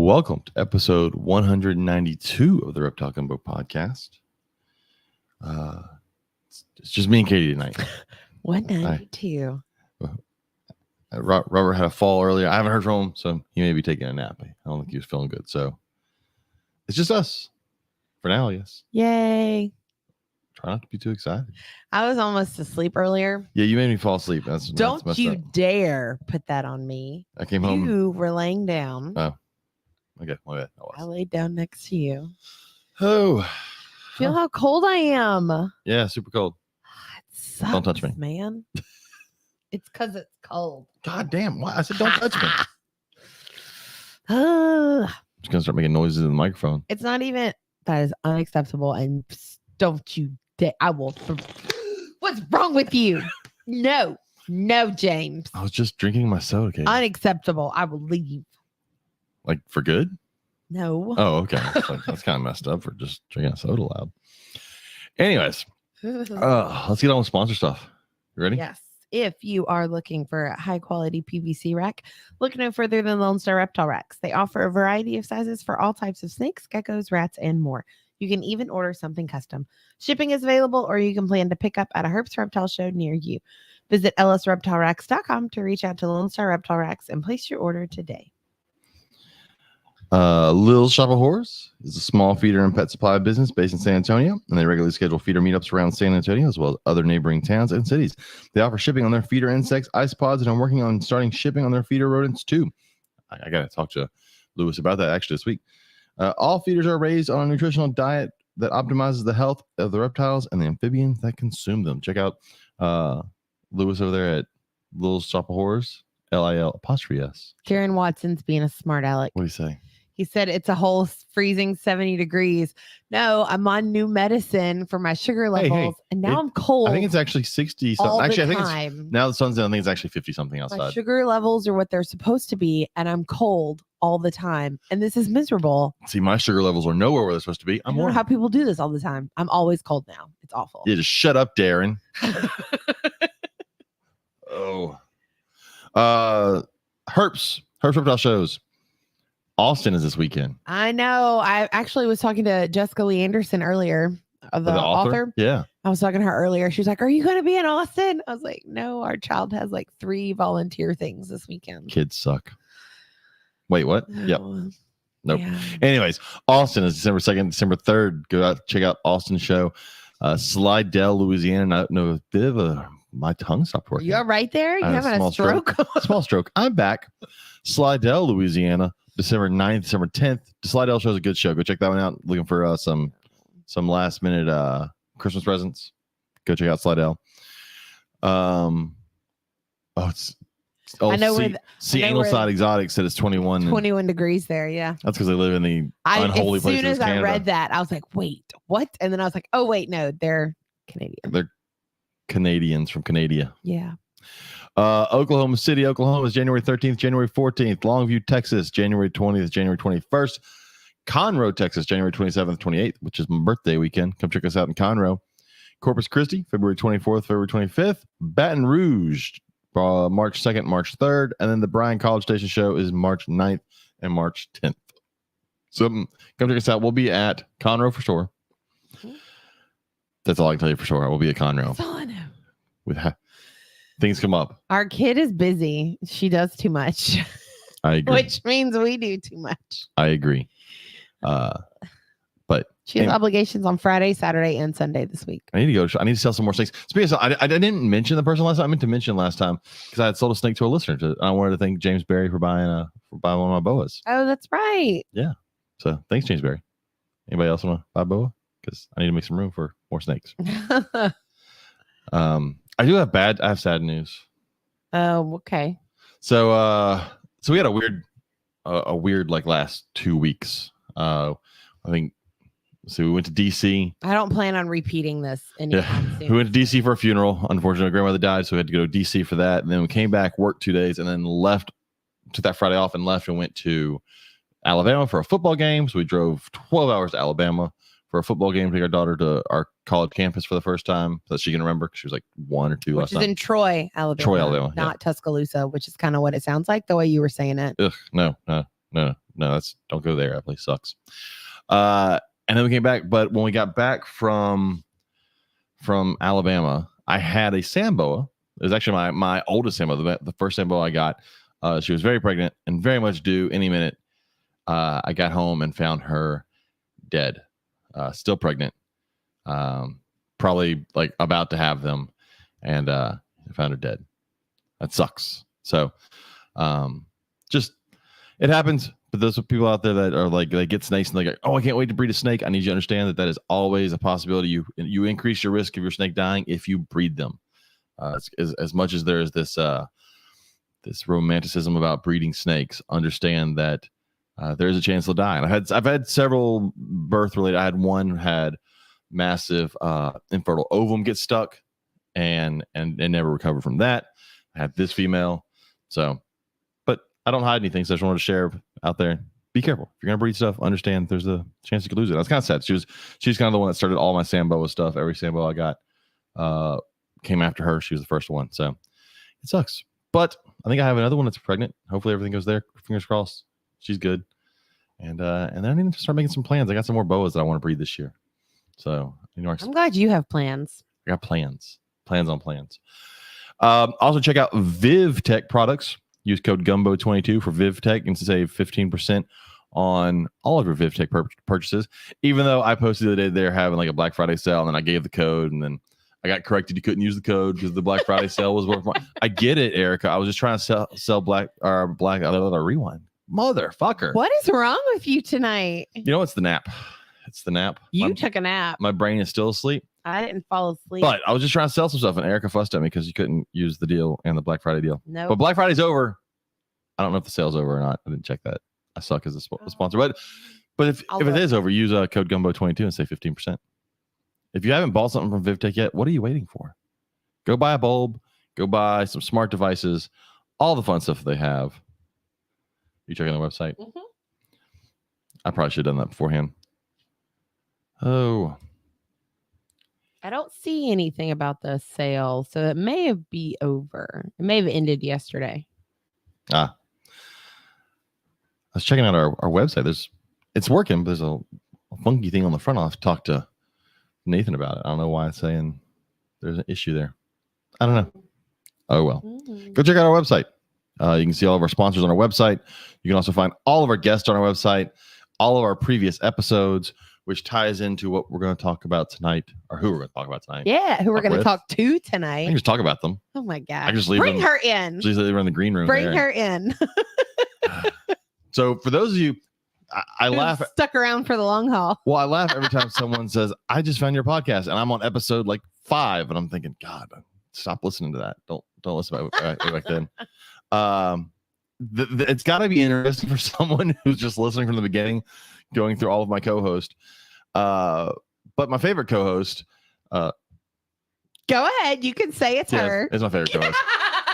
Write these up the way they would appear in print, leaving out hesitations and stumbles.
Welcome to episode 192 of the Reptile Gumbo podcast. It's just me and Katie tonight. 192. Robert had a fall earlier. I haven't heard from him, so he may be taking a nap. I don't think he was feeling good. So it's just us for now, yes. Yay. Try not to be too excited. I was almost asleep earlier. Yeah, you made me fall asleep. Don't that's you up. dare put that on me. I came home. You were laying down. Oh, okay. My bad. I laid down next to you. Oh. Feel how cold I am. Yeah, super cold. It sucks, Don't touch me. Man. It's because it's cold. God damn. Why? I said don't touch me. Ugh. Just going to start making noises in the microphone. It's not even. That is unacceptable. And don't you dare. I will. What's wrong with you? No, James. I was just drinking my soda, Katie. Unacceptable. I will leave. Like for good? No. Oh, okay. That's kind of messed up for just drinking a soda loud. Anyways, let's get on with sponsor stuff. You ready? Yes. If you are looking for a high quality PVC rack, look no further than Lone Star Reptile Racks. They offer a variety of sizes for all types of snakes, geckos, rats, and more. You can even order something custom. Shipping is available, or you can plan to pick up at a Herbst Reptile Show near you. Visit lsreptileracks.com to reach out to Lone Star Reptile Racks and place your order today. Little Shop of Horrors is a small feeder and pet supply business based in San Antonio, and they regularly schedule feeder meetups around San Antonio as well as other neighboring towns and cities. They offer shipping on their feeder insects, isopods, and I'm working on starting shipping on their feeder rodents too. I got to talk to Lewis about that actually this week. All feeders are raised on a nutritional diet that optimizes the health of the reptiles and the amphibians that consume them. Check out Lewis over there at Little Shop of Horrors, LIL''S. Jaron Watson's being a smart aleck. What do you say? He said it's a whole freezing 70 degrees. No, I'm on new medicine for my sugar levels, and now I'm cold. I think it's actually 60 something. Actually, I think it's now the sun's down. I think it's actually 50 something outside. My sugar levels are what they're supposed to be, and I'm cold all the time, and this is miserable. See, my sugar levels are nowhere where they're supposed to be. I don't know how people do this all the time. I'm always cold now. It's awful. Yeah, just shut up, Darren. Oh, Herbst Reptile Shows. Austin is this weekend. I know. I actually was talking to Jessica Lee Anderson earlier, the author. Yeah. I was talking to her earlier. She was like, "Are you going to be in Austin?" I was like, "No, our child has like 3 volunteer things this weekend." Kids suck. Wait, what? Oh, yep. Nope. Yeah. Anyways, Austin is December 2nd, December 3rd. Go out, check out Austin show. Slidell, Louisiana. No, my tongue stopped working. You're right there. You having a stroke? Small stroke. I'm back. Slidell, Louisiana. December 9th, December 10th. The Slidell show is a good show. Go check that one out. Looking for some last minute Christmas presents. Go check out Slidell. I know Angleside Exotic said it's 21 degrees there. Yeah, that's because they live in the unholy place. As soon as I read that, I was like, "Wait, what?" And then I was like, "Oh wait, no, they're Canadian. They're Canadians from Canada." Yeah. Oklahoma City, Oklahoma is January 13th, January 14th. Longview, Texas, January 20th, January 21st. Conroe, Texas, January 27th, 28th, which is my birthday weekend. Come check us out in Conroe. Corpus Christi, February 24th, February 25th. Baton Rouge, March 2nd, March 3rd. And then the Bryan College Station show is March 9th and March 10th. So come check us out. We'll be at Conroe for sure. That's all I can tell you for sure. We'll be at Conroe. That's all I know. With things come up. Our kid is busy. She does too much. I agree. Which means we do too much. I agree. But she has obligations on Friday, Saturday, and Sunday this week. I need to go. I need to sell some more snakes. Speaking of, I didn't mention the person last time. I meant to mention last time because I had sold a snake to a listener. I wanted to thank James Berry for buying one of my boas. Oh, that's right. Yeah. So thanks, James Berry. Anybody else want to buy a boa? Because I need to make some room for more snakes. I do have sad news. Oh, okay. So we had a weird like last 2 weeks. I think so. We went to DC. I don't plan on repeating this anytime soon. We went to DC for a funeral. Unfortunately, my grandmother died, so we had to go to DC for that. And then we came back, worked 2 days, and then took that Friday off and left and went to Alabama for a football game. So we drove 12 hours to Alabama for a football game to take our daughter to our college campus for the first time so that she can remember because she was like 1 or 2 last time. Which is in Troy, Alabama. Not Tuscaloosa, which is kind of what it sounds like the way you were saying it. Ugh, no. No, don't go there. That place sucks. And then we came back, but when we got back from Alabama, I had a Samboa. It was actually my oldest Samboa, the first Samboa I got. She was very pregnant and very much due any minute. I got home and found her dead, still pregnant, probably like about to have them, and I found her dead. That sucks. So, just it happens. But those people out there that are like, they get snakes and they go, oh, I can't wait to breed a snake. I need you to understand that is always a possibility. You increase your risk of your snake dying if you breed them. As much as there is this romanticism about breeding snakes, understand that there is a chance they'll die. And I've had several birth related. I had one had massive infertile ovum get stuck and never recovered from that. I had this female. So, but I don't hide anything. So I just wanted to share out there. Be careful. If you're going to breed stuff, understand there's a chance you could lose it. That's kind of sad. She's kind of the one that started all my Samboa stuff. Every Samboa I got came after her. She was the first one. So it sucks. But I think I have another one that's pregnant. Hopefully everything goes there. Fingers crossed. She's good. And then I need to start making some plans. I got some more boas that I want to breed this year. So, I'm glad you have plans. I got plans on plans. Also check out Viv Tech products. Use code Gumbo22 for Viv Tech and save 15% on all of your Viv Tech purchases. Even though I posted the other day they're having like a Black Friday sale, and then I gave the code, and then I got corrected. You couldn't use the code because the Black Friday sale was worth more. I get it, Erica. I was just trying to sell black. Rewind, motherfucker. What is wrong with you tonight? You know, it's the nap. It's the nap. You took a nap. My brain is still asleep. I didn't fall asleep. But I was just trying to sell some stuff, and Erica fussed at me because you couldn't use the deal and the Black Friday deal. No. Nope. But Black Friday's over. I don't know if the sale's over or not. I didn't check that. I suck as a sponsor. But if it is over, use code Gumbo22 and save 15%. If you haven't bought something from VivTech yet, what are you waiting for? Go buy a bulb. Go buy some smart devices. All the fun stuff they have. You checking the website? Mm-hmm. I probably should have done that beforehand. Oh. I don't see anything about the sale, so it may be over. It may have ended yesterday. I was checking out our website. It's working, but there's a funky thing on the front. I'll have to talk to Nathan about it. I don't know why it's saying there's an issue there. I don't know. Oh, well. Mm-hmm. Go check out our website. You can see all of our sponsors on our website. You can also find all of our guests on our website, all of our previous episodes, which ties into what we're going to talk about tonight, or who we're going to talk about tonight. Yeah, who we're going to talk to tonight. I can just talk about them. Oh, my God. I can just leave Bring them, her in. Just leave her in the green room. Bring her in. So for those of you, I laugh. Stuck around for the long haul. Well, I laugh every time someone says, I just found your podcast, and I'm on episode like 5, and I'm thinking, God, stop listening to that. Don't listen back then. It's got to be interesting for someone who's just listening from the beginning, going through all of my co-host. But my favorite co-host. Go ahead. You can say it's her. It's my favorite co-host.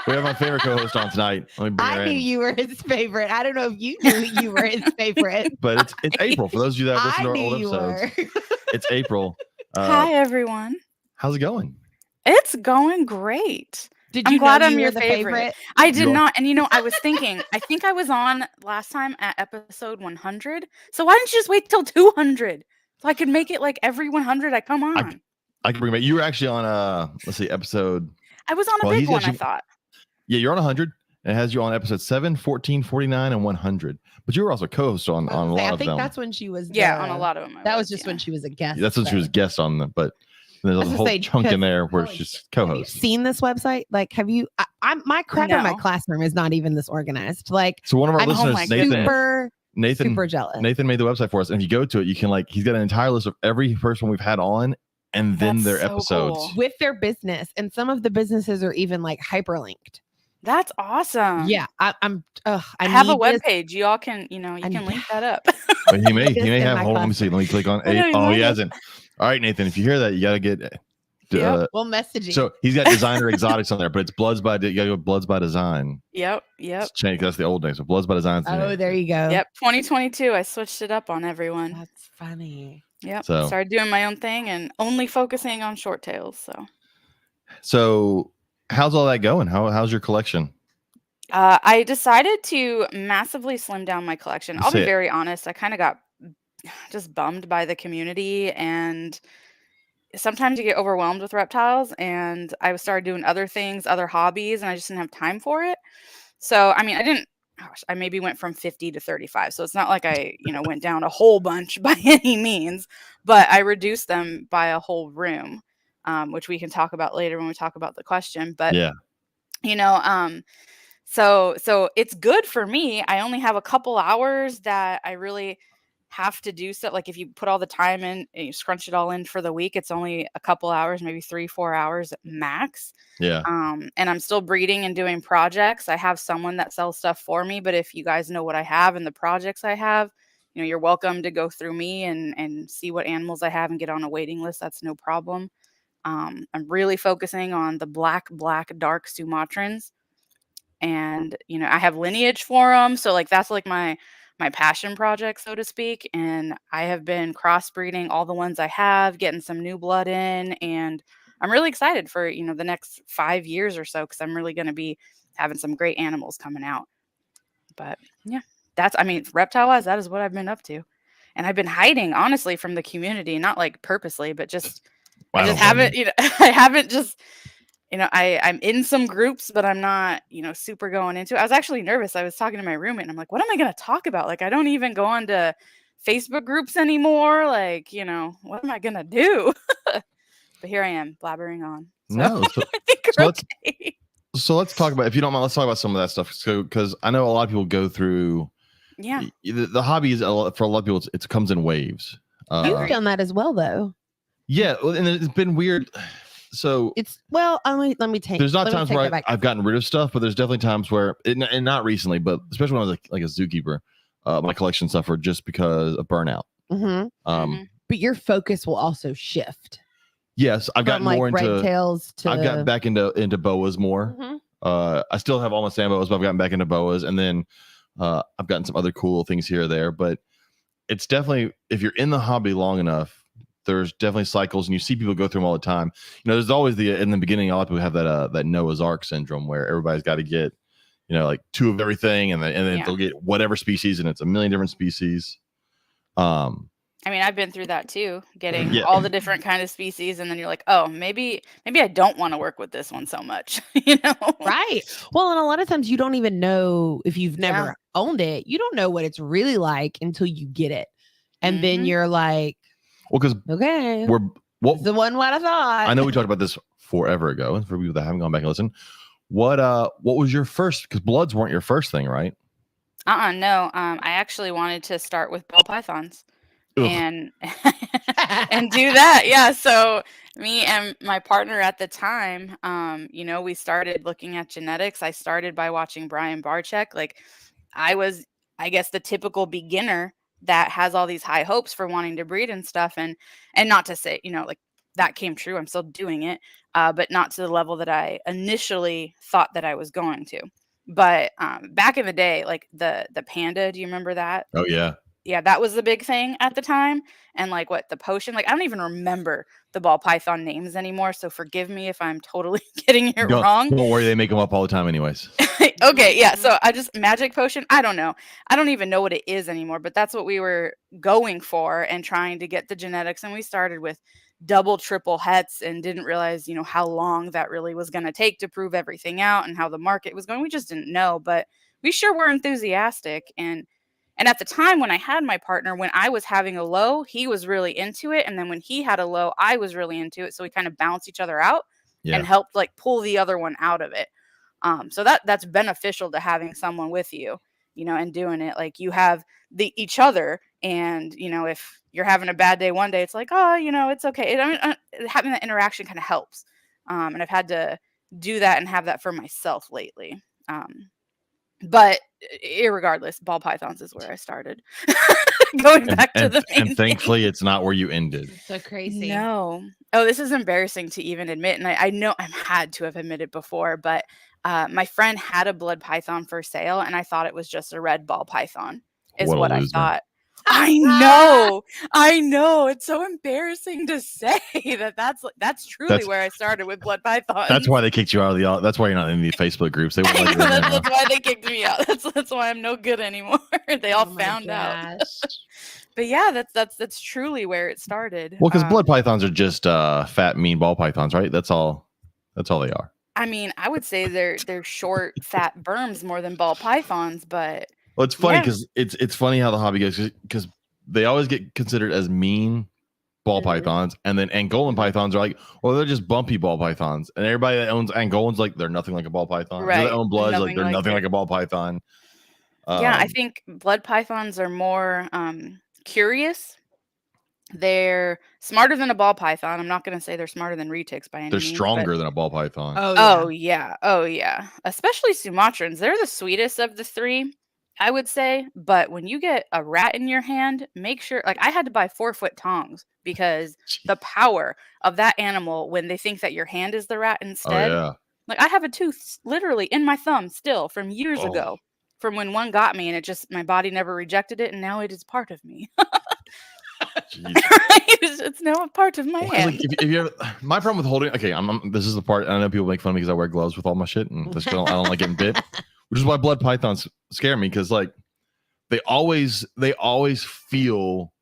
We have my favorite co-host on tonight. I knew you were his favorite. I don't know if you knew you were his favorite. But it's April. For those of you that have listened to our old episodes, it's April. Hi, everyone. How's it going? It's going great. I'm glad I'm your favorite. I did not. And I was thinking, I think I was on last time at episode 100. So why didn't you just wait till 200? So I could make it like every 100 I come on. I can bring it back. You were actually on let's see, episode. I was on a big one, I thought. Yeah, you're on 100. It has you on episode 7, 14, 49, and 100. But you were also co-host on a lot of them. I think that's when she was. On a lot of them. That was just when she was a guest. That's when she was a guest on them. But there's a whole chunk in there where she's co-host. Have you seen this website? Like, have you? My crap in my classroom is not even this organized. Like, so one of our listeners, Nathan, super jealous. Nathan made the website for us, and if you go to it, you can he's got an entire list of every person we've had on, and then their episodes with their business, and some of the businesses are even like hyperlinked. That's awesome. Yeah, I have a webpage. Y'all can, you can link that up. He may have. Hold on, let me see. Let me click on. Oh, he hasn't. All right, Nathan. If you hear that, you got to get. We'll message you. So he's got Designer Exotics on there, but it's Bloods by. You got to go Bloods by Design. Yep. Change. That's the old name. So Bloods by Design. Oh, there you go. Yep. 2022. I switched it up on everyone. That's funny. Yep. So started doing my own thing and only focusing on short tails. So how's all that going? How's your collection? I decided to massively slim down my collection. I'll be Say it. very honest. I kind of got just bummed by the community, and sometimes you get overwhelmed with reptiles. And I started doing other things, other hobbies, and I just didn't have time for it. So, I mean, I didn't. Gosh, I maybe went from 50 to 35. So it's not like I, went down a whole bunch by any means, but I reduced them by a whole room, which we can talk about later when we talk about the question. But Yeah. you know, so it's good for me. I only have a couple hours that I really have to do stuff. Like if you put all the time in and you scrunch it all in for the week, it's only a couple hours, maybe 3-4 hours max. Yeah. And I'm still breeding and doing projects. I have someone that sells stuff for me, but if you guys know what I have and the projects I have, you're welcome to go through me and see what animals I have and get on a waiting list. That's no problem. I'm really focusing on the black, dark Sumatrans, and I have lineage for them, so like that's like my passion project, so to speak. And I have been crossbreeding all the ones I have, getting some new blood in, and I'm really excited for the next 5 years or so, because I'm really going to be having some great animals coming out. But yeah, I mean, reptile wise, that is what I've been up to. And I've been hiding, honestly, from the community, not like purposely, but just I just haven't, I haven't just, I'm in some groups, but I'm not, super going into it. I was actually nervous. I was talking to my roommate and I'm like, what am I going to talk about? Like, I don't even go on to Facebook groups anymore. Like, what am I going to do? But here I am blabbering on. So No. I think we're okay. So let's talk about, if you don't mind, let's talk about some of that stuff. So, because I know a lot of people go through, the hobby is for a lot of people, it comes in waves. You've done that as well, though. Yeah, and it's been weird. So it's let me take. There's not times where I've gotten rid of stuff, but there's definitely times where, and not recently, but especially when I was like a zookeeper, my collection suffered just because of burnout. Mm-hmm. But your focus will also shift. Yes, I've gotten more into red tails. I've gotten back into boas more. I still have all my sand boas, but I've gotten back into boas, and then I've gotten some other cool things here or there. But it's definitely, if you're in the hobby long enough, there's definitely cycles, and you see people go through them all the time. There's always in the beginning, a lot of people have that Noah's Ark syndrome where everybody's got to get, like 2 of everything, and then they'll get whatever species, and it's a million different species. I mean, I've been through that too, getting all the different kind of species, and then you're like, oh, maybe I don't want to work with this one so much, Right. Well, and a lot of times you don't even know, if you've never owned it, you don't know what it's really like until you get it. And then you're like, well, because okay, this the one what I thought. I know we talked about this forever ago, and for people that haven't gone back and listened, what was your first? Because bloods weren't your first thing, right? No. I actually wanted to start with ball pythons. And and do that. Yeah. So me and my partner at the time, we started looking at genetics. I started by watching Brian Barczyk. Like, I was, I guess, the typical beginner that has all these high hopes for wanting to breed and stuff. And not to say, like that came true. I'm still doing it, but not to the level that I initially thought that I was going to. But back in the day, like the panda, do you remember that? Oh yeah. Yeah, that was the big thing at the time. And like the potion, like I don't even remember the ball python names anymore. So forgive me if I'm totally getting it wrong. Don't worry, they make them up all the time anyways. Okay, yeah. So magic potion, I don't know. I don't even know what it is anymore, but that's what we were going for and trying to get the genetics. And we started with double, triple hets and didn't realize, how long that really was going to take to prove everything out and how the market was going. We just didn't know, but we sure were enthusiastic. And at the time when I had my partner, when I was having a low, he was really into it. And then when he had a low, I was really into it. So we kind of balanced each other out and helped like pull the other one out of it. So that's beneficial to having someone with you, and doing it. Like you have each other, and, if you're having a bad day one day, it's like, oh, it's okay. Having that interaction kind of helps. And I've had to do that and have that for myself lately. But irregardless, ball pythons is where I started. Going back to the main and thankfully it's not where you ended. So crazy. No. Oh, this is embarrassing to even admit, and I know I've had to have admitted before, but my friend had a blood python for sale, and I thought it was just a red ball python is what I thought. I know. I know. It's so embarrassing to say that's truly That's- where I started with blood pythons. That's why they kicked you out of the. That's why you're not in the Facebook groups. They won't let you in there now. That's why they kicked me out. That's why I'm no good anymore. They all Oh my found out. gosh. But yeah, that's truly where it started. Well, because blood pythons are just fat, mean ball pythons, right? That's all they are. I mean, I would say they're short, fat berms more than ball pythons, but Well, it's funny Yeah. because it's funny how the hobby goes because they always get considered as mean ball Mhm. pythons, and then Angolan pythons are like, well, they're just bumpy ball pythons, and everybody that owns Angolans like they're nothing like a ball python. Right. They own bloods like Nothing they're like nothing it. like a ball python. yeah, I think blood pythons are more curious. They're smarter than a ball python. I'm not going to say they're smarter than retics by any they're means. stronger than a ball python. Oh yeah. Oh yeah. Especially Sumatrans. They're the sweetest of the three, I would say. But when you get a rat in your hand, make sure like I had to buy 4-foot tongs because the power of that animal when they think that your hand is the rat Oh instead. yeah. Like I have a tooth literally in my thumb still from years Oh. ago. From when one got me and it just my body never rejected it and now it is part of me. Jeez. Right? It's now a part of my Well, 'cause, hand. like, if you ever, my problem with holding, okay, this is the part. I know people make fun of me because I wear gloves with all my shit, and I don't like getting bit, which is why blood pythons scare me because like they always feel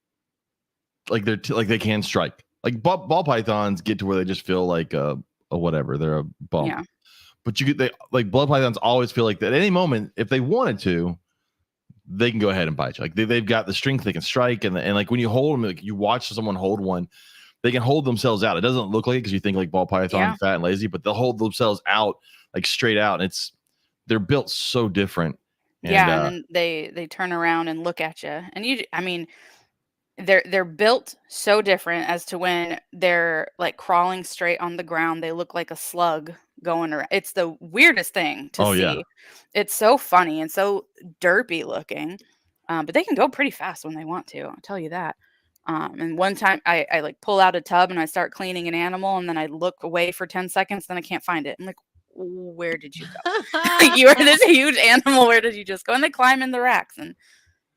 like they're like they can strike. Like ball pythons get to where they just feel like a whatever, they're a bump. Yeah. But like blood pythons always feel like that at any moment if they wanted to. They can go ahead and bite you. Like they've got the strength, they can strike, and like when you hold them, like you watch someone hold one, they can hold themselves out. It doesn't look like it because you think like ball python, fat and lazy, but they'll hold themselves out like straight out, and they're built so different. And, and then they turn around and look at you, and I mean, they're built so different as to when they're like crawling straight on the ground, they look like a slug going around. It's the weirdest thing to see. Yeah. It's so funny and so derpy looking, but they can go pretty fast when they want to. I'll tell you that. And one time I like pull out a tub and I start cleaning an animal, and then I look away for 10 seconds, then I can't find it. I'm like, where did you go? You are this huge animal. Where did you just go? And they climb in the racks, and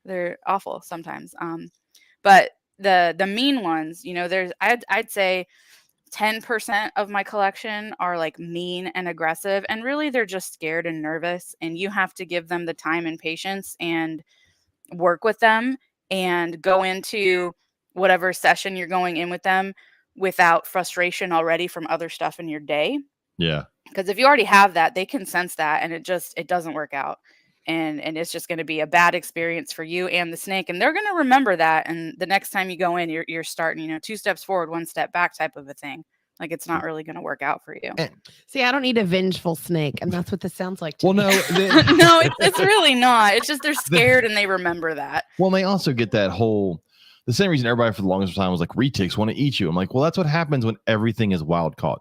they're awful sometimes. But the mean ones, there's I'd say 10% of my collection are like mean and aggressive, and really they're just scared and nervous, and you have to give them the time and patience and work with them and go into whatever session you're going in with them without frustration already from other stuff in your day. Yeah. Because if you already have that, they can sense that, and it doesn't work out. And it's just going to be a bad experience for you and the snake, and they're going to remember that. And the next time you go in, you're starting, 2 steps forward, 1 step back type of a thing. Like it's not really going to work out for you. See, I don't need a vengeful snake, and that's what this sounds like to Well, me. no, No, it's really not. It's just they're scared and they remember that. Well, they also get that whole. The same reason everybody for the longest time was like retics want to eat you. I'm like, well, that's what happens when everything is wild caught,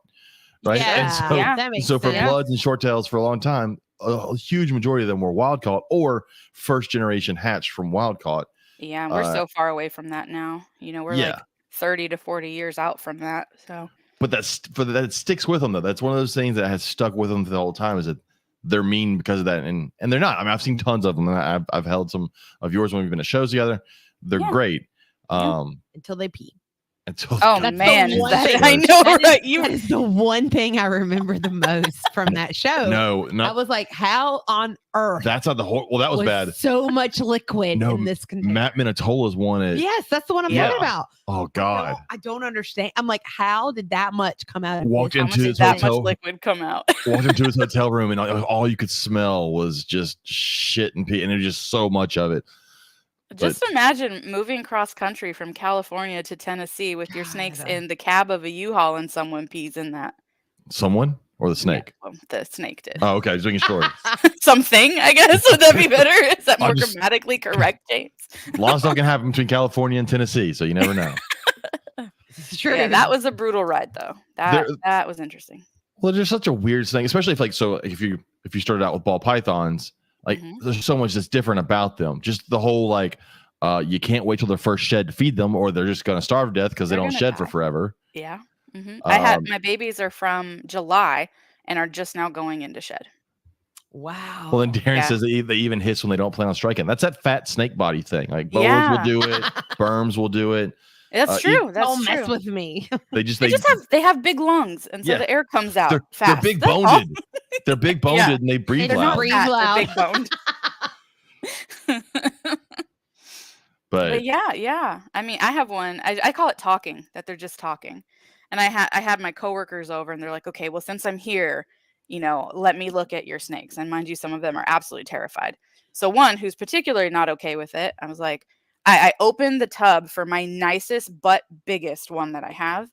right? Yeah, And that makes so for sense. bloods and short tails for a long time, a huge majority of them were wild caught or first generation hatched from wild caught. Yeah, and we're so far away from that now. We're like 30 to 40 years out from that. So, but that sticks with them though. That's one of those things that has stuck with them the whole time. Is that they're mean because of that, and they're not. I mean, I've seen tons of them. And I've held some of yours when we've been at shows together. They're great. Until they pee. Oh That's man, the is one that thing. I know, That right? is the one thing I remember the most from that show. No, I was like, how on earth? That's not the whole. Well, that was bad. So much liquid in this container. Matt Minatola's one. Yes, that's the one I'm talking about. Oh God, I don't understand. I'm like, how did that much come out? Walked his into his that hotel. much liquid come out. Walked into his hotel room, and all you could smell was just shit and pee, and there's just so much of it. Just imagine moving cross country from California to Tennessee with your snakes in the cab of a U-Haul and someone pees in that. Someone or the snake? Yeah, well, the snake did. Oh, okay. I was making sure. Something, I guess. Would that be better? Is that more grammatically correct, James? A lot of stuff can happen between California and Tennessee, so you never know. It's true. Yeah, that was a brutal ride, though. That was interesting. Well, there's such a weird thing, especially if you started out with ball pythons. Like there's so much that's different about them. Just the whole you can't wait till their first shed to feed them, or they're just gonna starve to death because they don't shed for forever. Yeah. I had my babies are from July and are just now going into shed. Wow. Well, then Darren Yeah. says they even hiss when they don't plan on striking. That's that fat snake body thing. Like boas will do it, berms will do it. That's true. That's Don't true. mess with me. They have big lungs, and so Yeah. the air comes out They're fast. big That's all. boned. They're big boned Yeah. and they breathe They're They're not not loud. breathe fat, loud. they're big boned. But yeah. I mean, I have one. I call it talking. That they're just talking. And I had my coworkers over, and they're like, "Okay, well, since I'm here, let me look at your snakes." And mind you, some of them are absolutely terrified. So one who's particularly not okay with it, I was like, I opened the tub for my nicest but biggest one that I have.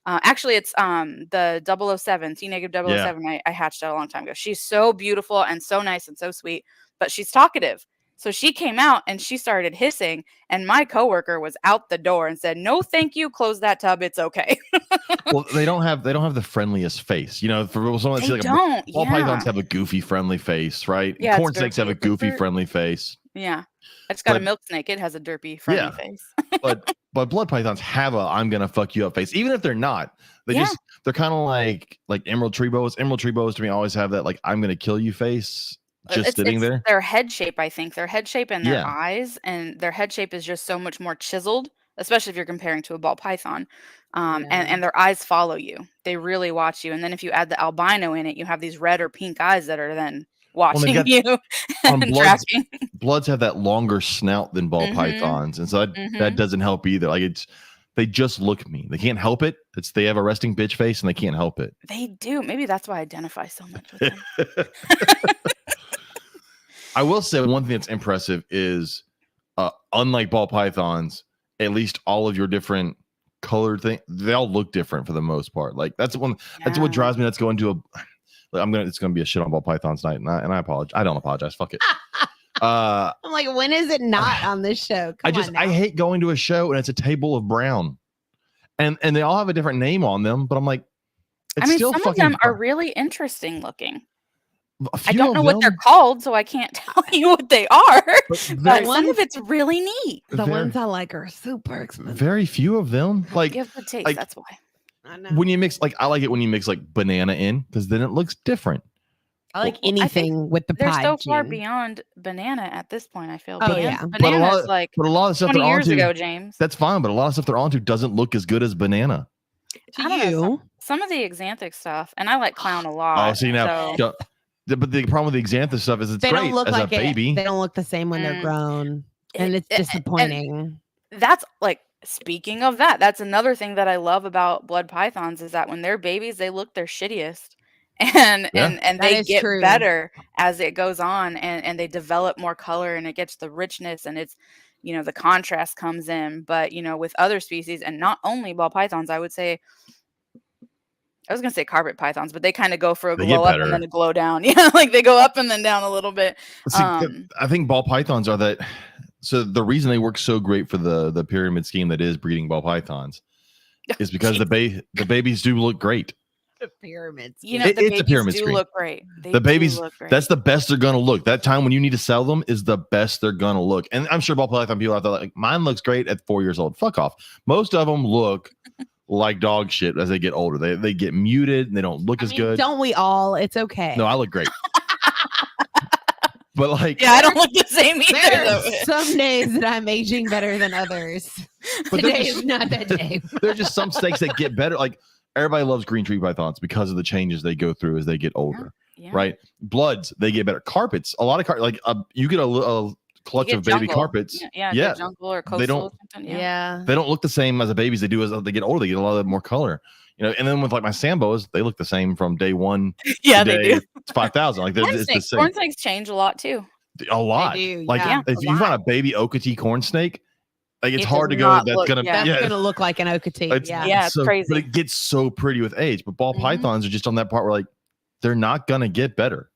Actually, it's the 007, T-negative 007. I hatched out a long time ago. She's so beautiful and so nice and so sweet, but she's talkative. So she came out and she started hissing, and my coworker was out the door and said, "No, thank you. Close that tub. It's okay." Well, they don't have the friendliest face. For someone that's They like don't. ball pythons Yeah. have a goofy, friendly face, right? Yeah, Corn it's snakes have a derpy. It's goofy, derp. friendly face. Yeah. I just got a But- milk snake. It has a derpy, friendly Yeah. face. But blood pythons have a "I'm gonna fuck you up" face, even if they're not. They're kind of like emerald tree boas. Emerald tree boas to me always have that like "I'm gonna kill you" face, just sitting there. Their head shape, I think. Their head shape and their Yeah. eyes, and their head shape is just so much more chiseled, especially if you're comparing to a ball python. Yeah. And their eyes follow you. They really watch you. And then if you add the albino in it, you have these red or pink eyes that are then watching got- you on and Bloods, tracking. Bloods have that longer snout than ball Mhm. pythons, and so that Mhm. doesn't help either. Like they just look mean. They can't help it. They have a resting bitch face, and they can't help it. They do. Maybe that's why I identify so much with them. I will say one thing that's impressive is, unlike ball pythons, at least all of your different colored things, they all look different for the most part. Like that's what Yeah. drives me. That's going to it's gonna be a shit on ball pythons night, and I apologize. I don't apologize. Fuck it. I'm like, when is it not on this show? I hate going to a show and it's a table of brown, and they all have a different name on them, but I'm like, it's still some of fucking them are brown. really interesting looking. A I few don't of know what they're them, called, so I can't tell you what they are. but But very, some of it's really neat. The ones I like are super expensive. very few of them. Like Give the taste. like- That's why. I know. when you mix, like I like it when you mix like banana in, because then it looks different. I like Well, I think anything with the They're pie. so far gene. beyond banana at this point. I feel. Oh, yeah. But a Banana lot- is like But a lot of stuff 20 they're years onto, ago, James. that's fine. But a lot of stuff they're onto doesn't look as good as banana. To I don't know, you, some of the Xanthic stuff, and I like clown a lot. Oh, see now, so- but the problem with the Xanthus stuff is it's they great don't look as like a baby. They don't look the same when they're Mm. grown, and it's and disappointing. that's like, speaking of that, that's another thing that I love about blood pythons is that when they're babies, they look their shittiest. And Yeah. and That they is get true. better as it goes on, and they develop more color, and it gets the richness, and it's the contrast comes in. But with other species, and not only ball pythons, I would say, I was gonna say carpet pythons, but they kind of go for a They get glow up better. and then a glow down. Yeah, like they go up and then down a little bit. See, I think ball pythons are that. So the reason they work so great for the pyramid scheme that is breeding ball pythons is because the babies do look great. The pyramids. The it's a babies pyramid do scheme. look great. They The do babies, look great. that's the best they're gonna look. That time when you need to sell them is the best they're gonna look. And I'm sure ball python people out there like, mine looks great at 4 years old. Fuck off. Most of them look like dog shit as they get older. They get muted and they don't look as good. Don't we all? It's okay. No, I look great. But like, Yeah, I don't look the same either. There are though. some days that I'm aging better than others. But they're Today just- is not that day. there are just some snakes that get better. Like everybody loves green tree pythons because of the changes they go through as they get older, Yeah. right? Bloods, they get better. Carpets, a lot of like you get a clutch You of get baby jungle. carpets. Yeah, Yeah. jungle or coastal. They don't- or something. Yeah. They don't look the same as the babies they do as they get older. They get a lot more color, and then with like my Sambos, they look the same from day one. Yeah, to they day do. 5,000. Like they're Corn it's the snakes, same. corn snakes change a lot too. A lot. do, Like yeah. if a you find lot. a baby Okatee corn snake, like it's It hard does to go. not That's look- gonna yeah. That's gonna look like an Okatee. It's- Yeah. Yeah, it's so, crazy. But it gets so pretty with age. But ball Mhm. pythons are just on that part where like they're not gonna get better.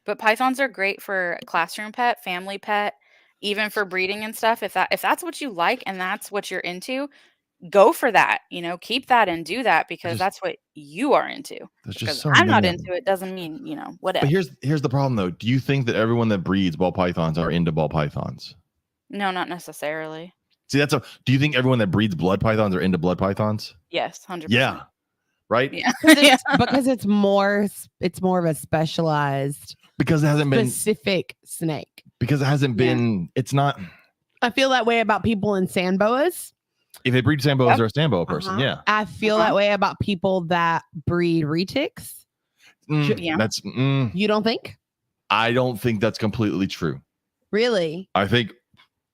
But pythons are great for classroom pet, family pet, even for breeding and stuff. If that's what you like and that's what you're into, go for that. Keep that and do that because just- that's what you are into. There's Because just so I'm not many of into them. it doesn't mean whatever. But here's the problem though. Do you think that everyone that breeds ball pythons are into ball pythons? No, not necessarily. See, do you think everyone that breeds blood pythons are into blood pythons? Yes, 100%. Yeah. right? Yeah. Because it's more of a specialized, Because it hasn't been specific snake. because it hasn't been. It's not. I feel that way about people in sand boas. If they breed sand boas, they're a sand boa person. Uh-huh. Yeah. I feel that way about people that breed retics. Yeah. That's. You don't think? I don't think that's completely true. Really? I think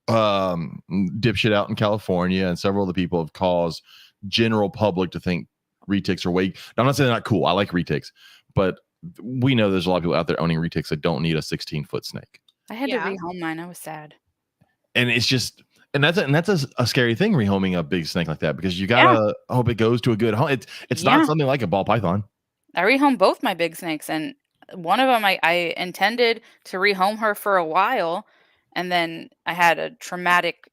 dipshit out in California and several of the people have caused general public to think retics are way. Now, I'm not saying they're not cool. I like retics, but we know there's a lot of people out there owning retics that don't need a 16-foot snake. I had to rehome mine. I was sad. And it's just, and that's a scary thing, rehoming a big snake like that, because you gotta hope it goes to a good home. It's not something like a ball python. I rehomed both my big snakes, and one of them I intended to rehome her for a while, and then I had a traumatic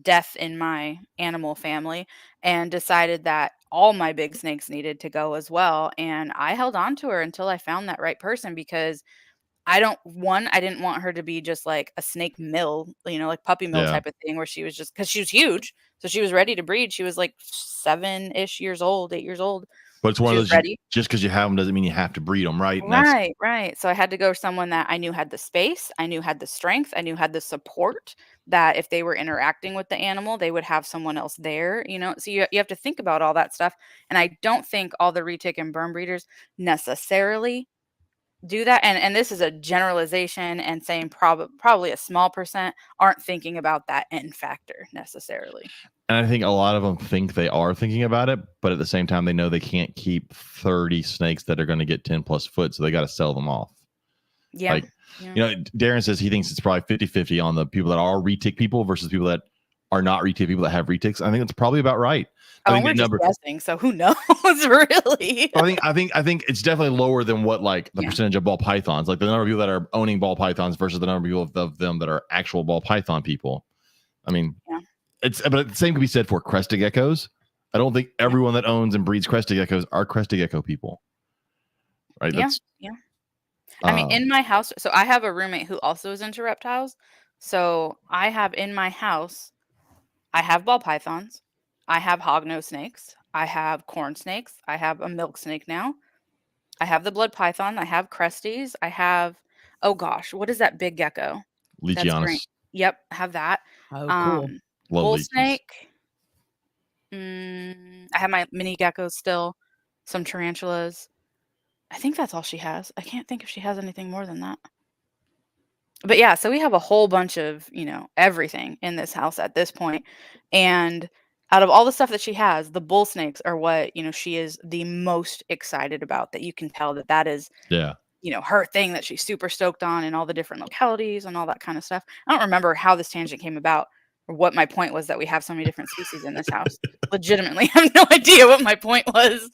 death in my animal family and decided that all my big snakes needed to go as well. And I held on to her until I found that right person, because I didn't want her to be just like a snake mill, like puppy mill type of thing, where she was just, because she was huge. So she was ready to breed. She was like 7-ish years old, 8 years old. But it's one She of was those, ready. just because you have them doesn't mean you have to breed them, right? And Right. So I had to go with someone that I knew had the space, I knew had the strength, I knew had the support, that if they were interacting with the animal, they would have someone else there, So you have to think about all that stuff. And I don't think all the retic and burn breeders necessarily do that. And this is a generalization, and saying probably a small percent aren't thinking about that N factor necessarily. And I think a lot of them think they are thinking about it, but at the same time, they know they can't keep 30 snakes that are going to get 10 plus foot. So they got to sell them off. Yeah. Darren says he thinks it's probably 50-50 on the people that are retic people versus people that are not retic people that have retics. I think that's probably about right. I think we're just guessing, so who knows, really? I think it's definitely lower than what like the percentage of ball pythons, like the number of people that are owning ball pythons versus the number of people of them that are actual ball python people. I mean, but the same can be said for crested geckos. I don't think everyone that owns and breeds crested geckos are crested gecko people. Right? Yeah. I mean, in my house, so I have a roommate who also is into reptiles. So I have in my house, I have ball pythons, I have hognose snakes, I have corn snakes, I have a milk snake now, I have the blood python, I have cresties, I have, oh gosh, what is that big gecko? Leachianus. Yep, I have that. Oh, cool. Bull snake. I have my mini geckos still, some tarantulas. I think that's all she has. I can't think if she has anything more than that. But yeah, so we have a whole bunch of, everything in this house at this point. And out of all the stuff that she has, the bull snakes are what, she is the most excited about, that you can tell that is, her thing that she's super stoked on, and all the different localities and all that kind of stuff. I don't remember how this tangent came about, or what my point was that we have so many different species in this house. Legitimately, I have no idea what my point was.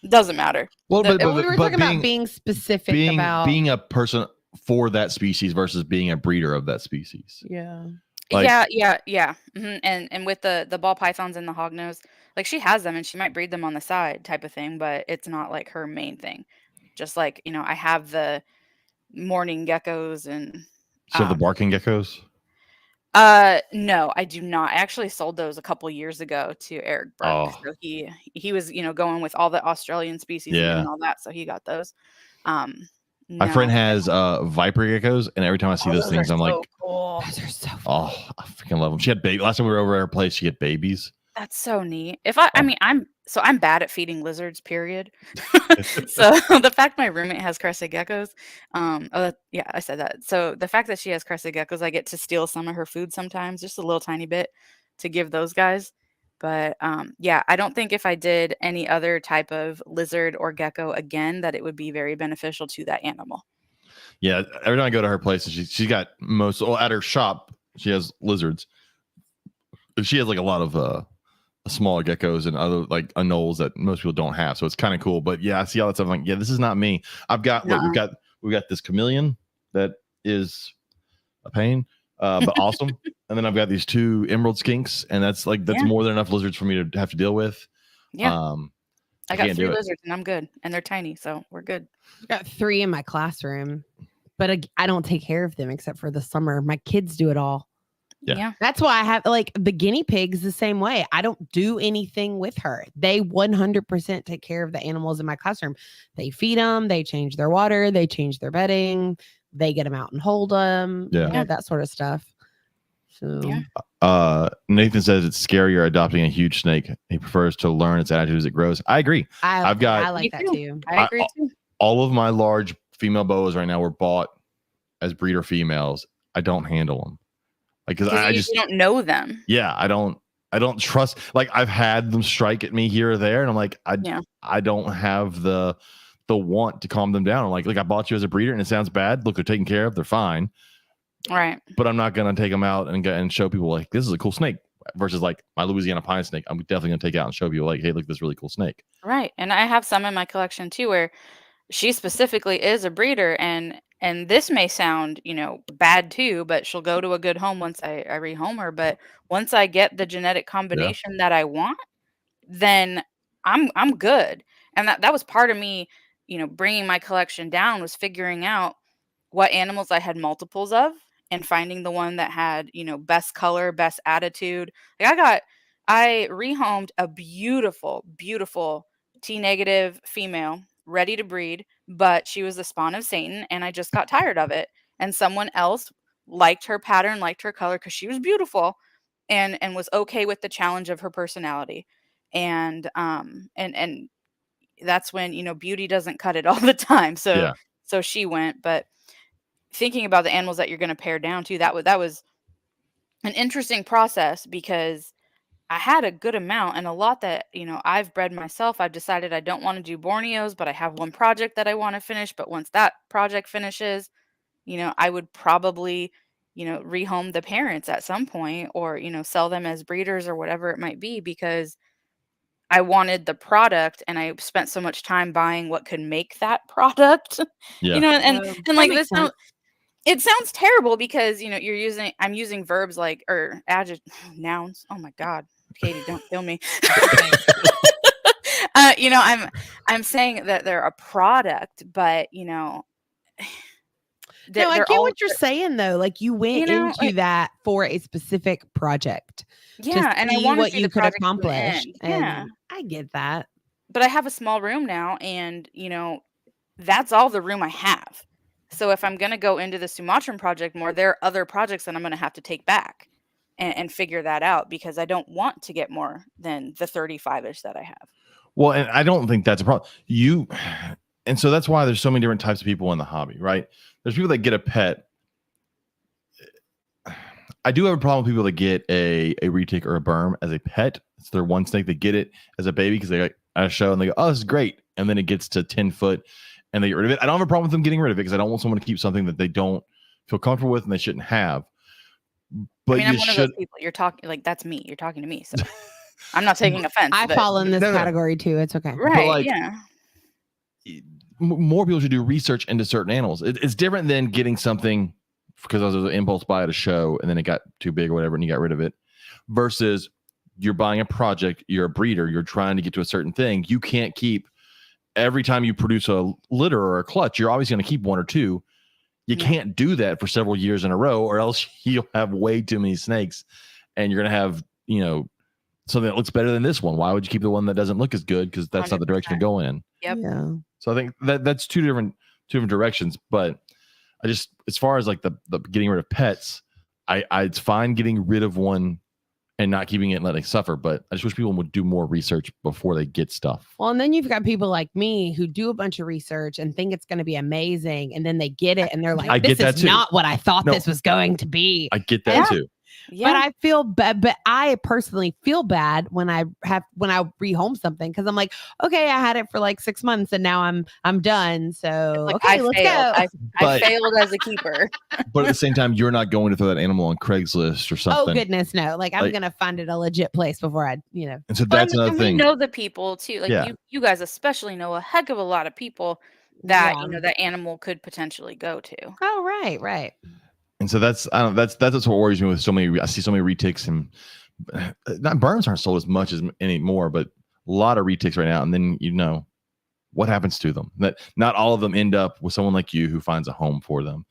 Doesn't matter. Well, we were talking about being specific, about being a person for that species versus being a breeder of that species. Yeah. Yeah. And with the ball pythons and the hognose, like she has them and she might breed them on the side type of thing, but it's not like her main thing. Just like, I have the morning geckos and So the barking geckos? No, I do not. I actually sold those a couple years ago to Eric Burke. So he was, going with all the Australian species and all that. So he got those. My friend has viper geckos, and every time I see those things, I'm like, cool. Those are so fun. Oh, I freaking love them. She had baby. Last time we were over at her place, she had babies. That's so neat. I'm bad at feeding lizards, period. So the fact my roommate has crested geckos, I said that. So the fact that she has crested geckos, I get to steal some of her food sometimes, just a little tiny bit, to give those guys. But I don't think if I did any other type of lizard or gecko again, that it would be very beneficial to that animal. Yeah, every time I go to her place, she's got at her shop, she has lizards. She has like a lot of smaller geckos and other like anoles that most people don't have. So it's kind of cool. But yeah, I see all that stuff. I'm like, yeah, this is not me. I've got we've got this chameleon that is a pain, but awesome. And then I've got these 2 emerald skinks, and that's more than enough lizards for me to have to deal with. Yeah. I got 3 lizards and I'm good. And they're tiny, so we're good. I've got 3 in my classroom, but I don't take care of them except for the summer. My kids do it all. Yeah. That's why I have like the guinea pigs the same way. I don't do anything with her. They 100% take care of the animals in my classroom. They feed them, they change their water, they change their bedding, they get them out and hold them, Yeah. that sort of stuff. So, Nathan says it's scarier adopting a huge snake. He prefers to learn its attitude as it grows. I agree. I Me like that too. I agree too. All of my large female boas right now were bought as breeder females. I don't handle them. Like, because I just you don't know them. Yeah, I don't trust. Like, I've had them strike at me here or there, and I'm like, I don't have the want to calm them down. I'm like I bought you as a breeder, and it sounds bad. Look, they're taken care of. They're fine. Right. But I'm not gonna take them out and show people like this is a cool snake. Versus like my Louisiana pine snake, I'm definitely gonna take it out and show people like, hey, look, this really cool snake. Right. And I have some in my collection too, where she specifically is a breeder, and this may sound, bad too, but she'll go to a good home once I rehome her. But once I get the genetic combination that I want, then I'm good. And that was part of me, bringing my collection down, was figuring out what animals I had multiples of and finding the one that had, best color, best attitude. Like I rehomed a beautiful, beautiful T negative female ready to breed, but she was the spawn of Satan, and I just got tired of it. And someone else liked her pattern, liked her color because she was beautiful, and was okay with the challenge of her personality. And that's when, beauty doesn't cut it all the time. So she went. But thinking about the animals that you're going to pare down to, that was an interesting process, because I had a good amount and a lot that, I've bred myself. I've decided I don't want to do Borneos, but I have one project that I want to finish. But once that project finishes, I would probably, rehome the parents at some point, or, sell them as breeders or whatever it might be, because I wanted the product and I spent so much time buying what could make that product. Yeah. And like this it sounds terrible because, I'm using verbs like, or nouns. Oh my God, Katie, don't kill me. I'm saying that they're a product, but no, I get what you're saying though. Like you went into that for a specific project. Yeah, and I want what you could accomplish. And I get that. But I have a small room now, and that's all the room I have. So if I'm going to go into the Sumatran project more, there are other projects that I'm going to have to take back and figure that out, because I don't want to get more than the 35-ish that I have. Well, and I don't think that's a problem. And so that's why there's so many different types of people in the hobby, right? There's people that get a pet. I do have a problem with people that get a retic or a berm as a pet. It's their one snake. They get it as a baby because they got at a show and they go, oh, this is great. And then it gets to 10 foot and they get rid of it. I don't have a problem with them getting rid of it because I don't want someone to keep something that they don't feel comfortable with and they shouldn't have. But I'm one of those people. You're talking like that's me. You're talking to me. So I'm not taking offense. I fall in this category too. It's okay. Right. Yeah. More people should do research into certain animals. It's different than getting something because I was an impulse buy at a show and then it got too big or whatever and you got rid of it, versus you're buying a project, you're a breeder, you're trying to get to a certain thing. You can't keep every time you produce a litter or a clutch, you're always going to keep one or two. You can't do that for several years in a row, or else you'll have way too many snakes and you're going to have, something that looks better than this one. Why would you keep the one that doesn't look as good? Because that's 100%. Not the direction to go in. Yep. Yeah. So I think that's two different directions. But I just, as far as like the getting rid of pets, it's fine getting rid of one and not keeping it and letting it suffer. But I just wish people would do more research before they get stuff. Well, and then you've got people like me who do a bunch of research and think it's going to be amazing. And then they get it and they're like, this is not what I thought this was going to be. I get that too. Yeah. But I feel bad. But I personally feel bad when I rehome something, because I'm like, okay, I had it for like 6 months and now I'm done. So like, okay, let's go. I failed as a keeper. But at the same time, you're not going to throw that animal on Craigslist or something. Oh goodness, no! Like I'm gonna find it a legit place before I, And so that's another thing. We know the people too. Like you guys especially know a heck of a lot of people that that animal could potentially go to. Oh right. And so that's what worries me with so many. I see so many retics, and not berms aren't sold as much as anymore, but a lot of retics right now. And then what happens to them? That not all of them end up with someone like you who finds a home for them.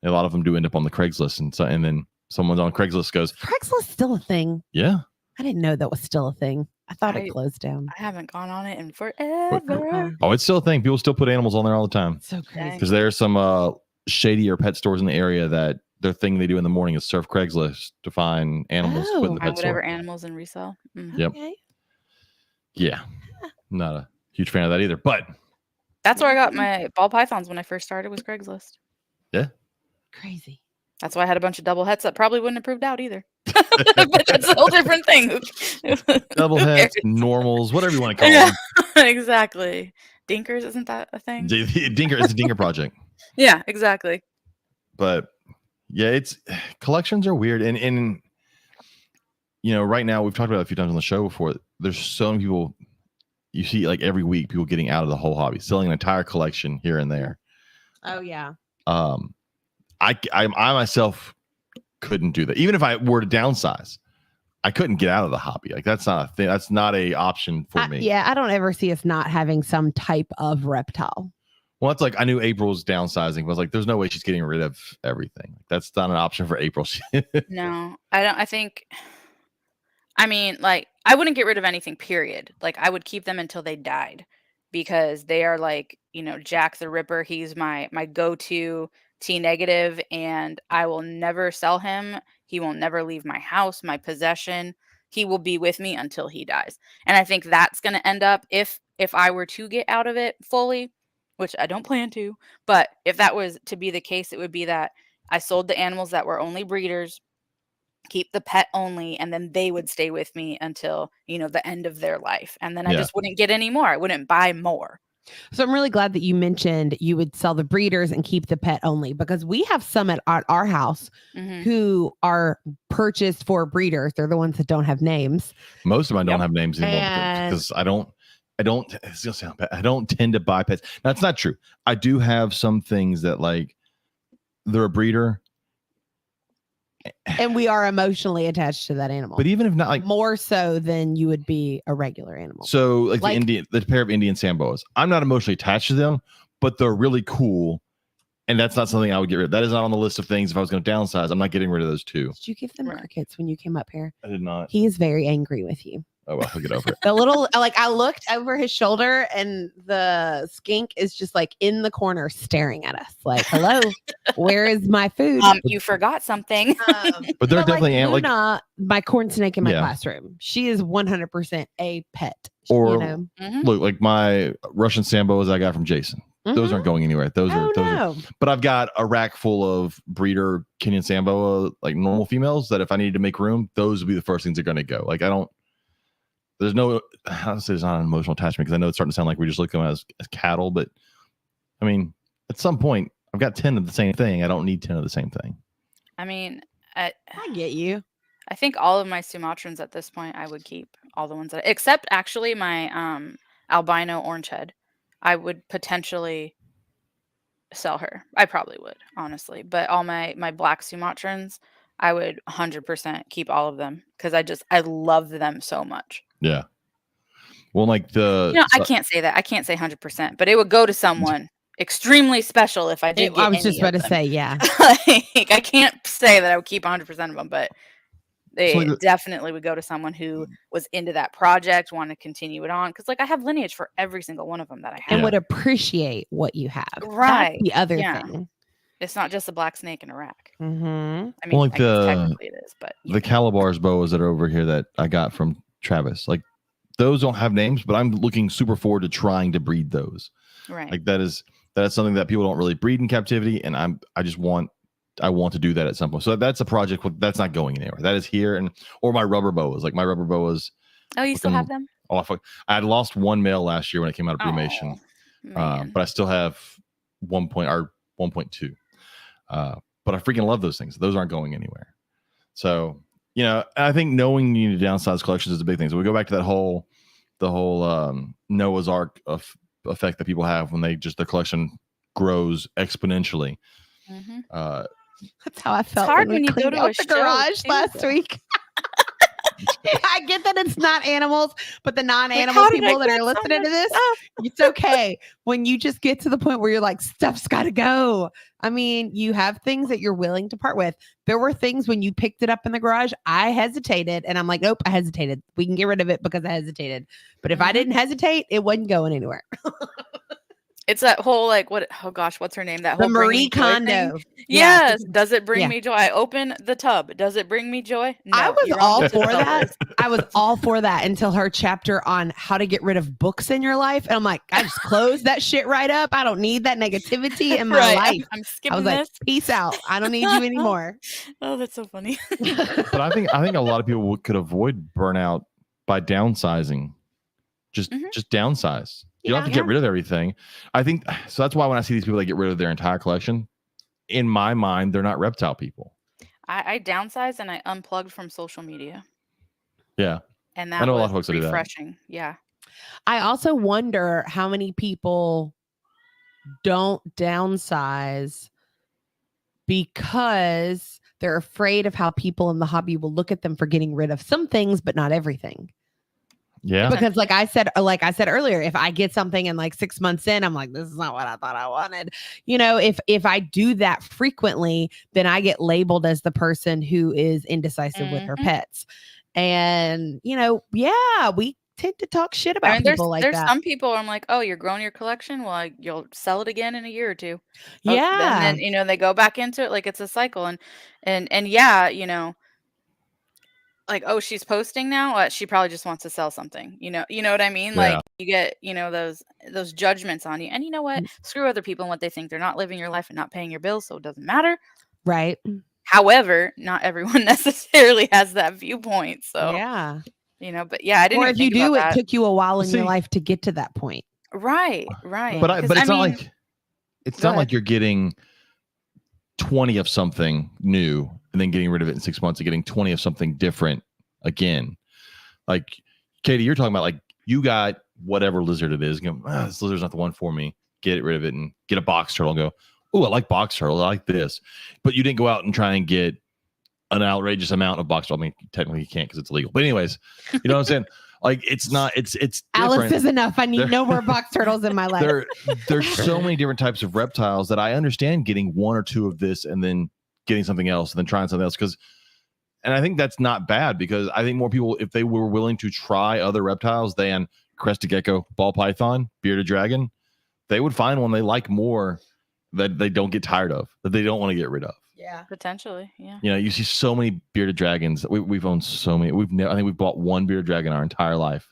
A lot of them do end up on the Craigslist, and then someone's on Craigslist goes, Craigslist still a thing? yeah. I didn't know that was still a thing. I thought I- it closed down. I haven't gone on it in forever. Oh, it's still a thing. People still put animals on there all the time. So crazy. Because there's some shadier pet stores in the area that their thing they do in the morning is surf Craigslist to find animals to put in the Find pet whatever store. animals in resale. Mhm. Yep. Okay. Yeah. Not a huge fan of that either. But That's where I got my ball pythons when I first started was Craigslist. Crazy. That's why I had a bunch of double heads that probably wouldn't have proved out either. But that's a whole different thing. double Who heads, cares? normals, whatever you want to call Yeah, them. exactly. Dinkers, isn't that a thing? Dinker, it's a dinker project. Yeah, exactly. But yeah, it's collections are weird. And you know, right now we've talked about it a few times on the show before. There's so many people you see like every week, people getting out of the whole hobby, selling an entire collection here and there. Oh yeah. I myself couldn't do that. Even if I were to downsize, I couldn't get out of the hobby. Like that's not a thing. That's not a option for me. Yeah, I don't ever see us not having some type of reptile. Well, it's like I knew April's downsizing. I was like, there's no way she's getting rid of everything. That's not an option for April. No, I don't. I mean, like, I wouldn't get rid of anything, period. Like, I would keep them until they died because they are like, you know, Jack the Ripper. He's my go-to T negative, and I will never sell him. He will never leave my house, my possession. He will be with me until he dies. And I think that's going to end up if I were to get out of it fully, which I don't plan to, but if that was to be the case, it would be that I sold the animals that were only breeders, keep the pet only, and then they would stay with me until, you know, the end of their life. And then I just wouldn't get any more. I wouldn't buy more. So I'm really glad that you mentioned you would sell the breeders and keep the pet only, because we have some at our house who are purchased for breeders. They're the ones that don't have names. Most of mine don't have names anymore because I don't, it's gonna sound bad. I don't tend to buy pets. Now, it's not true. I do have some things that like they're a breeder. And we are emotionally attached to that animal. But even if not, like more so than you would be a regular animal. So like the pair of Indian Samboas, I'm not emotionally attached to them, but they're really cool. And that's not something I would get rid of. That is not on the list of things. If I was going to downsize, I'm not getting rid of those two. Did you give them crickets when you came up here? I did not. He is very angry with you. Oh, well, I'll get over it. The little, like, I looked over his shoulder and the skink is just like in the corner staring at us like, hello, where is my food? You forgot something. But they're definitely like Luna, my corn snake in my classroom. She is 100% a pet. Or you know? Look, like my Russian Samboas I got from Jason. Those aren't going anywhere. Those are. But I've got a rack full of breeder Kenyan Samboa, like normal females, that if I needed to make room, those would be the first things that are going to go. Like there's no, I don't say there's not an emotional attachment because I know it's starting to sound like we just look at them as cattle, but I mean, at some point, I've got 10 of the same thing. I don't need 10 of the same thing. I mean, I get you. I think all of my Sumatrans at this point, I would keep all the ones except actually my albino orange head. I would potentially sell her. I probably would, honestly. But all my black Sumatrans, I would 100% keep all of them because I love them so much. Yeah. Well, like I can't say that. I can't say 100%, but it would go to someone extremely special if I did. I was just about to say, yeah. Like, I can't say that I would keep 100% of them, but they definitely would go to someone who was into that project, want to continue it on. Because, like, I have lineage for every single one of them that I have. And would appreciate what you have. Right. That's the other thing. It's not just a black snake and a rack. I mean, well, like technically it is, but the Calibars boas that are over here that I got from Travis, like those don't have names, but I'm looking super forward to trying to breed those. Right. Like that's something that people don't really breed in captivity, and I want to do that at some point. So that's a project that's not going anywhere. That is here, or my rubber boas. Like my rubber boas. Oh, you still have them? Oh, I had lost one male last year when it came out of brumation, but I still have 1.2. But I freaking love those things. Those aren't going anywhere. So, you know, I think knowing you need to downsize collections is a big thing. So we go back to the whole Noah's Ark effect that people have when their collection grows exponentially. That's how I felt. It's hard when you go to the garage last week. I get that it's not animals, but the non-animal how did I people that get are so listening to much this, stuff? it's okay. When you just get to the point where you're like, stuff's got to go. I mean, you have things that you're willing to part with. There were things when you picked it up in the garage, I hesitated and I'm like, nope, I hesitated. We can get rid of it because I hesitated. But if I Mhm. didn't hesitate, it wasn't going anywhere. It's that whole like what? Oh gosh, what's her name? That The whole bring Marie me joy thing. Kondo. Yes. Does it bring Yeah. me joy? I open the tub. Does it bring me joy? No. I was you're on all the for to-do that. list. I was all for that until her chapter on how to get rid of books in your life. And I'm like, I just closed that shit right up. I don't need that negativity in my Right. life. I'm I skipping was like, this. peace out. I don't need you anymore. Oh, that's so funny. But I think a lot of people could avoid burnout by downsizing. Just downsize. You don't have to get rid of everything. I think so. That's why when I see these people that get rid of their entire collection, in my mind, they're not reptile people. I downsized and I unplugged from social media. Yeah. And I that know a lot was of folks that do that. refreshing. Yeah. I also wonder how many people don't downsize because they're afraid of how people in the hobby will look at them for getting rid of some things, but not everything. Yeah. Because like I said earlier, if I get something and like 6 months in, I'm like, this is not what I thought I wanted. You know, if I do that frequently, then I get labeled as the person who is indecisive with her pets. And, you know, yeah, we tend to talk shit about people like there's that. some people I'm like, oh, you're growing your collection. Well, you'll sell it again in a year or two. Yeah. And then, you know, they go back into it like it's a cycle. And yeah, you know, like, oh, she's posting now. She probably just wants to sell something. You know what I mean? Yeah. Like you get, you know, those judgments on you. And you know what? Screw other people and what they think. They're not living your life and not paying your bills, so it doesn't matter. Right. However, not everyone necessarily has that viewpoint. So yeah. you know, but yeah, I didn't. Or even if you think do, about it that. took you a while in your See- life to get to that point. Right. But it's I not mean, like it's go not like ahead. you're getting 20 of something new and then getting rid of it in 6 months and getting 20 of something different again. Like Katie, you're talking about like you got whatever lizard it is. You go, this lizard's not the one for me. Get rid of it and get a box turtle and go, oh, I like box turtle. I like this. But you didn't go out and try and get an outrageous amount of box turtle. I mean, technically you can't because it's illegal. But anyways, you know what I'm saying? Like it's not, it's Alice different. is enough. I need no more box turtles in my life. There's so many different types of reptiles that I understand getting one or two of this and then getting something else and then trying something else. And I think that's not bad because I think more people, if they were willing to try other reptiles than crested gecko, ball python, bearded dragon, they would find one they like more that they don't get tired of, that they don't want to get rid of. Yeah. Potentially. Yeah. You know, you see so many bearded dragons. We've owned so many. I think we've bought one bearded dragon our entire life.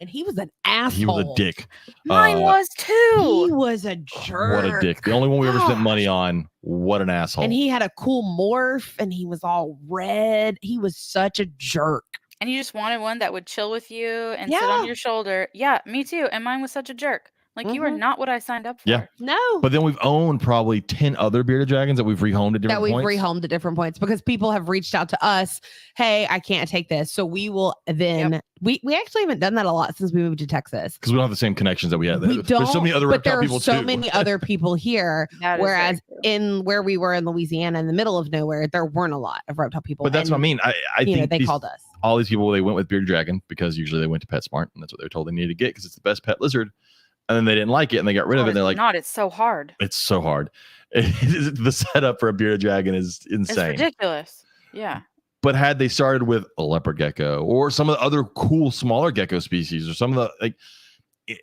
And he was an asshole. He was a dick. Mine was too. He was a jerk. What a dick. The only one we ever spent money on. What an asshole. And he had a cool morph and he was all red. He was such a jerk. And you just wanted one that would chill with you and sit on your shoulder. Yeah, me too. And mine was such a jerk. Like you are not what I signed up for. Yeah. No. But then we've owned probably 10 other bearded dragons that we've rehomed at different points. Rehomed at different points because people have reached out to us. Hey, I can't take this. So we will then we actually haven't done that a lot since we moved to Texas. Because we don't have the same connections that we had. We don't, There's so many other but reptile there are people so too. many other people here. Whereas in where we were in Louisiana, in the middle of nowhere, there weren't a lot of reptile people. But that's what I mean. I think they called us. All these people, they went with bearded dragon because usually they went to PetSmart and that's what they were told they needed to get because it's the best pet lizard. And then they didn't like it and they got rid of it. And they're like, it's so hard. It's so hard. The setup for a bearded dragon is insane. It's ridiculous. Yeah. But had they started with a leopard gecko or some of the other cool smaller gecko species or some of the like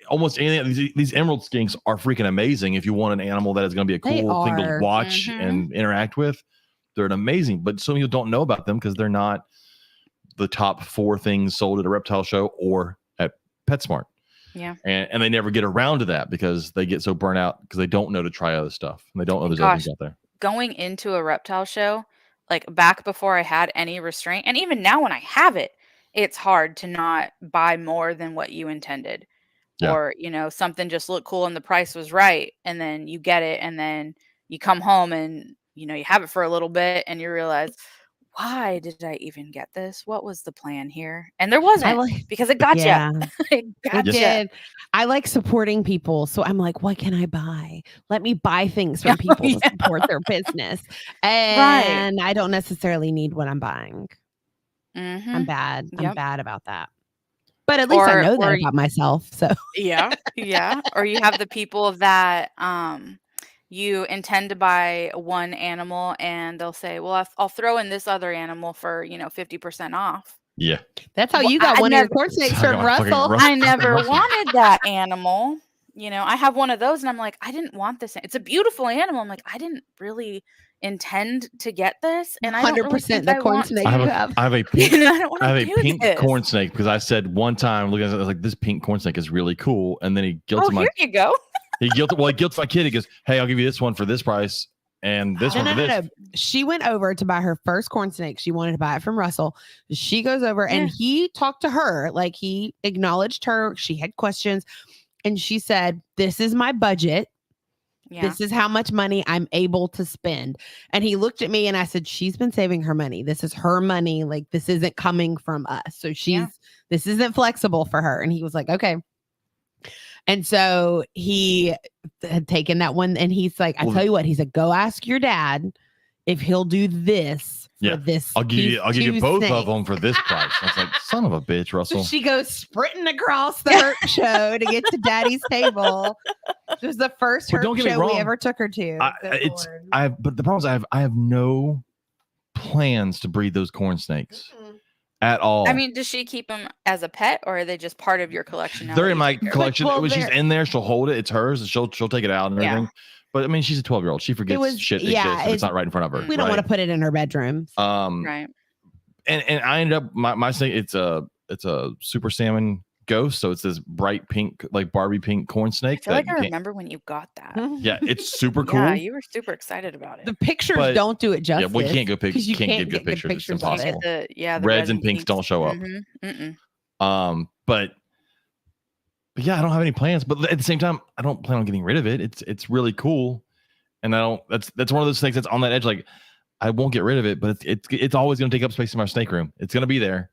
almost anything, these emerald skinks are freaking amazing. If you want an animal that is going to be a cool thing to watch and interact with, they're amazing. But some people don't know about them because they're not the top 4 things sold at a reptile show or at PetSmart. Yeah. And they never get around to that because they get so burnt out because they don't know to try other stuff and they don't know there's other things out there. Going into a reptile show, like back before I had any restraint, and even now when I have it, it's hard to not buy more than what you intended. Yeah. Or, you know, something just looked cool and the price was right. And then you get it and then you come home and, you know, you have it for a little bit and you realize, why did I even get this? What was the plan here? And there wasn't because it got you. It did. I like supporting people. So I'm like, what can I buy? Let me buy things from people to support their business. And I don't necessarily need what I'm buying. I'm bad. I'm Yep. bad about that. But at least I know that about myself. So Yeah. Or you have the people that you intend to buy one animal and they'll say, "Well, I'll throw in this other animal for 50% off." Yeah. that's how Well, you got I one of your never, corn snakes I got from my fucking Russell. Russell. I never Russell. wanted that animal. I have one of those, and I'm like, I didn't want this. It's a beautiful animal. I'm like, I didn't really intend to get this, and I don't really 100% think the I corn want snake I to. have you a, have. I have a pink, I don't want I have to a do pink this. corn snake because I said one time, looking at it, I was like, this pink corn snake is really cool. And then he Oh, guilted here you go. he guilted my kid. He goes, hey, I'll give you this one for this price and this No, one no, for no, this. no. She went over to buy her first corn snake. She wanted to buy it from Russell. She goes over and he talked to her. Like he acknowledged her. She had questions. And she said, this is my budget. Yeah. This is how much money I'm able to spend. And he looked at me and I said, she's been saving her money. This is her money. Like this isn't coming from us. So this isn't flexible for her. And he was like, okay. And so he had taken that one and he's like, I tell you what, he said, go ask your dad if he'll do this for this. I'll give you both snakes. of them for this price. I was like, son of a bitch, Russell. So she goes sprinting across the herp show to get to daddy's table. It was the first But don't herp get me show we wrong. ever took her to. But the problem is I have no plans to breed those corn snakes at all. I mean, does she keep them as a pet, or are they just part of your collection? They're in my collection. Well, When she's in there, she'll hold it. It's hers, and she'll take it out and everything. Yeah. But I mean, she's a 12-year-old. She forgets shit exists if it's not right in front of her. We don't want to put it in her bedroom. Right. And I ended up my snake. It's a super salmon ghost, so it's this bright pink, like Barbie pink corn snake. I feel like I remember when you got that. Yeah, it's super cool. Yeah, you were super excited about it. The pictures don't do it justice. Yeah, well, you can't go pictures. You Can't give good pictures. It's impossible. The reds and pinks don't show up. But yeah, I don't have any plans. But at the same time, I don't plan on getting rid of it. It's really cool, and I don't. That's one of those things that's on that edge. Like I won't get rid of it, but it's always going to take up space in my snake room. It's going to be there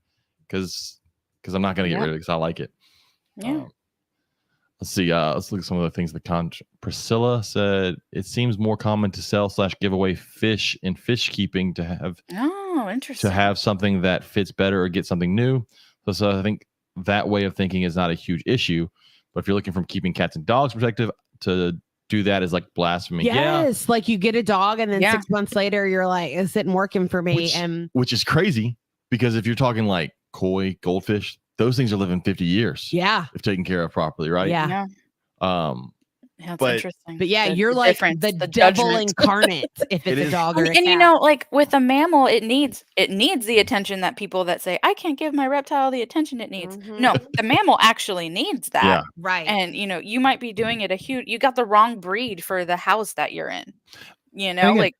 because I'm not going to get rid of it because I like it. Yeah. Let's see. Let's look at some of the things. Priscilla said it seems more common to sell / give away fish in fish keeping to have. Oh, interesting. To have something that fits better or get something new. So I think that way of thinking is not a huge issue. But if you're looking from keeping cats and dogs perspective, to do that is like blasphemy. Yes, like you get a dog and then 6 months later you're like, it's sitting working for me. Which is crazy because if you're talking like koi, goldfish, those things are living 50 years. Yeah. If taken care of properly, right? Yeah. That's interesting. But yeah, you're like the devil incarnate if it's a dog or a cat. And like with a mammal, it needs the attention that people that say, I can't give my reptile the attention it needs. No, the mammal actually needs that. Yeah. Right. And you might be doing it you got the wrong breed for the house that you're in. Like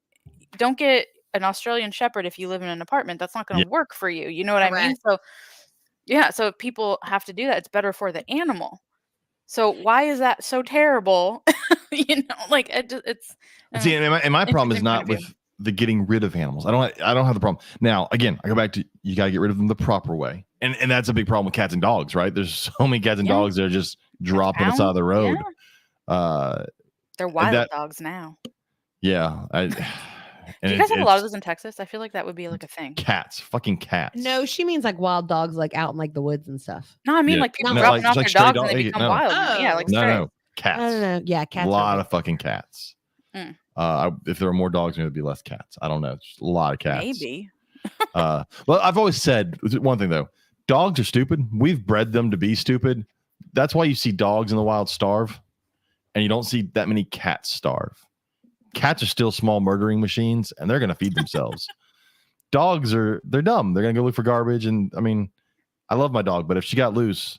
don't get an Australian Shepherd if you live in an apartment. That's not going to work for you. You know what I mean? So so if people have to do that, it's better for the animal. So why is that so terrible? Like it's. See, and my problem is not with the getting rid of animals. I don't have the problem. Now, again, I go back to you got to get rid of them the proper way, and that's a big problem with cats and dogs, right? There's so many cats and dogs that are just dropped on the side of the road. Yeah. They're wild dogs now. Yeah, do you guys have a lot of those in Texas? I feel like that would be like a thing. Cats, fucking cats. No, she means like wild dogs, like out in like the woods and stuff. No, I mean like people dropping off their dogs and they become wild. Oh. Yeah, like no, cats. I don't know. Yeah, cats. A lot of fucking cats. If there were more dogs, maybe there'd be less cats. I don't know. Just a lot of cats. Maybe. Well, I've always said one thing though. Dogs are stupid. We've bred them to be stupid. That's why you see dogs in the wild starve, and you don't see that many cats starve. Cats are still small murdering machines, and they're going to feed themselves. Dogs they're dumb. They're going to go look for garbage. And I mean, I love my dog, but if she got loose,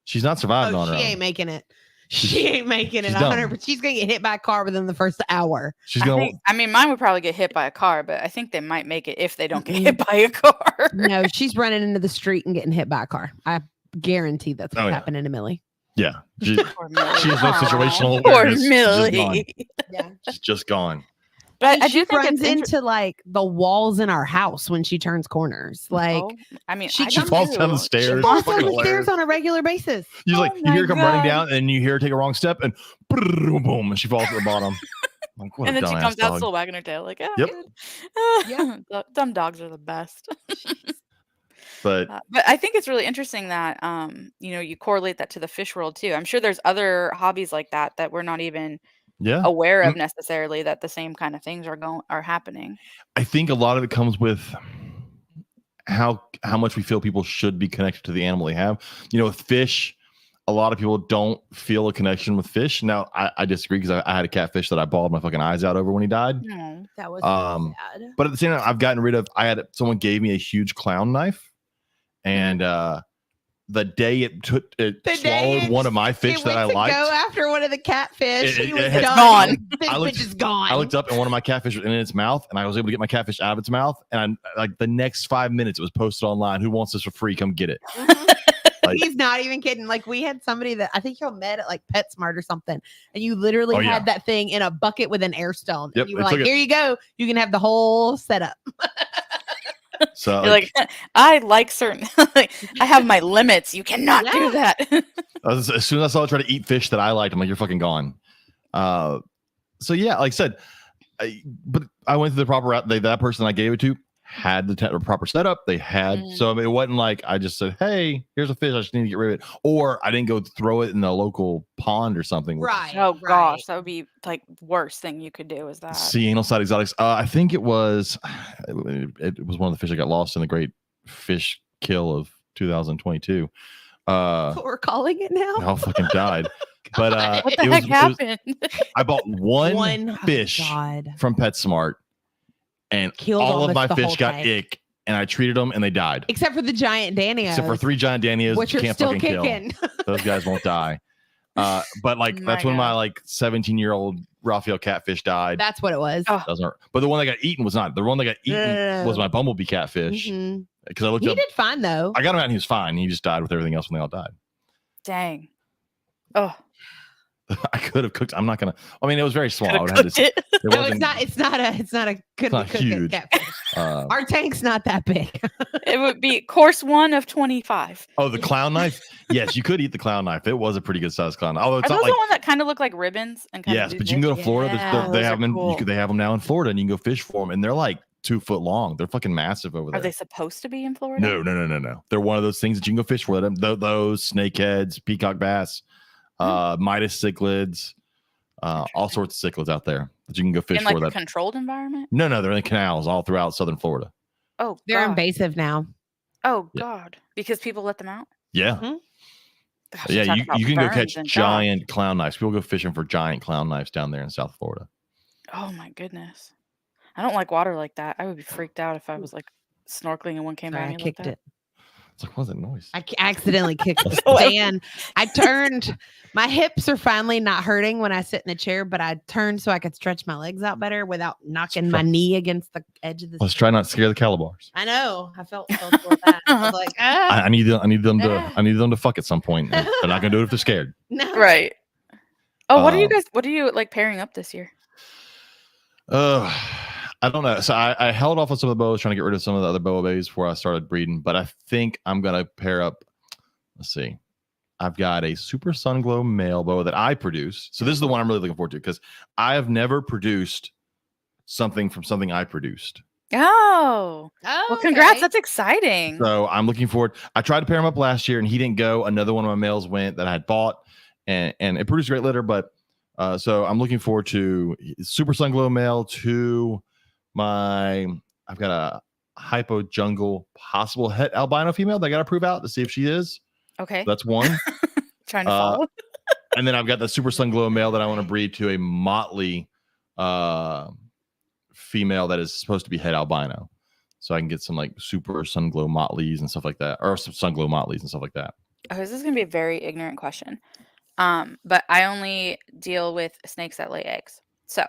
she's not surviving on her own. She ain't making it. She ain't making it. 100%. She's going to get hit by a car within the first hour. I mean, mine would probably get hit by a car, but I think they might make it if they don't get hit by a car. No, she's running into the street and getting hit by a car. I guarantee that's what's happening to Millie. Yeah. She has no situational Poor awareness. Millie. She's just gone. But I she do think runs into like the walls in our house when she turns corners. Like, I mean, she falls down the stairs. She falls down the stairs on a regular basis. You hear her come running down, and you hear her take a wrong step, and boom, and she falls to the bottom. Like, and then she comes out still wagging her tail, like, yep. Yeah, dumb dogs are the best. But But I think it's really interesting that you correlate that to the fish world too. I'm sure there's other hobbies like that that we're not even yeah, aware Mm, of necessarily that the same kind of things are happening. I think a lot of it comes with how much we feel people should be connected to the animal they have. With fish, a lot of people don't feel a connection with fish. Now, I disagree because I had a catfish that I bawled my fucking eyes out over when he died. No. That was sad. But at the same time, I've gotten rid of. Someone gave me a huge clown knife, and the day it swallowed one of my fish it that I went to liked. go after one of the catfish. It- He it was had gone. gone. The I looked- fish is gone. I looked up and one of my catfish was in its mouth, and I was able to get my catfish out of its mouth. And I like the next 5 minutes, it was posted online. Who wants this for free? Come get it. Mhm. Like- He's not even kidding. Like we had somebody that I think y'all met at like PetSmart or something, and you literally Oh, yeah. had that thing in a bucket with an air stone. Yep, And you were it like, took it- "Here you go. You can have the whole setup." So You're like, I like certain. I have my limits. You cannot do Yeah. that. as soon as I saw it try to eat fish that I liked, I'm like, you're fucking gone. So yeah, like I said, but I went through the proper route. That person I gave it to had the proper setup. They had, so I mean, it wasn't like I just said, hey, here's a fish, I just need to get rid of it. Or I didn't go throw it in the local pond or something. Right. Oh right. gosh, that would be like worst thing you could do is that. See, anal side exotics. I think it was one of the fish that got lost in the great fish kill of 2022. What we're calling it now. All fucking died. But What the heck happened? I bought one oh, fish God. from PetSmart, and Killed all of almost my the fish whole got tank. ick, and I treated them, and they died. Except for the giant Danios. Except for 3 giant Danios, which you are can't still fucking kicking. kill. Those guys won't die. But like My that's when my God. like 17-year-old Raphael catfish died. That's what it was. Oh. Doesn't hurt. But the one that got eaten was not. The one that got eaten No. was my bumblebee catfish. Mhm. Because I looked He up. did fine though. I got him out and he was fine. He just died with everything else when they all died. Dang. Oh, I could have cooked. I'm not gonna. I mean, it was very small. I could would have have had cooked to. it. No, it's not. It's not a couldn't not cook huge. it catfish. Uh, Our tank's not that big. It would be course 1 of 25. oh, the clown knife. Yes, you could eat the clown knife. It was a pretty good sized clown. Although Are it's those not like. the ones that kind of look like ribbons? And kind Yes, of but you can go to Florida. Yeah, They those have are them. In, cool. they have them now in Florida, and you can go fish for them, and they're like 2 foot long. They're fucking massive over there. Are they supposed to be in Florida? No. They're one of those things that you can go fish for them. Those snakeheads, peacock bass, Midas cichlids, all sorts of cichlids out there that you can go fish In like for. a That controlled environment? no, they're in canals all throughout southern Florida. Oh, They're God. invasive now. Oh, Yeah. God. Because people let them out? Yeah, Gosh, yeah. talk You about can go burns catch and giant clown knives. People go fishing for giant clown knives down there in South Florida. Oh, my goodness. I don't like water like that. I would be freaked out if I was like snorkeling and one came Sorry, by I me like kicked that. it. It's like, what's that noise? I accidentally kicked the So- stand. I turned. My hips are finally not hurting when I sit in the chair, but I turned so I could stretch my legs out better without knocking my knee against the edge of the. Let's try not to scare the calibars. I know. I felt so bad. I was like, I need them to fuck at some point. They're not gonna do it if they're scared. no. Right. Oh, what are you Um, guys, what are you like pairing up this year? I don't know. So I held off on some of the boas, trying to get rid of some of the other boa babies before I started breeding. But I think I'm gonna pair up. Let's see. I've got a super sun glow male boa that I produce. So this is the one I'm really looking forward to because I have never produced something from something I produced. Oh, Oh, well, congrats. okay. That's exciting. So I'm looking forward. I tried to pair him up last year and he didn't go. Another one of my males went that I had bought and it produced great litter. But so I'm looking forward to super sun glow male to I've got a hypo jungle possible het albino female that I got to prove out to see if she is. Okay. That's one. Trying to follow. And then I've got the super sun glow male that I want to breed to a motley female that is supposed to be het albino. So I can get some like super sun glow motleys and stuff like that, or some sun glow motleys and stuff like that. Okay, this is going to be a very ignorant question. But I only deal with snakes that lay eggs. So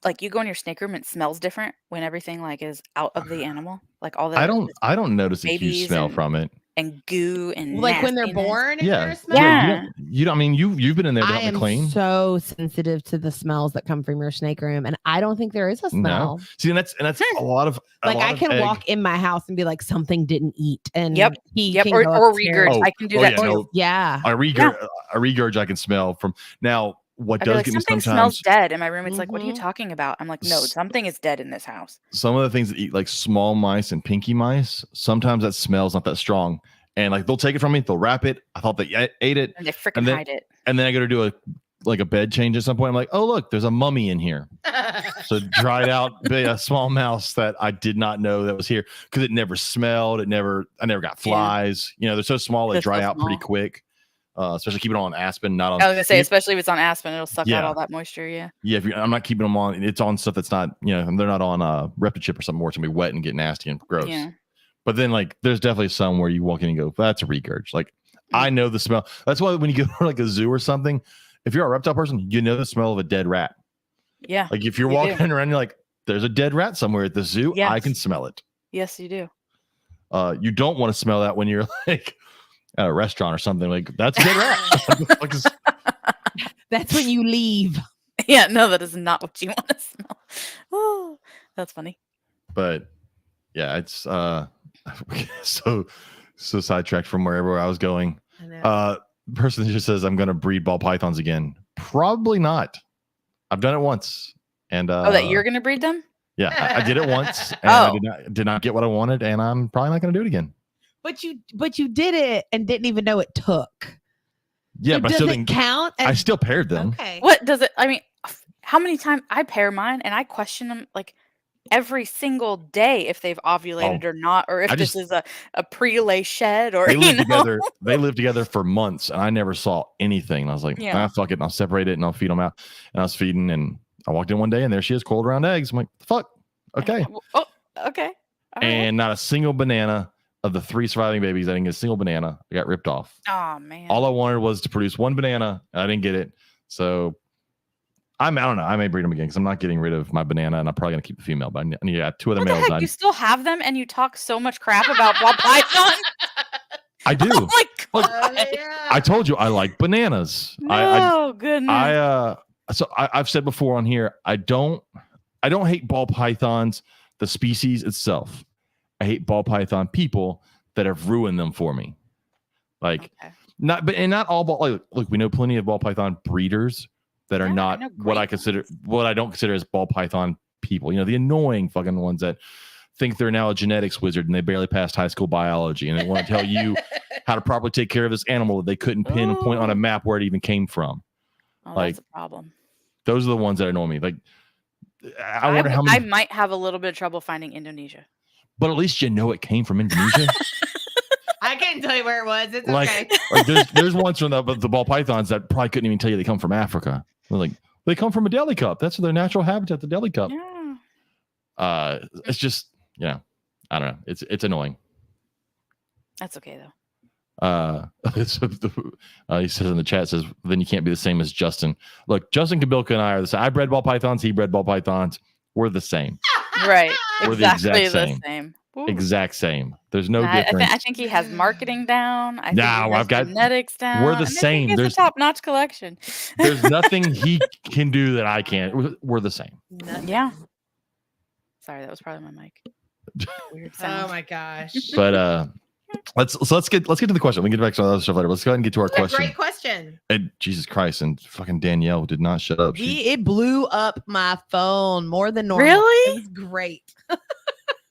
like you go in your snake room and it smells different when everything like is out of the animal? Like all the I don't notice a huge babies smell and from it. and goo and Like when they're Yeah. nastiness? born. Yeah, Yeah. you don't. I mean, you've been in there, but I not in am the clean. so sensitive to the smells that come from your snake room, and I don't think there is a smell. See, and that's a lot of Like I can walk in my house and be like, something didn't eat, and Yep. he Yep. can Or go regurg. upstairs. Oh, I can do oh, that yeah, too. no. Yeah, A regurg I can smell from now. what I'd be does like, get me something smells sometimes, dead. And my roommate's like, what are you Mhm. talking about? I'm like, no, something is dead in this house. some of the things that eat like small mice and pinky mice, sometimes that smell's not that strong. And like they'll take it from me, they'll wrap it. I thought they ate it. And they freaking And then hide it. and then I go to do a bed change at some point. I'm like, oh look, there's a mummy in here. So dried out a small mouse that I did not know that was here because it never smelled. I never got flies. You know, they're so small they They're dry so out pretty small. quick. Especially keeping them on aspen, not on. I was gonna say, especially if it's on aspen, it'll suck out Yeah. all that moisture. Yeah. Yeah, I'm not keeping them on. It's on stuff that's not, they're not on Reptile or something where it's gonna be wet and get nasty and gross. Yeah. But then like there's definitely some where you walk in and go, that's a regurg. Like I know the smell. That's why when you go to like a zoo or something, if you're a reptile person, you know the smell of a dead rat. Yeah. Like if you're walking around, you're like, there's a dead rat somewhere at the zoo. Yes. I can smell it. Yes, you do. You don't want to smell that when you're like at a restaurant or something. Like that's a dead rat. That's when you leave. Yeah, no, that is not what you want to smell. Oh, that's funny. But yeah, it's so sidetracked from wherever I was going. I know. Person who just says I'm gonna breed ball pythons again. Probably not. I've done it once. And that you're gonna breed them? Yeah, I did it once and I did not get what I wanted, and I'm probably not gonna do it again. But you did it and didn't even know it took. Yeah, so but I does still it didn't count. I still paired them. Okay. What does it? I mean, how many times I pair mine and I question them like every single day if they've ovulated or not, or if this is a pre-lay shed or they live together. They lived together for months, and I never saw anything. And I was like, fuck it, and I'll separate it and I'll feed them out. And I was feeding, and I walked in one day, and there she is, coiled around eggs. I'm like, fuck, okay. Oh, okay. All and not a single banana of the 3 surviving babies. I didn't get a single banana. I got ripped off. Oh man. All I wanted was to produce 1 banana, and I didn't get it. So I don't know. I may breed them again because I'm not getting rid of my banana, and I'm probably gonna keep the female. But I need 2 other males. You still have them, and you talk so much crap about ball python. I do. Oh my god! I told you I like bananas. No, goodness. I've said before on here, I don't hate ball pythons, the species itself. I hate ball python people that have ruined them for me. Like not all ball. Like, look, we know plenty of ball python breeders that are not what I don't consider as ball python people. You know, the annoying fucking ones that think they're now a genetics wizard and they barely passed high school biology and they want to tell you how to properly take care of this animal that they couldn't pinpoint on a map where it even came from. That's a problem. Those are the ones that annoy me. Like, I wonder how many. I might have a little bit of trouble finding Indonesia. But at least you know it came from Indonesia. I can't tell you where it was. It's okay. Like there's ones from the ball pythons that probably couldn't even tell you they come from Africa. They're like, they come from a deli cup. That's their natural habitat, the deli cup. Yeah. It's just, I don't know. It's annoying. That's okay though. He says in the chat, says, then you can't be the same as Justin. Look, Justin Kabilka and I are the same. I bred ball pythons. He bred ball pythons. We're the same. Right. We're exactly the same. Exact same. There's no difference. I think he has marketing down. I've got genetics down. We're the same. There's a top-notch collection. There's nothing he can do that I can't. We're the same. Yeah. Sorry, that was probably my mic. Weird sound. Oh my gosh. But let's get to the question. We can get back to other stuff later. Let's go ahead and get to our question. Great question. And Jesus Christ, and fucking Danielle did not shut up. It blew up my phone more than normal. Really? It was great.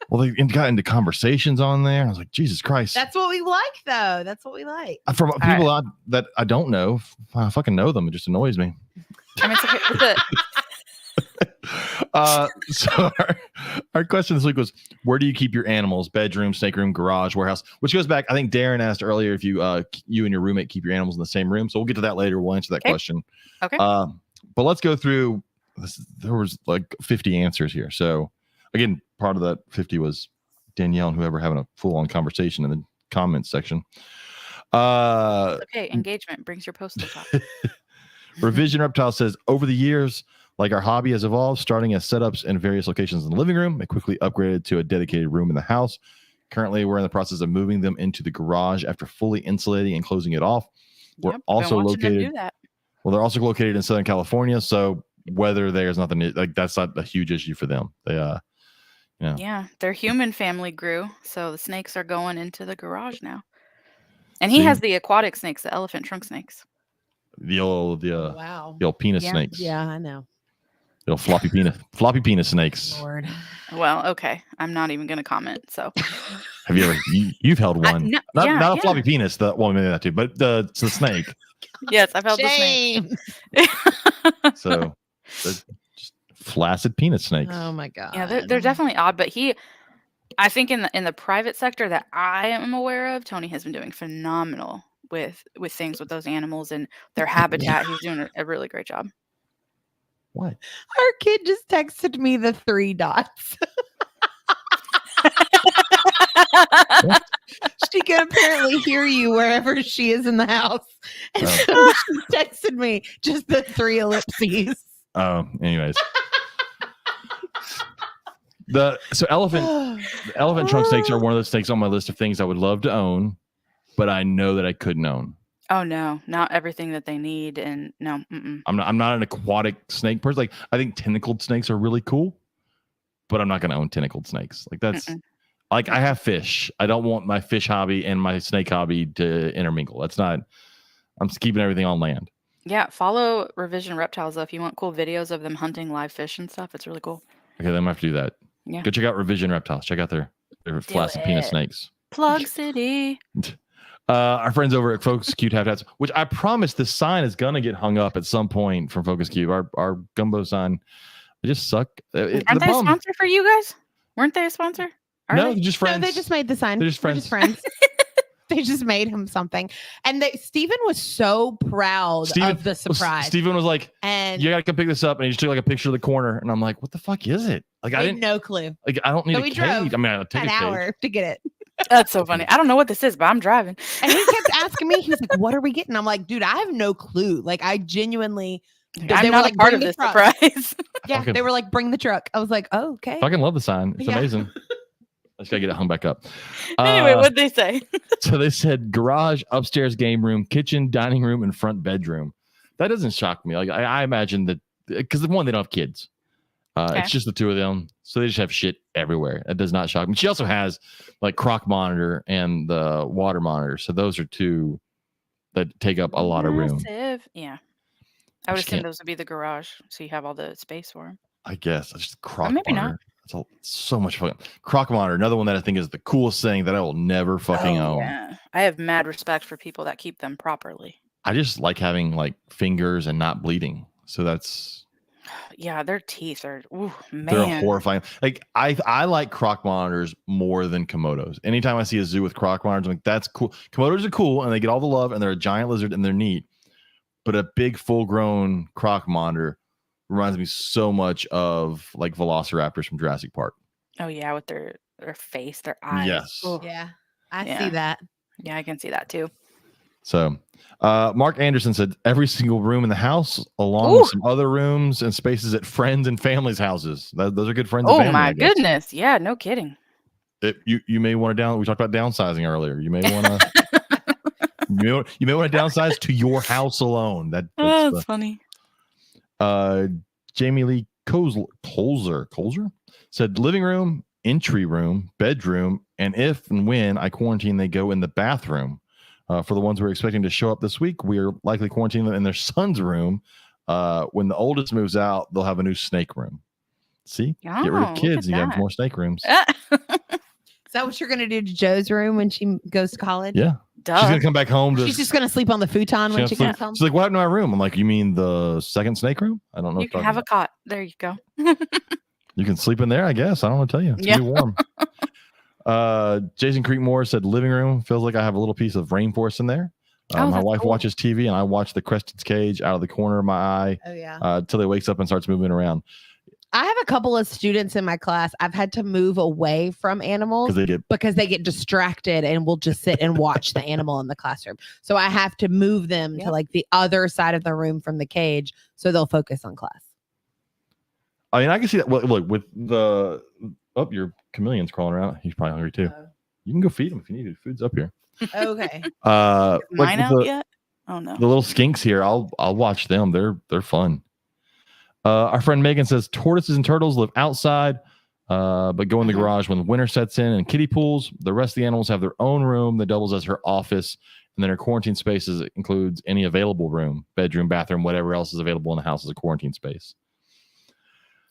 Well, they got into conversations on there. I was like, Jesus Christ. That's what we like, though. That's what we like. From people that I don't know, I fucking know them. It just annoys me. I mean, so our question this week was, where do you keep your animals? Bedroom, snake room, garage, warehouse? Which goes back, I think Darren asked earlier if you and your roommate keep your animals in the same room. So we'll get to that later. We'll answer that question. Okay. But let's go through this. There was like 50 answers here. So again, part of that 50 was Danielle and whoever having a full-on conversation in the comments section. Okay, engagement brings your post to top. Revision Reptile says, over the years, like our hobby has evolved, starting as setups in various locations in the living room, it quickly upgraded to a dedicated room in the house. Currently, we're in the process of moving them into the garage after fully insulating and closing it off. We're also located. Well, they're also located in Southern California, so weather there is nothing like that's not a huge issue for them. They Yeah, their human family grew, so the snakes are going into the garage now. And he has the aquatic snakes, the elephant trunk snakes. The old Wow. the old penis Yeah. snakes. Yeah, I know. The old floppy penis snakes. Lord. Well, okay. I'm not even going to comment. So Have you ever? You've held one? no, not yeah, a floppy penis. Well, maybe that too, but the snake. yes, I've held the snake. Shame. So they're just flaccid penis snakes. Oh my god. Yeah, they're definitely odd, but I think in the private sector that I am aware of, Tony has been doing phenomenal with things with those animals and their habitat. He's doing a really great job. What? Our kid just texted me the 3 dots. She can apparently hear you wherever she is in the house. And so she texted me just the 3 ellipses. Oh, anyways. Elephant trunk snakes are one of those snakes on my list of things I would love to own, but I know that I couldn't own. Oh no, not everything that they need, and no. I'm not an aquatic snake person. Like, I think tentacled snakes are really cool, but I'm not going to own tentacled snakes. Like, that's like, I have fish. I don't want my fish hobby and my snake hobby to intermingle. That's not. I'm just keeping everything on land. Yeah, follow Revision Reptiles though if you want cool videos of them hunting live fish and stuff. It's really cool. Okay, then I have to do that. Yeah. Go check out Revision Reptiles. Check out their flaccid penis snakes. Plug City. Our friends over at Focus Cube Habitats, which I promise this sign is gonna get hung up at some point from Focus Cube. Our gumbo sign, they just suck. Aren't they a sponsor for you guys? Weren't they a sponsor? No, they're just friends. No, they just made the sign. They're just friends. They just made him something. And Steven was so proud of the surprise. Steven was like, and you gotta come pick this up. And he just took like a picture of the corner. And I'm like, what the fuck is it? Like, I didn't no clue. Like, I don't need So a we cage. drove I mean, I'll take an a cage. hour to get it. That's so funny. I don't know what this is, but I'm driving. And he kept asking me, he's like, what are we getting? I'm like, dude, I have no clue. Like, I genuinely, I'm not a part of this surprise. Yeah, they were like, bring the truck. I was like, oh, okay. Fucking love the sign. It's amazing. I just gotta get it hung back up. Anyway, what'd they say? So they said garage, upstairs game room, kitchen, dining room, and front bedroom. That doesn't shock me. Like, I imagine that because one, they don't have kids. It's just the two of them, so they just have shit everywhere. That does not shock me. She also has like croc monitor and the water monitor, so those are two that take up a lot of room. Yeah, I would assume those would be the garage, so you have all the space for them. I guess it's just croc maybe monitor. not. It's so much fun. Croc monitor, another one that I think is the coolest thing that I will never fucking own. Yeah, I have mad respect for people that keep them properly. I just like having like fingers and not bleeding. So that's their teeth are man. They're horrifying. Like I like croc monitors more than Komodos. Anytime I see a zoo with croc monitors, I'm like, that's cool. Komodos are cool and they get all the love and they're a giant lizard and they're neat. But a big full-grown croc monitor reminds me so much of like velociraptors from Jurassic Park. Oh yeah, with their face, their eyes. Yes. Ooh. Yeah, I see that. Yeah, I can see that too. So Mark Anderson said every single room in the house, along with some other rooms and spaces at friends and families' houses. Those are good friends. Oh and family, my goodness. Yeah, no kidding. You may want to we talked about downsizing earlier. You may want to you may want to downsize to your house alone. That's funny. Jamie Lee Colzer said living room, entry room, bedroom, and if and when I quarantine, they go in the bathroom. For the ones we're expecting to show up this week, we are likely quarantining them in their son's room. When the oldest moves out, they'll have a new snake room. See, get rid of kids, and you have more snake rooms. Is that what you're gonna do to Joe's room when she goes to college? Yeah. Duh. She's gonna come back home. She's just gonna sleep on the futon when she comes home. She's like, "What happened to my room?" I'm like, "You mean the second snake room?" I don't know. You can have a cot. There you go. You can sleep in there, I guess. I don't want to tell you. It's gonna be warm. Jason Creekmore said, "Living room feels like I have a little piece of rainforest in there." My wife watches TV, and I watch the Crested Cage out of the corner of my eye. Oh yeah. Till he wakes up and starts moving around. I have a couple of students in my class. I've had to move away from animals because they get distracted and will just sit and watch the animal in the classroom. So I have to move them to like the other side of the room from the cage so they'll focus on class. I mean, I can see that. Look, with the your chameleon's crawling around. He's probably hungry too. You can go feed him if you need to. Food's up here. Okay. Mine out yet? Oh no. The little skinks here. I'll watch them. They're fun. Our friend Megan says tortoises and turtles live outside, but go in the garage when the winter sets in and kiddie pools. The rest of the animals have their own room that doubles as her office And then her quarantine spaces includes any available room, bedroom, bathroom, whatever else is available in the house as a quarantine space.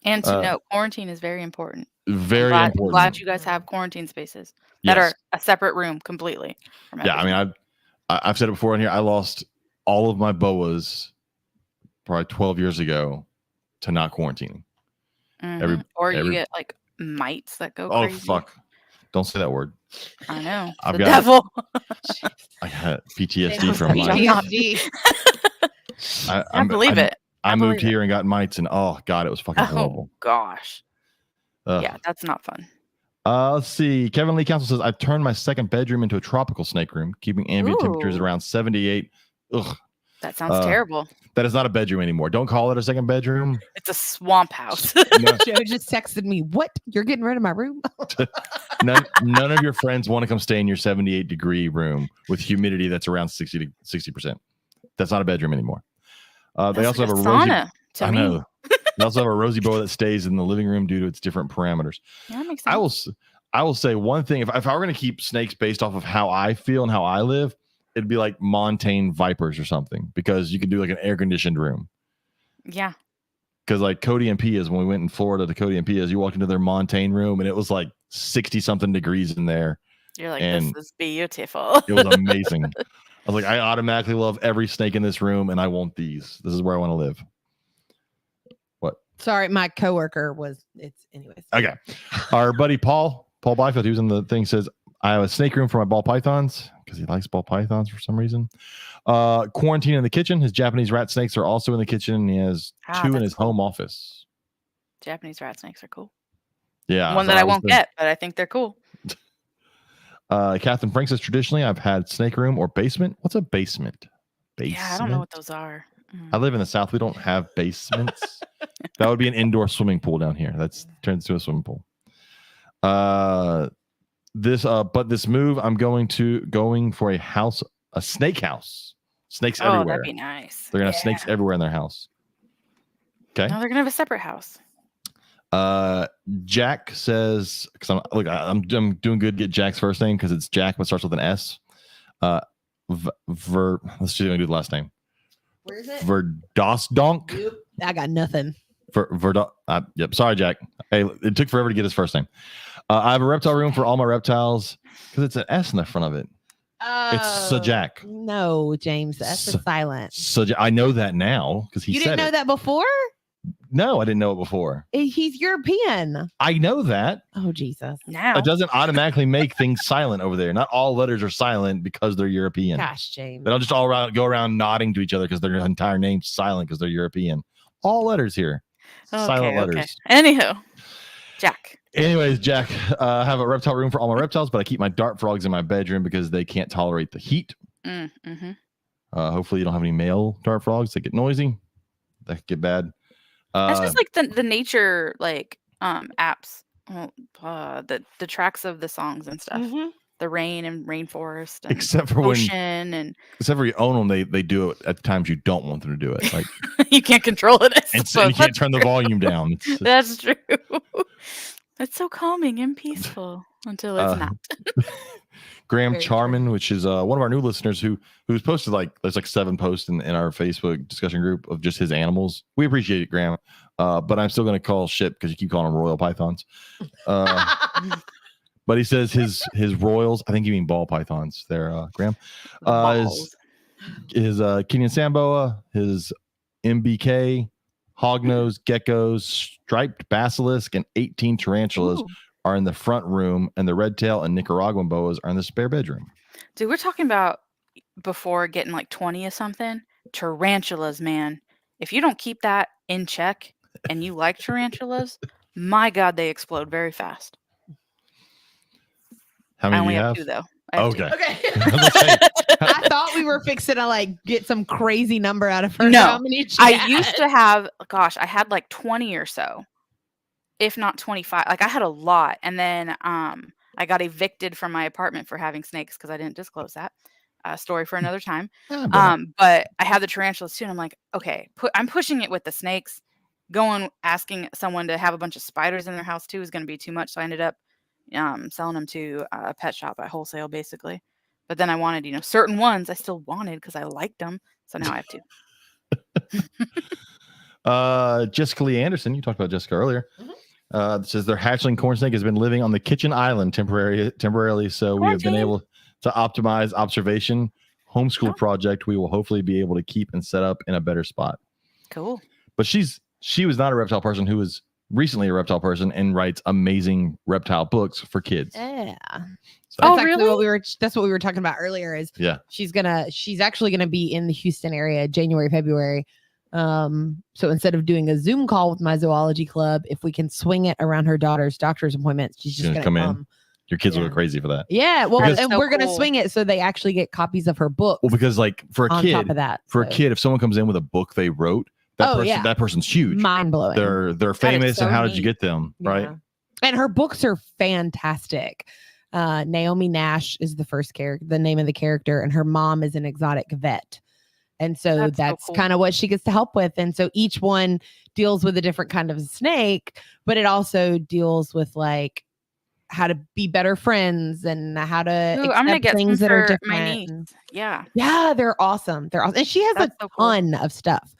And to note, quarantine is very important. Very I'm important. glad you guys have quarantine spaces that are a separate room completely. From everything. I mean, I've said it before in here. I lost all of my boas probably 12 years ago to not quarantining. Or you get like mites that go crazy. Oh, fuck. Don't say that word. I know. I've the got devil. I got PTSD from PTSD. I believe it. I moved here and got mites, and oh god, it was fucking horrible. Gosh. Yeah, that's not fun. Let's see. Kevin Lee Council says I turned my second bedroom into a tropical snake room, keeping ambient temperatures at around 78. Ugh. That sounds terrible. That is not a bedroom anymore. Don't call it a second bedroom. It's a swamp house. Joe just texted me, "What? You're getting rid of my room?" None of your friends want to come stay in your 78-degree room with humidity that's around 60%. That's not a bedroom anymore. They also have a sauna. I know. They also have a rosy boa that stays in the living room due to its different parameters. Yeah, that makes sense. I will say one thing. If I were going to keep snakes based off of how I feel and how I live, it'd be like Montane vipers or something, because you can do like an air conditioned room. Yeah. Because like Cody and Pia's, when we went in Florida to Cody and Pia's, you walked into their Montane room and it was like 60 something degrees in there. You're like, this is beautiful. It was amazing. I was like, I automatically love every snake in this room and I want these. This is where I want to live. What? Sorry, my coworker anyways. Okay. Our buddy Paul Byfield, who's in the thing, says, I have a snake room for my ball pythons because he likes ball pythons for some reason. Quarantine in the kitchen. His Japanese rat snakes are also in the kitchen. And he has 2 in his home office. Japanese rat snakes are cool. Yeah. One that I won't get, but I think they're cool. Catherine Frank says, traditionally, I've had snake room or basement. What's a basement? Yeah, I don't know what those are. I live in the South. We don't have basements. That would be an indoor swimming pool down here. That's turns into a swimming pool. But this move, I'm going for a snake house. Snakes everywhere. Oh, that'd be nice. They're gonna have snakes everywhere in their house. Okay. No, they're gonna have a separate house. Jack says, because I'm doing good. Get Jack's first name because it's Jack, but starts with an S. Let's see if I can do the last name. Where is it? Verdosdonk. Yep. I got nothing. Yep. Sorry, Jack. Hey, it took forever to get his first name. I have a reptile room for all my reptiles because it's an S in the front of it. It's Jack. No, James, the S is silent. I know that now because You didn't know that before? No, I didn't know it before. He's European. I know that. Oh, Jesus. Now it doesn't automatically make things silent over there. Not all letters are silent because they're European. Gosh, James. They don't just go around nodding to each other because their entire name's silent because they're European. All letters here. Silent letters. Anywho, Jack. Anyways, Jack, I have a reptile room for all my reptiles, but I keep my dart frogs in my bedroom because they can't tolerate the heat. Mm-hmm. Hopefully you don't have any male dart frogs that get noisy. That could get bad. That's just like the nature apps. The tracks of the songs and stuff. Mm-hmm. The rain and rainforest and except for ocean except for you own them, they do it at times you don't want them to do it. Like you can't control it. And so you can't turn the volume down. That's true. It's so calming and peaceful until it's not. Graham Charman, which is one of our new listeners who's posted there's 7 posts in our Facebook discussion group of just his animals. We appreciate it, Graham. But I'm still going to call shit because you keep calling them royal pythons. But he says his royals, I think you mean ball pythons there, Graham. His Kenyan Samboa, his MBK, hognose, geckos, striped basilisk, and 18 tarantulas are in the front room, and the red tail and Nicaraguan boas are in the spare bedroom. Dude, we're talking about before getting 20 or something. Tarantulas, man. If you don't keep that in check and you like tarantulas, my God, they explode very fast. How many I only do you have have? 2 though. Okay. I thought we were fixing to get some crazy number out of her. No, how many I used to have. Gosh, I had 20 or so, if not 25. I had a lot, and then I got evicted from my apartment for having snakes because I didn't disclose that. Story for another time. But I had the tarantulas too, and I'm like, okay, I'm pushing it with the snakes. Asking someone to have a bunch of spiders in their house too is going to be too much. So I ended up selling them to a pet shop at wholesale, basically. But then I wanted, certain ones I still wanted because I liked them. So now I have two. Jessica Lee Anderson, you talked about Jessica earlier. Says their hatchling corn snake has been living on the kitchen island temporarily, so we have been able to optimize observation. Homeschool project we will hopefully be able to keep and set up in a better spot. Cool. But she was not a reptile person who was recently a reptile person and writes amazing reptile books for kids. Yeah. So, oh, really? That's what we were talking about earlier. She's actually gonna be in the Houston area January, February. So instead of doing a Zoom call with my zoology club, if we can swing it around her daughter's doctor's appointments, she's just gonna come in. Your kids will go crazy for that. Yeah, well, and we're gonna swing it so they actually get copies of her book. Well, because like for a on kid, top of that, a kid, if someone comes in with a book they wrote, that person's huge, mind blowing. They're famous, and how did you get them, right? And her books are fantastic. Naomi Nash is the first character, the name of the character, and her mom is an exotic vet. And so that's kind of what she gets to help with. And so each one deals with a different kind of snake, but it also deals with like how to be better friends and how to I'm gonna get things that are different. My niece. Yeah, they're awesome. They're awesome, and she has a ton of stuff.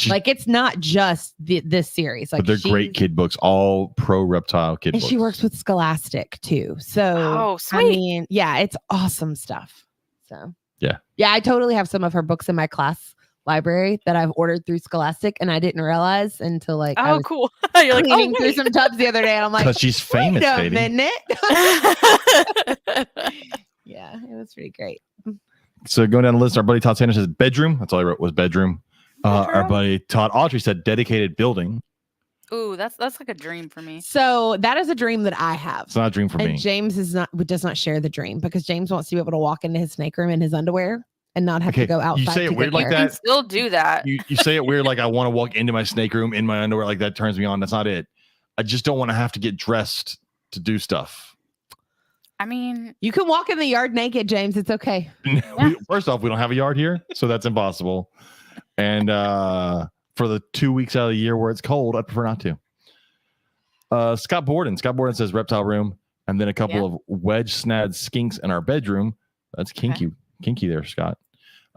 Like it's not just this series. Like but they're great kid books, all pro reptile kid and books. She works with Scholastic too. So sweet. I mean, yeah, it's awesome stuff. So yeah, I totally have some of her books in my class library that I've ordered through Scholastic, and I didn't realize until like I was cool. You're cleaning through some tubs the other day, and I'm like, because she's famous. Wait a minute. Yeah, it was pretty great. So going down the list, our buddy Todd Sanders says bedroom. That's all I wrote was bedroom. Our buddy Todd Autry said dedicated building. Ooh, that's like a dream for me. So that is a dream that I have. It's not a dream for me. James does not share the dream because James wants to be able to walk into his snake room in his underwear and not have to go outside. You say it weird like that. You can still do that. You say it weird like I want to walk into my snake room in my underwear, like that turns me on. That's not it. I just don't want to have to get dressed to do stuff. I mean, you can walk in the yard naked, James. It's okay. First off, we don't have a yard here, so that's impossible. And for the 2 weeks out of the year where it's cold, I prefer not to. Scott Borden says reptile room, and then a couple of wedge snad skinks in our bedroom. That's kinky there, Scott.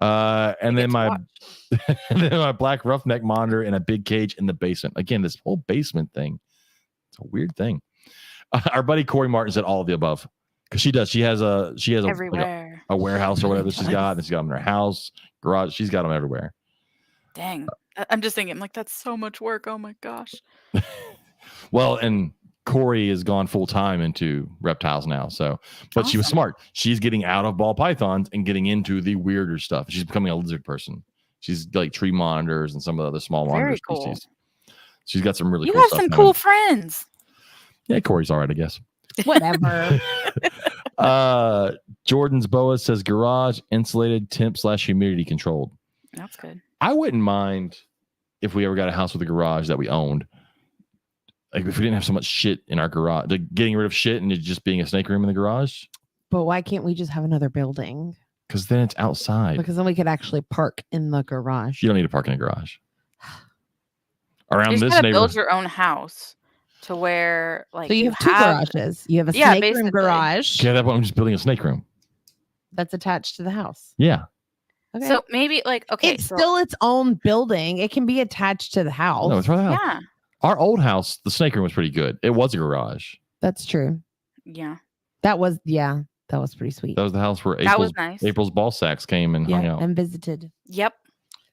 And then my black roughneck monitor in a big cage in the basement. Again, this whole basement thing, it's a weird thing. Our buddy Corey Martin said all of the above because she does. She has a everywhere. Like a warehouse or whatever she's got, and she's got them in her house, garage. She's got them everywhere. Dang, I'm just thinking like that's so much work. Oh my gosh. Well, and Corey has gone full time into reptiles now. So, but she was smart. She's getting out of ball pythons and getting into the weirder stuff. She's becoming a lizard person. She's like tree monitors and some of the other small monitor species. She's got some really cool stuff. You have some cool friends. Yeah, Corey's all right, I guess. Whatever. Jordan's Boa says garage insulated, temp/humidity controlled. That's good. I wouldn't mind if we ever got a house with a garage that we owned. Like if we didn't have so much shit in our garage, like getting rid of shit and it just being a snake room in the garage. But why can't we just have another building? Because then it's outside. Because then we could actually park in the garage. You don't need to park in a garage. Around you this neighborhood, build your own house to where like. So you have two garages. You have a snake room garage. Yeah, that one I'm just building a snake room. That's attached to the house. Yeah. Okay. So maybe like it's still its own building. It can be attached to the house. No, it's right out. Yeah. Our old house, the snake room was pretty good. It was a garage. That's true. Yeah. That was pretty sweet. That was the house where April's ball sacks came and hung out. And visited. Yep.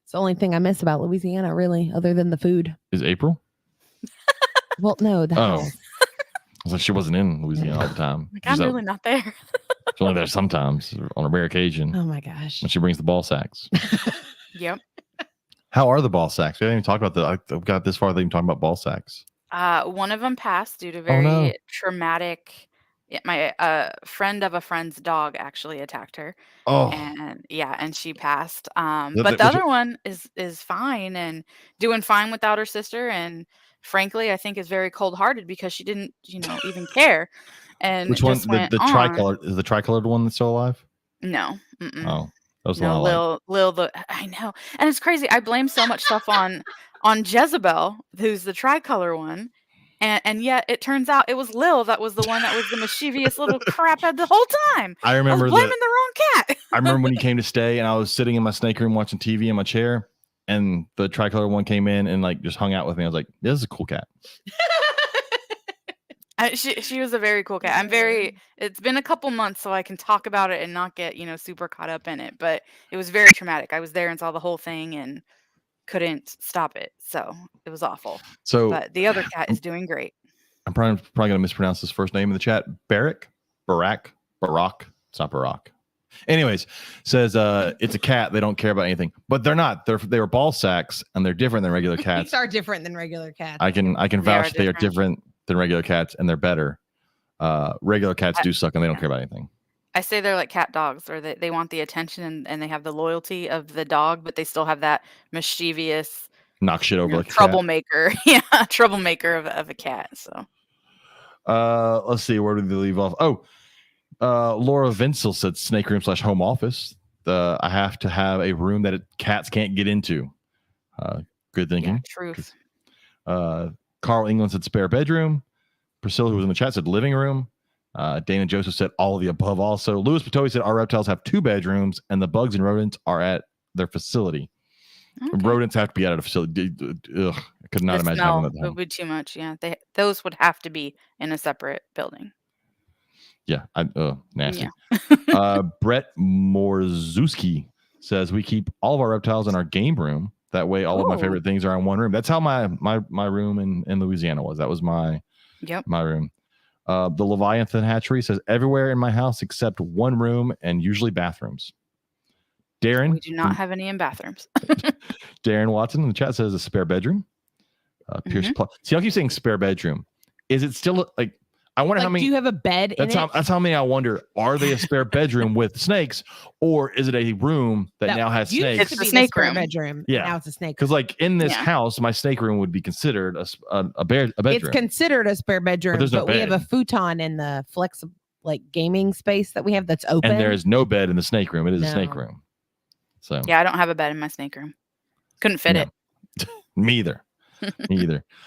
It's the only thing I miss about Louisiana, really, other than the food. Is April? Well, no, the house. I was like, she wasn't in Louisiana all the time. Like, I'm really not there. She's only there sometimes on a rare occasion. Oh my gosh. When she brings the ball sacks. Yep. How are the ball sacks? We haven't even talked about I've got this far. They've been talking about ball sacks. One of them passed due to very traumatic. My friend of a friend's dog actually attacked her. Oh. And she passed. But the other one is fine and doing fine without her sister. And frankly, I think is very cold-hearted because she didn't, even care. And which one? The tricolor is the tricolored one that's still alive? No. Oh. Lil, I know, and it's crazy. I blame so much stuff on Jezebel, who's the tricolor one, And yet it turns out it was Lil that was the one that was the mischievous little craphead the whole time. I remember was blaming the wrong cat. I remember when he came to stay, and I was sitting in my snake room watching TV in my chair, and the tricolor one came in and like just hung out with me. I was like, "This is a cool cat." She was a very cool cat. It's been a couple months, so I can talk about it and not get super caught up in it. But it was very traumatic. I was there and saw the whole thing and couldn't stop it, so it was awful. So, but the other cat is doing great. I'm probably going to mispronounce his first name in the chat. Barak. It's not Barack. Anyways, says it's a cat. They don't care about anything, but they're not. They were ball sacks, and they're different than regular cats. These are different than regular cats. I can vouch they are different than regular cats, and they're better. Regular cats do suck, and they don't care about anything. I say they're like cat dogs, or they want the attention and they have the loyalty of the dog, but they still have that mischievous knock shit over like troublemaker. Yeah, troublemaker of a cat. So let's see, where did they leave off? Laura Vincel said snake room / home office. I have to have a room that cats can't get into. Good thinking. Yeah, truth. Carl England said spare bedroom. Priscilla, who was in the chat, said living room. Dana Joseph said all of the above also. Louis Patoy said our reptiles have 2 bedrooms and the bugs and rodents are at their facility. Okay. Rodents have to be out of the facility. Ugh, I could not imagine having that. It would be too much. Yeah, those would have to be in a separate building. Yeah, nasty. Yeah. Brett Morzewski says we keep all of our reptiles in our game room. That way, all of my favorite things are in one room. That's how my room in Louisiana was. That was my room. The Leviathan hatchery says everywhere in my house except one room and usually bathrooms. Darren, we do not have any in bathrooms. Darren Watson in the chat says a spare bedroom. Pierce, see, I keep saying spare bedroom. Is it still like? I wonder how many. Do you have a bed? That's how many. I wonder. Are they a spare bedroom with snakes, or is it a room that now has snakes? It's a snake room. Bedroom. Yeah, now it's a snake. Because like in this house, my snake room would be considered a bedroom. It's considered a spare bedroom, but we have a futon in the flexible gaming space that we have that's open. And there is no bed in the snake room. It is a snake room. So yeah, I don't have a bed in my snake room. Couldn't fit it. Me either.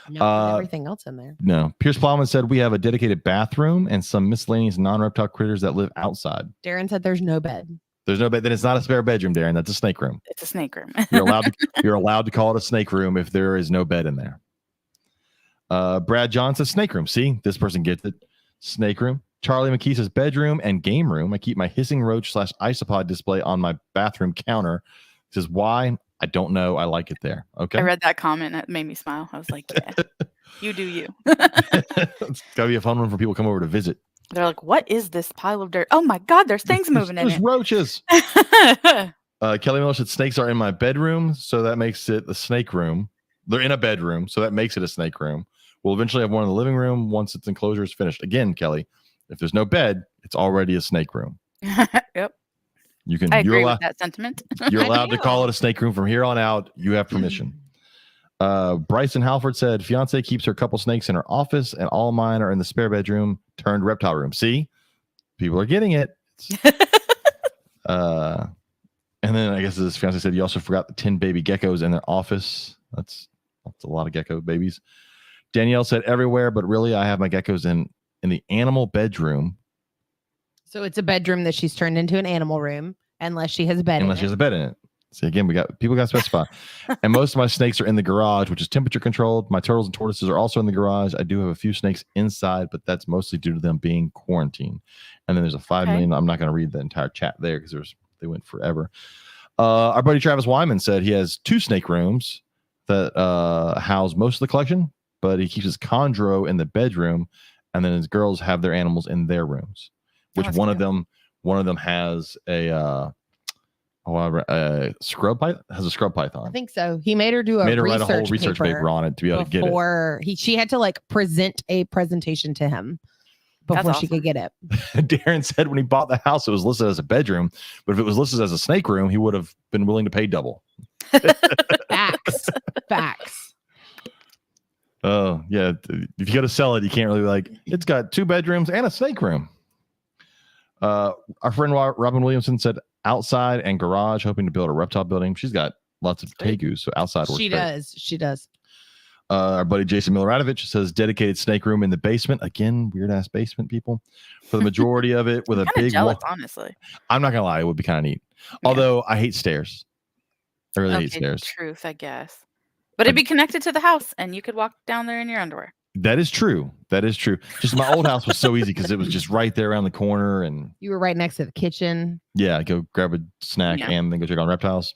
No, everything else in there. No. Pierce Plowman said we have a dedicated bathroom and some miscellaneous non-reptile critters that live outside. Darren said there's no bed. There's no bed. Then it's not a spare bedroom, Darren. That's a snake room. It's a snake room. You're allowed to call it a snake room if there is no bed in there. Brad John says snake room. See, this person gets it. Snake room. Charlie McKee says bedroom and game room. I keep my hissing roach / isopod display on my bathroom counter. He says why? I don't know. I like it there. Okay. I read that comment and it made me smile. I was like, yeah, you do you. It's got to be a fun one for people to come over to visit. They're like, what is this pile of dirt? Oh my God, there's things moving in it. There's roaches. Kelly Miller said snakes are in my bedroom, so that makes it the snake room. They're in a bedroom, so that makes it a snake room. We'll eventually have one in the living room once its enclosure is finished. Again, Kelly, if there's no bed, it's already a snake room. Yep. I agree with that sentiment. You're allowed to call it a snake room from here on out. You have permission. Bryson Halford said, fiance keeps her couple snakes in her office, and all mine are in the spare bedroom turned reptile room. See, people are getting it. And then I guess his fiance said you also forgot the 10 baby geckos in their office. That's a lot of gecko babies. Danielle said everywhere, but really I have my geckos in the animal bedroom. So it's a bedroom that she's turned into an animal room, unless she has a bed. Unless she has a bed in it. See, again, people got to specify. And most of my snakes are in the garage, which is temperature controlled. My turtles and tortoises are also in the garage. I do have a few snakes inside, but that's mostly due to them being quarantined. And then there's a 5 million. I'm not going to read the entire chat there because they went forever. Our buddy Travis Wyman said he has 2 snake rooms that house most of the collection, but he keeps his chondro in the bedroom, and then his girls have their animals in their rooms. Which one of them has a scrub python? Has a scrub python? I think so. He made her write a whole research paper on it to be able to get it. She had to present a presentation to him before she could get it. Darren said when he bought the house, it was listed as a bedroom, but if it was listed as a snake room, he would have been willing to pay double. Facts. Oh yeah, if you go to sell it, you can't really it's got 2 bedrooms and a snake room. Our friend Robin Williamson said outside and garage, hoping to build a reptile building. She's got lots of tegus, so outside works. She does. Our buddy Jason Miloradovich says dedicated snake room in the basement. Again, weird ass basement people. For the majority of it, with a Kind of big jealous, wall. honestly. I'm not gonna lie, it would be kind of neat. Yeah. Although I hate stairs. I really hate Okay, stairs. truth, I guess. But it'd be connected to the house, and you could walk down there in your underwear. That is true. That is true. Just my old house was so easy because it was just right there around the corner, and You were right next to the kitchen. yeah, go grab a snack Yeah. and then go check on reptiles.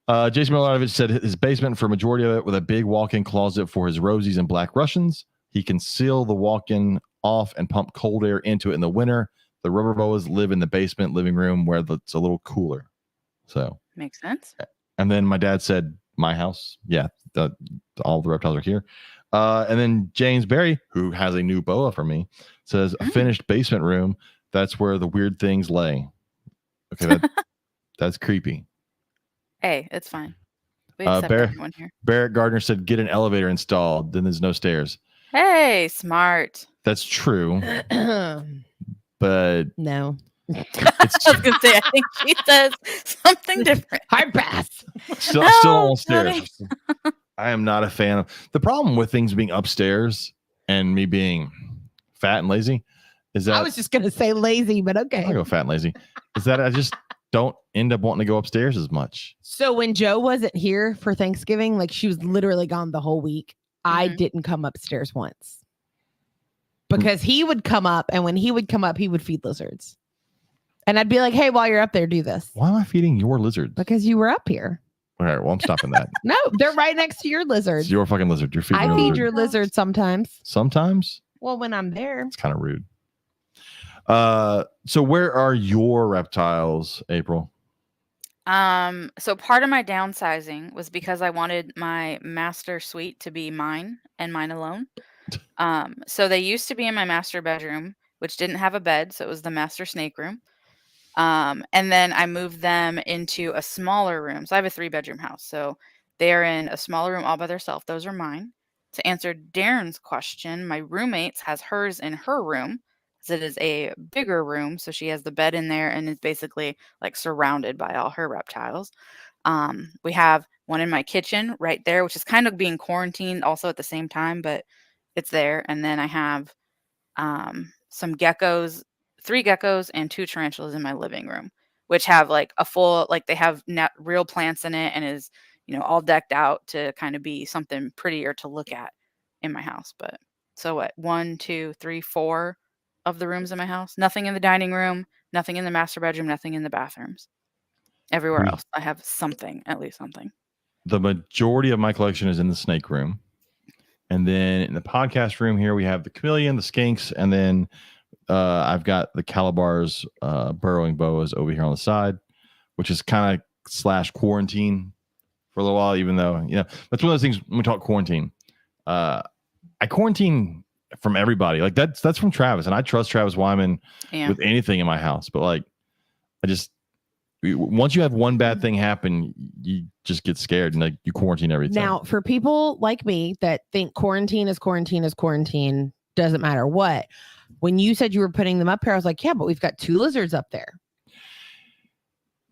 Jason Miloradovich said his basement for a majority of it with a big walk-in closet for his Rosies and Black Russians. He can seal the walk-in off and pump cold air into it in the winter. The rubber boas live in the basement living room where it's a little cooler. So Makes sense. and then my dad said, my house. Yeah, all the reptiles are here. And then James Berry, who has a new boa for me, says a finished basement room. That's where the weird things lay. Okay, that's creepy. Hey, it's fine. We accept everyone here. Barrett Gardner said, get an elevator installed. Then there's no stairs. Hey, smart. That's true. But No. I was going to say, I think she says something different. Hard pass. Still on stairs. I am not a fan of the problem with things being upstairs and me being fat and lazy is that I was just going to say lazy, but okay. I'll go fat and lazy. Is that I just don't end up wanting to go upstairs as much. So when Joe wasn't here for Thanksgiving, like she was literally gone the whole week, I didn't come upstairs once because he would come up, and when he would come up, he would feed lizards. And I'd be like, hey, while you're up there, do this. Why am I feeding your lizards? Because you were up here. All right, well, I'm stopping that. No, they're right next to your lizards. It's your fucking lizard. You're feeding I feed lizard. your lizard sometimes. Sometimes? Well, when I'm there. It's kind of rude. So where are your reptiles, April? So part of my downsizing was because I wanted my master suite to be mine and mine alone. So they used to be in my master bedroom, which didn't have a bed, so it was the master snake room. And then I moved them into a smaller room. So I have a 3-bedroom house. So they're in a smaller room all by themselves. Those are mine. To answer Darren's question, my roommate's has hers in her room. It is a bigger room, so she has the bed in there and is basically like surrounded by all her reptiles. We have one in my kitchen right there, which is kind of being quarantined also at the same time, but it's there. And then I have some geckos, 3 geckos and 2 tarantulas in my living room, which have like a full, like they have real plants in it and is, all decked out to kind of be something prettier to look at in my house. But so what? 1, 2, 3, 4 of the rooms in my house. Nothing in the dining room, nothing in the master bedroom, nothing in the bathrooms. Everywhere else, I have something, at least something. The majority of my collection is in the snake room. And then in the podcast room here, we have the chameleon, the skinks, and then I've got the Calabar's burrowing boas over here on the side, which is kind of / quarantine for a little while, even though, that's one of those things when we talk quarantine. I quarantine from everybody. Like that's from Travis, and I trust Travis Wyman with anything in my house. But like, once you have one bad thing happen, you just get scared and like you quarantine everything. Now, for people like me that think quarantine is quarantine, doesn't matter what. When you said you were putting them up here, I was like, yeah, but we've got 2 lizards up there.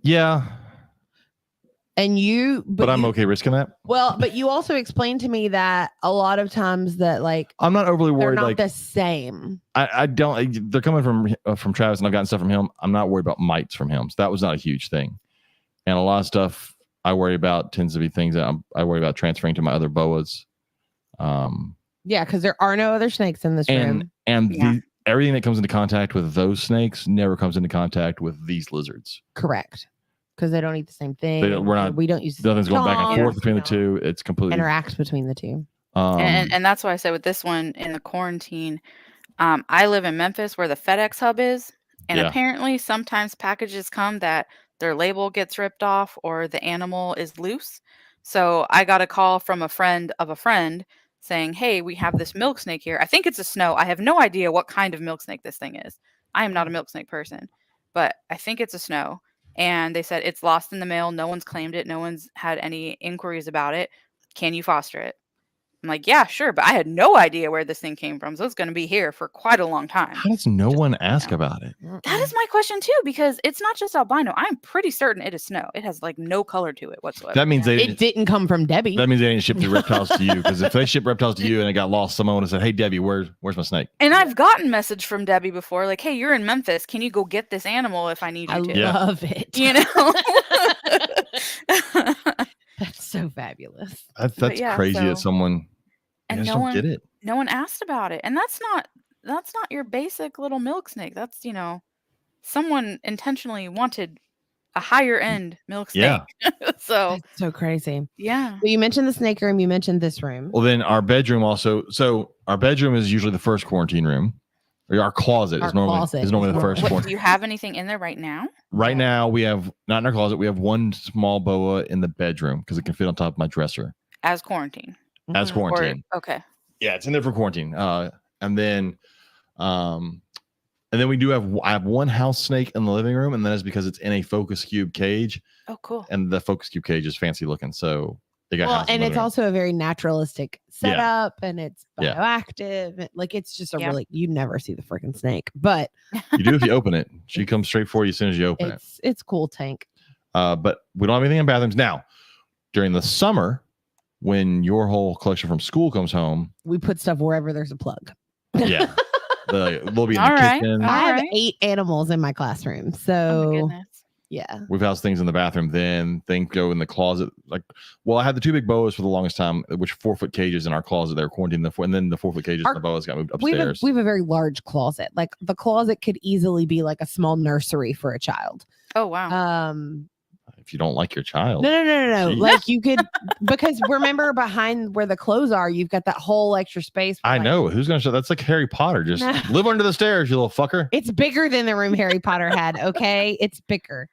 Yeah. And but I'm okay risking that. Well, but you also explained to me that a lot of times that like I'm not overly worried. They're not like the same. I don't. They're coming from Travis, and I've gotten stuff from him. I'm not worried about mites from him. So that was not a huge thing. And a lot of stuff I worry about tends to be things that I worry about transferring to my other boas. Yeah, because there are no other snakes in this room. And everything that comes into contact with those snakes never comes into contact with these lizards. Correct. Because they don't eat the same thing. We don't use nothing's going back and forth between the two. It's completely interact between the two. And that's why I said with this one in the quarantine, I live in Memphis where the FedEx hub is. And apparently sometimes packages come that their label gets ripped off or the animal is loose. So I got a call from a friend of a friend saying, hey, we have this milk snake here. I think it's a snow. I have no idea what kind of milk snake this thing is. I am not a milk snake person, but I think it's a snow. And they said it's lost in the mail. No one's claimed it. No one's had any inquiries about it. Can you foster it? I'm like, yeah, sure. But I had no idea where this thing came from. So it's going to be here for quite a long time. How does no one ask know. about it? That is my question too, because it's not just albino. I'm pretty certain it is snow. It has like no color to it whatsoever. That means It didn't come from Debbie. That means they didn't ship the reptiles to you, because if they ship reptiles to you and it got lost, someone would have said, "Hey Debbie, where's my snake?" And I've gotten message from Debbie before, like, "Hey, you're in Memphis. Can you go get this animal if I need you to?" Yeah. Love it. You know. That's so fabulous. That's yeah, crazy so- that someone I And just no don't get it. No one asked about it, and that's not your basic little milk snake. That's someone intentionally wanted a higher end milk snake. Yeah. So That's so crazy. yeah. Well, you mentioned the snake room. You mentioned this room. Well, then our bedroom also. So our bedroom is usually the first quarantine room. Or our closet Our is normally closet is normally is the more- first What, quarantine. do you have anything in there right now? Right now, we have not in our closet. We have one small boa in the bedroom because it can fit on top of my dresser As quarantine. as Mhm. quarantine. Okay. Yeah, it's in there for quarantine. And then we do have I have one house snake in the living room, and that is because it's in a focus cube cage, Oh, cool. and the focus cube cage is fancy looking. So they got Well, house in and the it's living room. also a very naturalistic setup, and it's Yeah. bioactive. Like it's just a Yeah. really you never see the freaking snake, but You do if you open it. She comes straight for you as soon as you open it. it's cool tank. But we don't have anything in bathrooms now. During the summer, when your whole collection from school comes home, We put stuff wherever there's a plug. yeah, they'll be in All the right. kitchen. I have Alright. 8 animals in my classroom, Oh my so goodness. yeah. We've housed things in the bathroom. Then things go in the closet. I had the 2 big boas for the longest time, which 4-foot cages in our closet. They were quarantined, and then the 4-foot cages and the boas got moved We upstairs. have a very large closet. Like the closet could easily be like a small nursery for a child. Oh wow. If you don't like your child, No. Jeez. Like you could, because remember behind where the clothes are, you've got that whole extra space. for, I like- know who's gonna show. That's like Harry Potter. Just No. live under the stairs, you little fucker. It's bigger than the room Harry Potter had. Okay, it's bigger.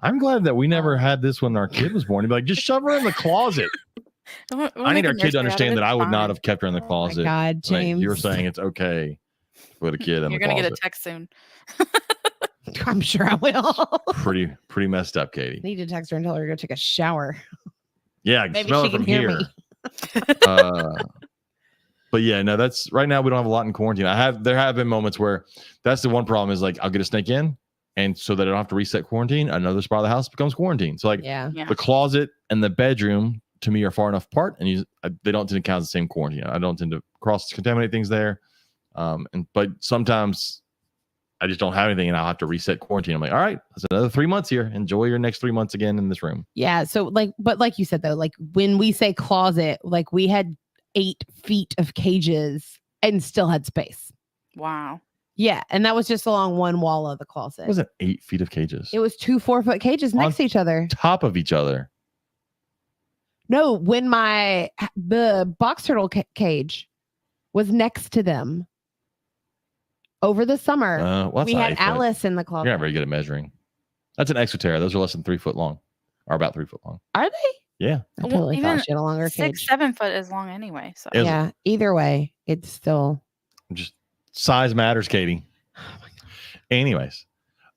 I'm glad that we never had this when our kid was born. He'd be like, just shove her in the closet. I need our kid to understand that I would not have kept her in the Oh my closet. God, Like, James. you were saying it's okay to put a kid in You're the gonna closet. get a text soon. I'm sure I will. Pretty messed up, Katie. Need to text her and tell her to go take a shower. Yeah, I can Maybe smell she it from can hear here. me. But yeah, no, that's right now we don't have a lot in quarantine. There have been moments where that's the one problem is like I'll get a snake in, and so that I don't have to reset quarantine, another spot of the house becomes quarantine. So like Yeah. Yeah. the closet and the bedroom to me are far enough apart, and they don't tend to count as the same quarantine. I don't tend to cross contaminate things there. But sometimes I just don't have anything, and I'll have to reset quarantine. I'm like, all right, that's another 3 months here. Enjoy your next 3 months again in this room. Yeah. So but like you said though, like when we say closet, like we had 8 feet of cages and still had space. Wow. Yeah. And that was just along one wall of the closet. It wasn't 8 feet of cages. It was 2 4-foot cages On next to each other. top of each other. No, when the box turtle cage was next to them over the summer, What's we had Alice in the closet. You're not very good at measuring. That's an exoterra. Those are less than 3 foot long, or about 3 foot long. Are they? Yeah. I Well, totally even thought she had a longer 6, cage. 7 foot is long anyway. So Is- Yeah. Either way, it's still. Just size matters, Katie. Anyways,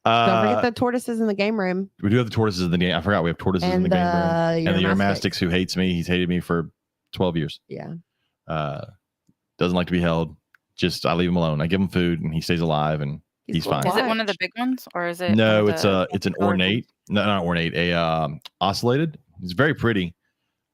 Don't forget the tortoises in the game room we do have the tortoises in the game. I forgot we have tortoises in and the game room. And the Uromastics. Uromastics who hates me. He's hated me for 12 years. Yeah. Doesn't like to be held. Just I leave him alone. I give him food and he stays alive and he's cool fine. to is it one of the watch. big ones or is it? No, one of the it's an colored ones? ornate. No, not ornate. Oscillated. It's very pretty.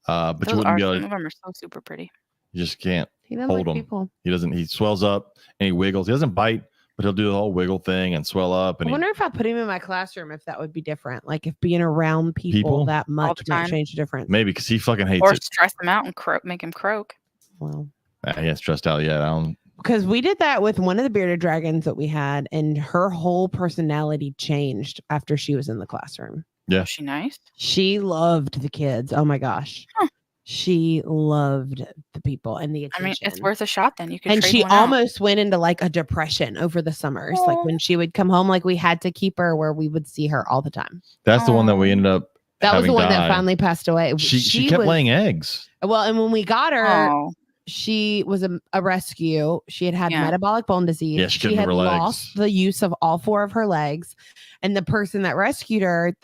But you Those wouldn't are, be some able of to. them are so super pretty. You just can't. He doesn't Hold like 'em. people. He doesn't. He swells up and he wiggles. He doesn't bite, but he'll do the whole wiggle thing and swell up. I And wonder if I put him in my classroom, if that would be different. Like if being around people, People? that much the might time? change the difference. maybe because he fucking hates Or it. stress them out and make him croak. Well, He hasn't stressed out yet. I don't. because we did that with one of the bearded dragons that we had, and her whole personality changed after she was in the classroom. Yeah. Is she nice? She loved the kids. Oh my gosh. Huh. She loved the people and the I attention. mean, it's worth a shot then. You can And trade she one out. almost went into like a depression over the summers. Like Aw. when she would come home, like we had to keep her where we would see her all the time. That's the one that we Aw. ended up. That was the having one that die. finally passed away. She kept was, laying eggs. Well, and when we got her, Oh, she was a rescue. She had Yeah. metabolic bone disease. Yeah, she couldn't had move her legs. lost the use of all 4 of her legs. And the person that rescued her,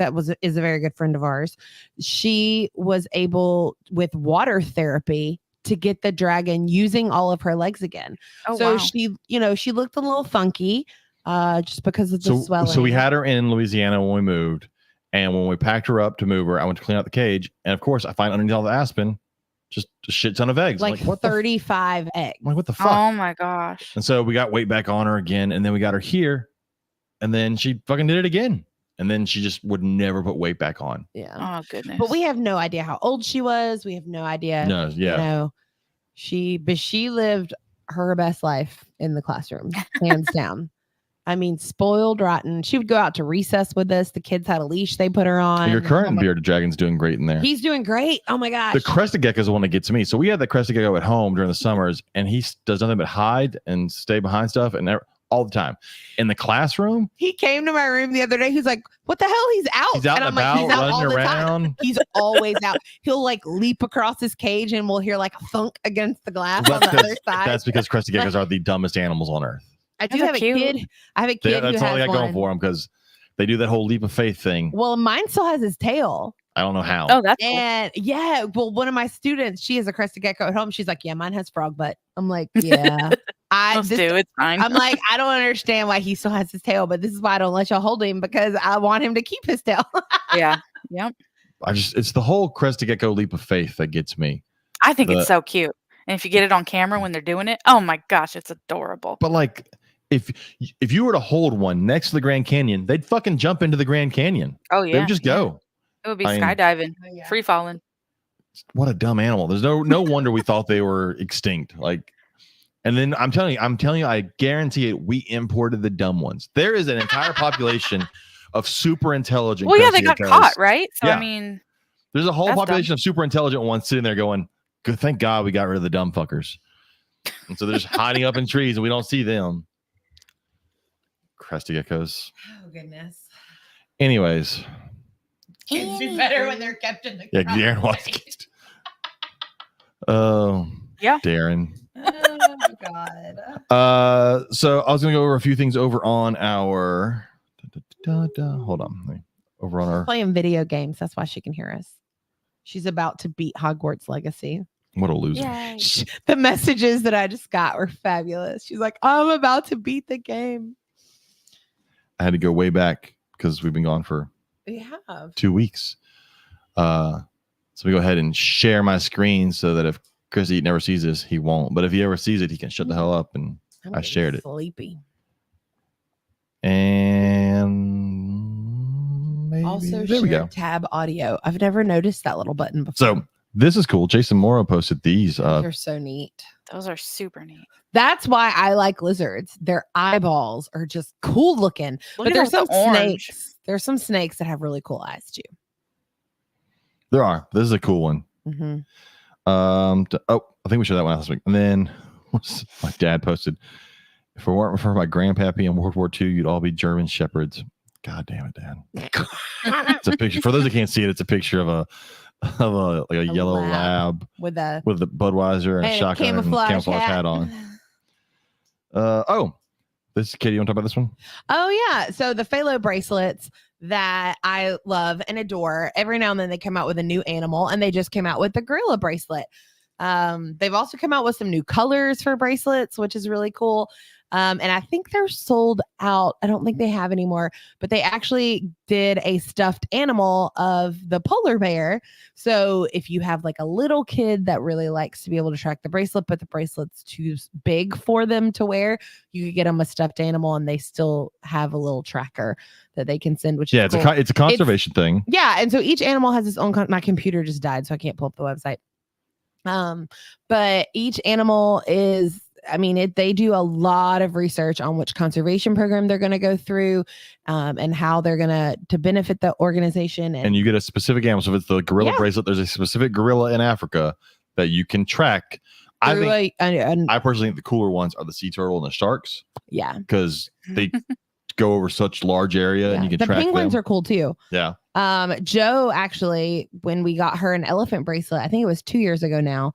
is a very good friend of ours. She was able, with water therapy, to get the dragon using all of her legs again. Oh, So wow. she looked a little funky just because of the swelling. So we had her in Louisiana when we moved, and when we packed her up to move her, I went to clean out the cage, and of course I find underneath all the aspen just a shit ton of eggs. like what 35 eggs. I'm like, what the fuck? Oh my gosh. And so we got weight back on her again, and then we got her here, and then she fucking did it again. And then she just would never put weight back on. Yeah. Oh goodness. But we have no idea how old she was. We have no idea. No, yeah. You know, she lived her best life in the classroom, hands down. I mean, spoiled rotten. She would go out to recess with us. The kids had a leash they put her on. Your current bearded dragon's doing great in there. He's doing great. Oh my gosh. The crested gecko is the one that gets me. So we had the crested gecko at home during the summers, and he does nothing but hide and stay behind stuff and all the time. In the classroom, he came to my room the other day. He's like, "What the hell? He's out." he's out and and I'm like, about, "He's out all running the time." around. He's always out. He'll like leap across his cage, and we'll hear like a thunk against the glass on the other side. That's because crested geckos are the dumbest animals on earth. I do Those are have a cute. kid. I have a kid That's who all I has got going one. for them, because they do that whole leap of faith thing. Well, mine still has his tail. I don't know how. Oh, that's cool. And yeah, well, one of my students, she has a crested gecko at home. She's like, "Yeah, mine has frog butt." I'm like, "Yeah, Most do. It's fine. I'm like, I don't understand why he still has his tail, but this is why I don't let y'all hold him, because I want him to keep his tail." Yeah. Yep. It's the whole crested gecko leap of faith that gets me. I think The- it's so cute. And if you get it on camera when they're doing it, oh my gosh, it's adorable. But like, if you were to hold one next to the Grand Canyon, they'd fucking jump into the Grand Canyon. Oh They yeah. would just go. It would be I mean- skydiving, Oh, yeah. free falling. What a dumb animal. There's no wonder we thought they were extinct. Like, and then I'm telling you, I guarantee it. We imported the dumb ones. There is an entire population of super intelligent. Well, yeah, they crested got geckos. caught, right? So Yeah. I mean, There's a whole That's population of super intelligent ones sitting there going, "Good, thank God we got rid of the dumb fuckers." And so they're just hiding up in trees, and we don't see them. Crested geckos. Oh goodness. Anyways, Kids do better when they're kept in the yeah, garage. Darren Watts. Oh, Yeah. Darren. Oh God. So I was gonna go over a few things over on our. Hold on, over on our. Playing video games. That's why she can hear us. She's about to beat Hogwarts Legacy. What a loser! yay. The messages that I just got were fabulous. She's like, "I'm about to beat the game." I had to go way back because we've been gone for We have. 2 weeks. So we go ahead and share my screen so that if Chris never sees this, he won't. But if he ever sees it, he can shut the hell up. And I'm I getting shared it. Sleepy. And maybe Also, there we share go. tab audio. I've never noticed that little button before. So this is cool. Jason Morrow posted these. They're so neat. Those are super neat. That's why I like lizards. Their eyeballs are just cool looking. Look But at there's that some with the orange. snakes. There's some snakes that have really cool eyes too. There are. This is a cool one. Mm-hmm. I think we showed that one last week. And then my dad posted, "If it weren't for my grandpappy in World War II, you'd all be German shepherds." God damn it, Dad. It's a picture. For those that can't see it, it's a picture of a yellow lab with a with the Budweiser and a shotgun and camouflage hat on. This Katie, you want to talk about this one? Oh yeah. So the phalo bracelets that I love and adore. Every now and then they come out with a new animal, and they just came out with the gorilla bracelet. They've also come out with some new colors for bracelets, which is really cool. And I think they're sold out. I don't think they have anymore, but they actually did a stuffed animal of the polar bear. So if you have like a little kid that really likes to be able to track the bracelet, but the bracelet's too big for them to wear, you could get them a stuffed animal, and they still have a little tracker that they can send, which is cool. It's a conservation thing. Yeah, and so each animal has its own. My computer just died, so I can't pull up the website. But each animal is. I mean, they do a lot of research on which conservation program they're going to go through, and how they're going to benefit the organization. And you get a specific animal. So if it's the gorilla Yeah. bracelet, there's a specific gorilla in Africa that you can track. I personally think the cooler ones are the sea turtle and the sharks, yeah. because they go over such large area and you can The track penguins them. are cool too. Yeah. Joe actually, when we got her an elephant bracelet, I think it was 2 years ago now.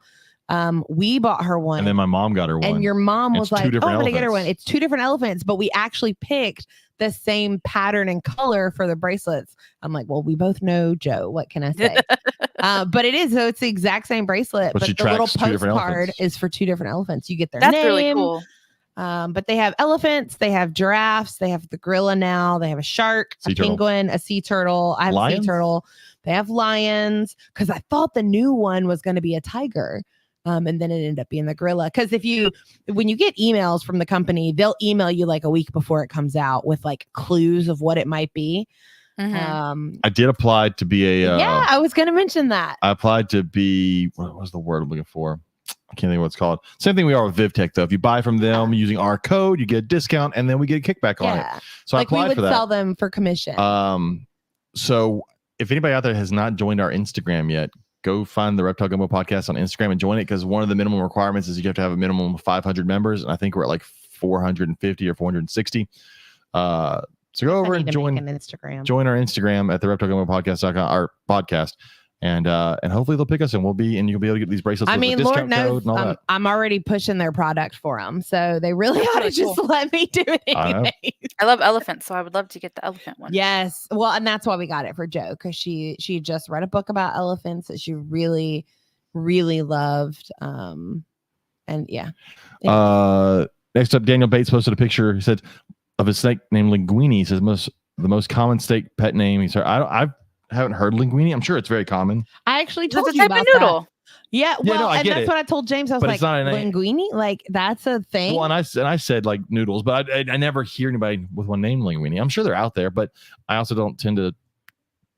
We bought her one, And then my mom got her one. and your mom was It's like, two "Oh, different I'm gonna get her one." elephants. It's two different elephants, but we actually picked the same pattern and color for the bracelets. I'm like, "Well, we both know Joe. What can I say?" But it is, so it's the exact same bracelet, But but she the little tracks 2 different postcard elephants. is for 2 different elephants. You get their That's name. really cool. But they have elephants, they have giraffes, they have the gorilla now, they have a shark, Sea a turtle. penguin, a sea turtle. I have a sea Lions? turtle. They have lions because I thought the new one was going to be a tiger. And then it ended up being the gorilla. Because when you get emails from the company, they'll email you like a week before it comes out with like clues of what it might be. Mhm. I did apply to be a. Yeah, I was going to mention that. I applied to be. What was the word I'm looking for? I can't think of what it's called. Same thing we are with VivTech though. If you buy from them using our code, you get a discount, and then we get a kickback on it. Yeah. So Like I we applied would for that. sell them for commission. So if anybody out there has not joined our Instagram yet, go find the Reptile Gumbo podcast on Instagram and join it, because one of the minimum requirements is you have to have a minimum of 500 members, and I think we're at like 450 or 460. So go over and join an Instagram. Join our Instagram at the Reptile Gumbo podcast, our podcast, and hopefully they'll pick us, and you'll be able to get these bracelets. I with mean, a Lord discount code knows and all that. I'm already pushing their product for them, so they really That's ought to really just cool. let me do it I know. anyway. I love elephants, so I would love to get the elephant one. Yes, well, and that's why we got it for Jo, because she just read a book about elephants that she really, really loved. And yeah. Next up, Daniel Bates posted a picture. He said of a snake named Linguini. He says the most common snake pet name. He said, I haven't heard Linguini. I'm sure it's very common. I actually It's told a you type about of noodle. that. Yeah, well, no, I and get that's it. what I told James. I was But like, it's not a name. linguini, like that's a thing. Well, and I said like noodles, but I never hear anybody with one name Linguini. I'm sure they're out there, but I also don't tend to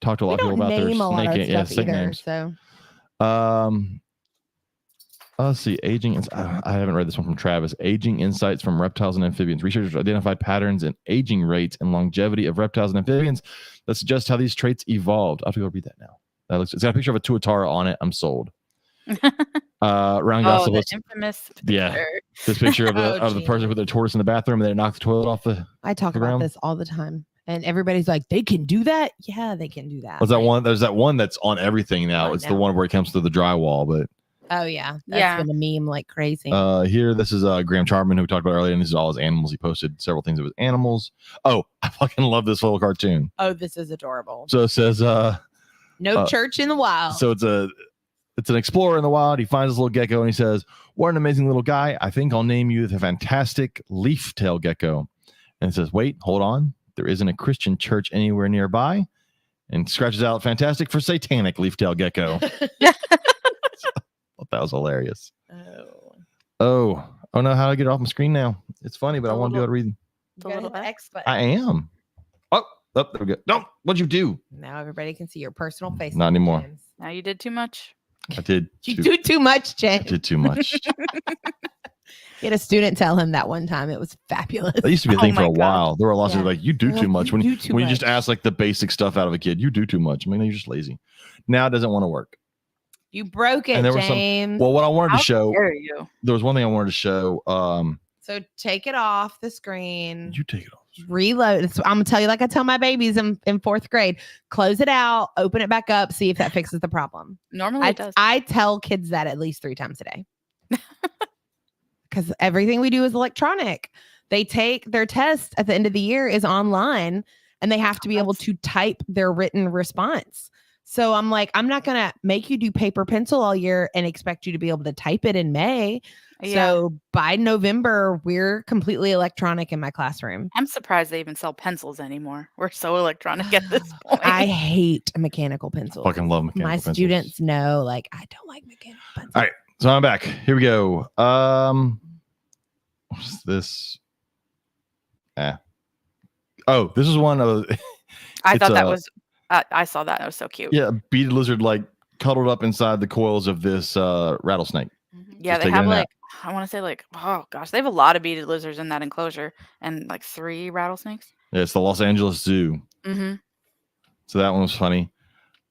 talk to a lot of people about their name a lot of snake, stuff snake either, names. So Let's see. I haven't read this one from Travis. Aging insights from reptiles and amphibians. Researchers identified patterns in aging rates and longevity of reptiles and amphibians that suggest how these traits evolved. I'll have to go read that now. It's got a picture of a tuatara on it. I'm sold. Ryan Gossel the infamous picture. This picture of the Oh, person with their tortoise in the bathroom, and then it knocked the toilet off the. I talk the about ground. this all the time, and everybody's like, they can do that. Yeah, they can do that. Was that one? There's that one that's on everything now. I It's the know. one where it comes through the drywall, but. Oh yeah, that's Yeah. been a meme like crazy. Here, this is Graham Charman, who we talked about earlier, and this is all his animals. He posted several things of his animals. Oh, I fucking love this little cartoon. Oh, this is adorable. So it says, No church in the wild. so it's an explorer in the wild. He finds this little gecko and he says, "What an amazing little guy! I think I'll name you the fantastic leaf-tail gecko." And it says, "Wait, hold on. There isn't a Christian church anywhere nearby." And scratches out "fantastic" for satanic leaf-tail gecko. That was hilarious. Oh no! How do I get it off my screen now? It's funny, but I want to be able to read. The little X button. I am. Oh, there we go. No, what'd you do? Now everybody can see your personal face. Not anymore. James. Now you did too much. I did. You do too much, I James. did too much. He had a student tell him that one time. It was fabulous. That used to be a Oh thing for my a God. while. There were lots of Yeah. like, you do They're too like, much. "You When do too you just much." ask like the basic stuff out of a kid, you do too much. I mean, you're just lazy. Now it doesn't want to work. You broke it, And there was James. Well, what I wanted How to show, dare you? there was one thing I wanted to show. So take it off the screen. You take it off. Reload. I'm gonna tell you like I tell my babies in 4th grade. Close it out, open it back up, see if that fixes the problem. Normally it does. I tell kids that at least 3 times a day. Because everything we do is electronic. They take their test at the end of the year is online, and they have to be able to type their written response. So I'm like, I'm not gonna make you do paper pencil all year and expect you to be able to type it in May. Yeah. So by November, we're completely electronic in my classroom. I'm surprised they even sell pencils anymore. We're so electronic at this point. I hate mechanical pencils. Fucking love mechanical My pencils. students know, like, I don't like mechanical pencils. All right. So I'm back. Here we go. What's this? Oh, this is one of I it's thought that a- was. I saw that. That was so cute. a beaded lizard like cuddled up inside the coils of this rattlesnake. Yeah, Just they taking have a nap. like, I want to say like, oh gosh, they have a lot of beaded lizards in that enclosure and like 3 rattlesnakes. Yeah, it's the Los Angeles Zoo. Mm-hmm. So that one was funny.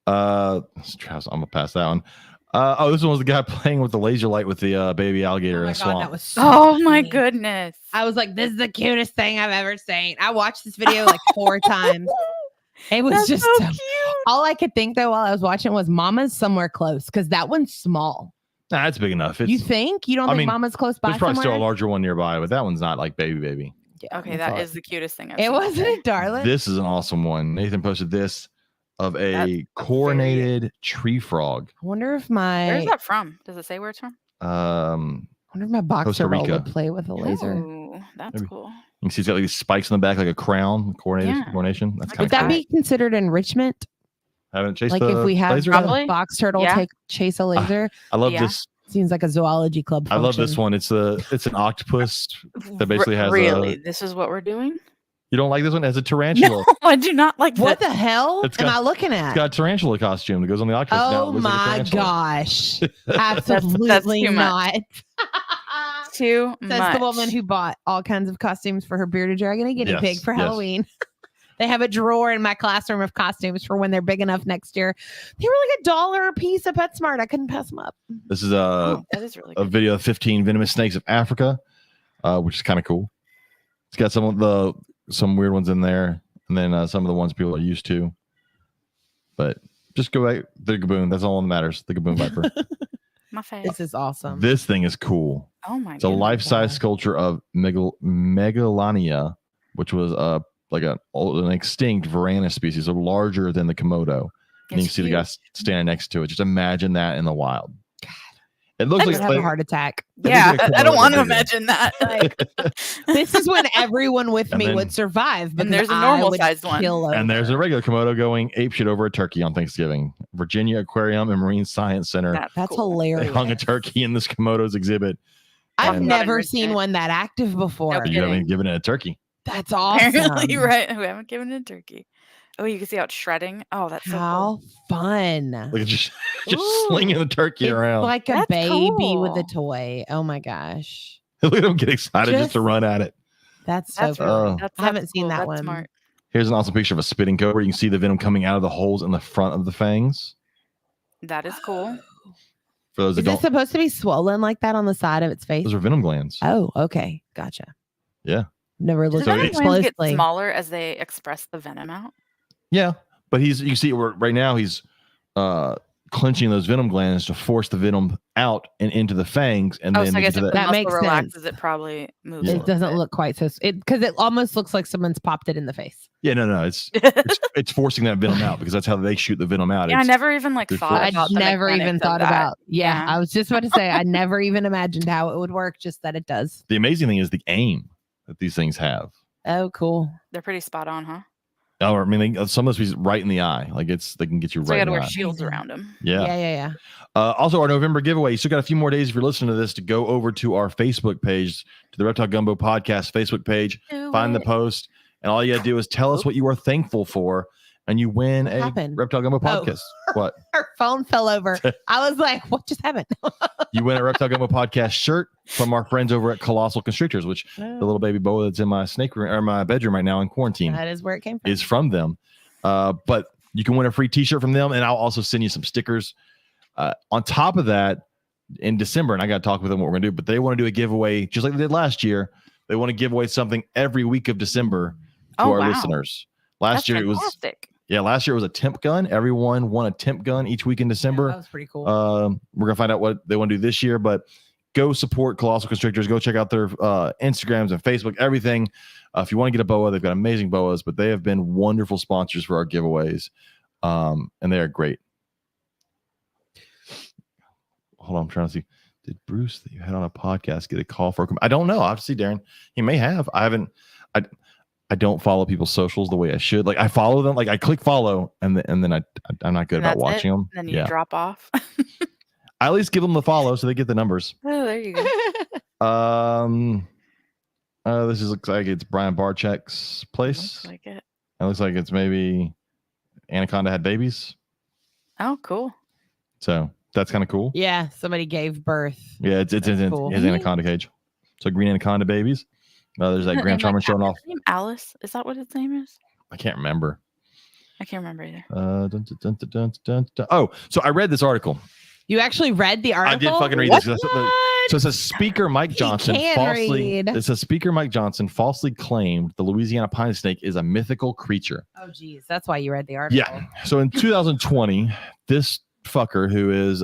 I'm gonna pass that one. This one was the guy playing with the laser light with the baby alligator in the swamp. that was so Oh my cute. goodness. I was like, this is the cutest thing I've ever seen. I watched this video like 4 times. It was That's just so so- cute. all I could think though while I was watching was Mama's somewhere close because that one's small. Nah, it's big enough. You think? You don't I think mean, Mama's close by There's probably still a somewhere? larger one nearby, but that one's not like baby. Yeah, Okay, I that thought- is the cutest thing I've It seen. wasn't it, darling? This is an awesome one. Nathan posted this. of a That's very- coronated tree frog. I wonder if Where's my that from? Does it say where it's from? box Costa turtle Rica. would play with a laser. Ooh, that's Maybe. cool. You can see it's got like these spikes on the back, like a crown, coronation. That's Like kind Would of that cool. be considered enrichment? Haven't chased Like the if we have laser the yet? Probably. box turtle Yeah. chase a laser? I love Yeah. this. Seems like a zoology club I function. love this one. It's an octopus that basically has really. a. This is what we're doing. You don't like this one? It has a tarantula. No, I do not like What this. the hell It's am got- I looking It's at? got a tarantula costume that goes on the octopus. Now it Oh looks like a my tarantula. gosh. That's Absolutely too much. not. Too Says much. the woman who bought all kinds of costumes for her bearded dragon and guinea Yes, pig for yes. Halloween. They have a drawer in my classroom of costumes for when they're big enough next year. They were like $1 a piece at PetSmart. I couldn't pass them up. This is That is really a good. video of 15 venomous snakes of Africa, which is kind of cool. It's got some weird ones in there, and then some of the ones people are used to. But just go back the gaboon. That's all that matters. The gaboon viper. My face. This is awesome. This thing is cool. Oh my It's a goodness. life-size God. sculpture of Megalania, which was like an extinct Varanus species, so larger than the Komodo. And you can It's see the guy huge. standing next to it. Just imagine that in the wild. It looks I like would have a heart attack. Yeah, looks like a I don't Komodo want to bigger. imagine that. Like, this is when everyone with And me then- would survive. And because there's a I normal would sized one. kill And there's a over. regular Komodo going apeshit over a turkey on Thanksgiving. Virginia Aquarium and Marine Science Center. That's cool. They hilarious. hung a turkey in this Komodo's exhibit. I've Talking and- about never seen enrichment. one that active before. No But you haven't kidding. given it a turkey. That's awesome. Apparently, right? We haven't given it a turkey. Oh, you can see how it's shredding. Oh, that's so How cool. fun. Like just Ooh. slinging the turkey It's around. like a That's baby with a cool. toy. Oh my gosh. Look at him get excited just to Just- run at it. That's so That's cool. really- really. That's I haven't that's seen cool. that That's one. Smart. Here's an awesome picture of a spitting cobra. You can see the venom coming out of the holes in the front of the fangs. That is cool. For those Is that it don't, supposed to be swollen like that on the side of its face? those are venom glands. Oh, okay. Gotcha. Yeah. Never Do the looked So at venom it it's- glands get closely. smaller as they express the venom out? Yeah, but you can see right now he's clenching those venom glands to force the venom out and into the fangs, and Oh, then so I they guess get to if the, the That muscle makes relaxes, sense. it probably moves. Yeah. a It little doesn't bit. look quite so because it almost looks like someone's popped it in the face. yeah, no, it's forcing that venom out because that's how they shoot the venom out. Yeah, I It's- never even like good thought force. I about the never even mechanics of thought that. about. Yeah, Yeah. I was just about to say I never even imagined how it would work. Just that it does. the amazing thing is the aim that these things have. Oh, cool. They're pretty spot on, huh? Oh, I mean, some of those pieces right in the eye, like they can get you So I right got in to the wear eye. shields Amazing. around them. Yeah. Also, our November giveaway. You still got a few more days if you're listening to this to go over to our Facebook page, to the Reptile Gumbo podcast Facebook page. Find the post, and all you got to do is tell us what you are thankful for, and you win a happened? Reptile Gumbo podcast. What? Her phone fell over. I was like, "What just happened?" You win a Reptile Gumbo podcast shirt from our friends over at Colossal Constrictors, which the little baby boa that's in my snake room or my bedroom right now in quarantine That is where it came from. is from them. But you can win a free T-shirt from them, and I'll also send you some stickers. On top of that, in December, and I got to talk with them what we're going to do, but they want to do a giveaway just like they did last year. They want to give away something every week of December to Oh, our wow. listeners. That's Last year fantastic. it was a temp gun. Everyone won a temp gun each week in December. That was pretty cool. We're gonna find out what they want to do this year, but go support Colossal Constrictors. Go check out their Instagrams and Facebook, everything. If you want to get a boa, they've got amazing boas, but they have been wonderful sponsors for our giveaways, and they are great. Hold on, I'm trying to see. Did Bruce that you had on a podcast get a call for? I don't know. Obviously, Darren, he may have. I haven't. I don't follow people's socials the way I should. Like I follow them, like I click follow, and then I'm not good And about that's watching them. And then you Yeah, drop off. I at least give them the follow so they get the numbers. Oh, there you go. This looks like it's Brian Barczyk's place. Looks like it. It looks like it's maybe Anaconda had babies. Oh, cool. So that's kind of cool. yeah, somebody gave birth. Yeah, it's That's in cool. his Anaconda cage. So green Anaconda babies. There's that Grand And, like, Charmer showing off. his name Alice. Is that what its name is? I can't remember. I can't remember either. Oh, so I read this article. You actually read the article? I did fucking read What? this. So it says Speaker Mike Johnson can falsely. read. It says Speaker Mike Johnson falsely claimed the Louisiana pine snake is a mythical creature. Oh, geez. That's why you read the article. Yeah. So in 2020, this fucker who is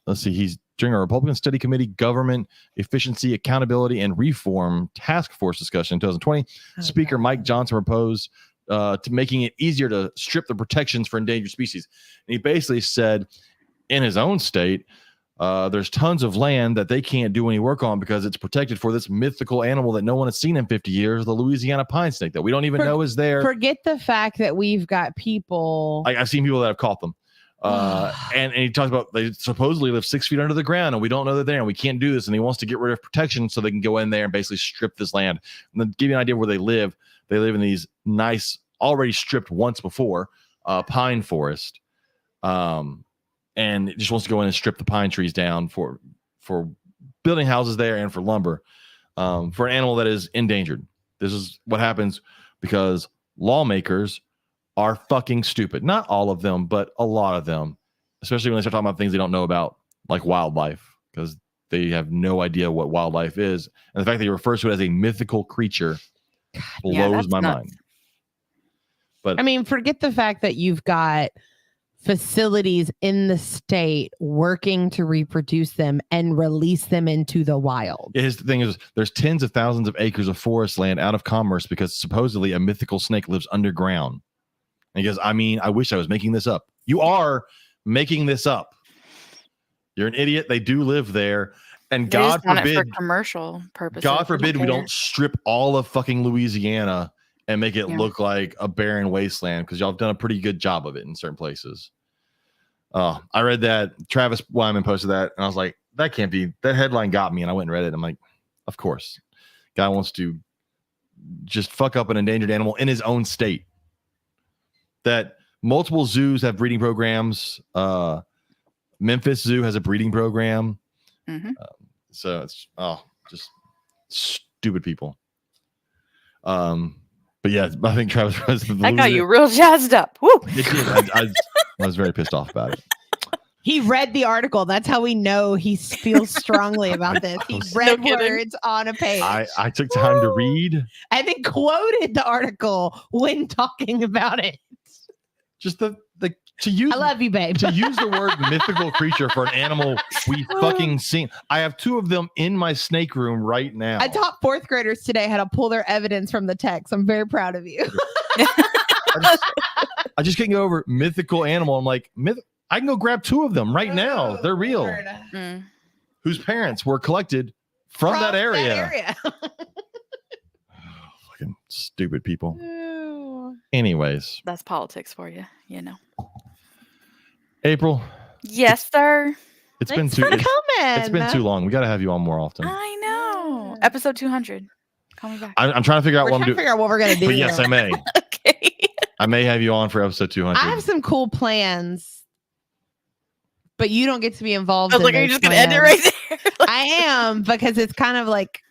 let's see, he's during a Republican Study Committee Government Efficiency, Accountability, and Reform Task Force discussion in 2020. Oh, Speaker God. Mike Johnson proposed to making it easier to strip the protections for endangered species. And he basically said in his own state, there's tons of land that they can't do any work on because it's protected for this mythical animal that no one has seen in 50 years, the Louisiana pine snake that we don't even know is there. Forget the fact that we've got people. I've seen people that have caught them. And he talks about they supposedly live 6 feet under the ground and we don't know they're there and we can't do this. And he wants to get rid of protection so they can go in there and basically strip this land. And then give you an idea of where they live in these nice, already stripped once before pine forest. And it just wants to go in and strip the pine trees down for building houses there and for lumber for an animal that is endangered. This is what happens because lawmakers are fucking stupid. Not all of them, but a lot of them, especially when they start talking about things they don't know about, like wildlife, because they have no idea what wildlife is. And the fact that he refers to it as a mythical creature blows my mind. But I mean, forget the fact that you've got facilities in the state working to reproduce them and release them into the wild. His thing is there's tens of thousands of acres of forest land out of commerce because supposedly a mythical snake lives underground. And he goes, I mean, I wish I was making this up. You are making this up. You're an idiot. They do live there. And God forbid, for commercial purposes. God forbid we don't strip all of fucking Louisiana and make it look like a barren wasteland because y'all have done a pretty good job of it in certain places. I read that Travis Wyman posted that and I was like, that can't be, that headline got me. And I went and read it. I'm like, of course, guy wants to just fuck up an endangered animal in his own state. That multiple zoos have breeding programs. Memphis Zoo has a breeding program. Mm-hmm. So it's just stupid people. But yeah, I think Travis that got you real jazzed up. Woo! I was very pissed off about it. He read the article. That's how we know he feels strongly about this. He read words on a page. I took time to read. And then quoted the article when talking about it. Just the to use. I love you, babe. To use the word mythical creature for an animal we fucking seen. I have two of them in my snake room right now. I taught fourth graders today how to pull their evidence from the text. I'm very proud of you. I just can't go over mythical animal. I'm like, I can go grab two of them right now. They're real. Mm. Whose parents were collected from that area. Fucking stupid people. Anyways. That's politics for you, you know. April. Yes, sir. It's been too long. We got to have you on more often. I know. Episode 200. Call me back. I'm trying to figure out what I'm doing. Figure out what we're gonna do. But yes, I may. Okay. I may have you on for episode 200. I have some cool plans, but you don't get to be involved. Are you just gonna end it right there? I am, because it's kind of like,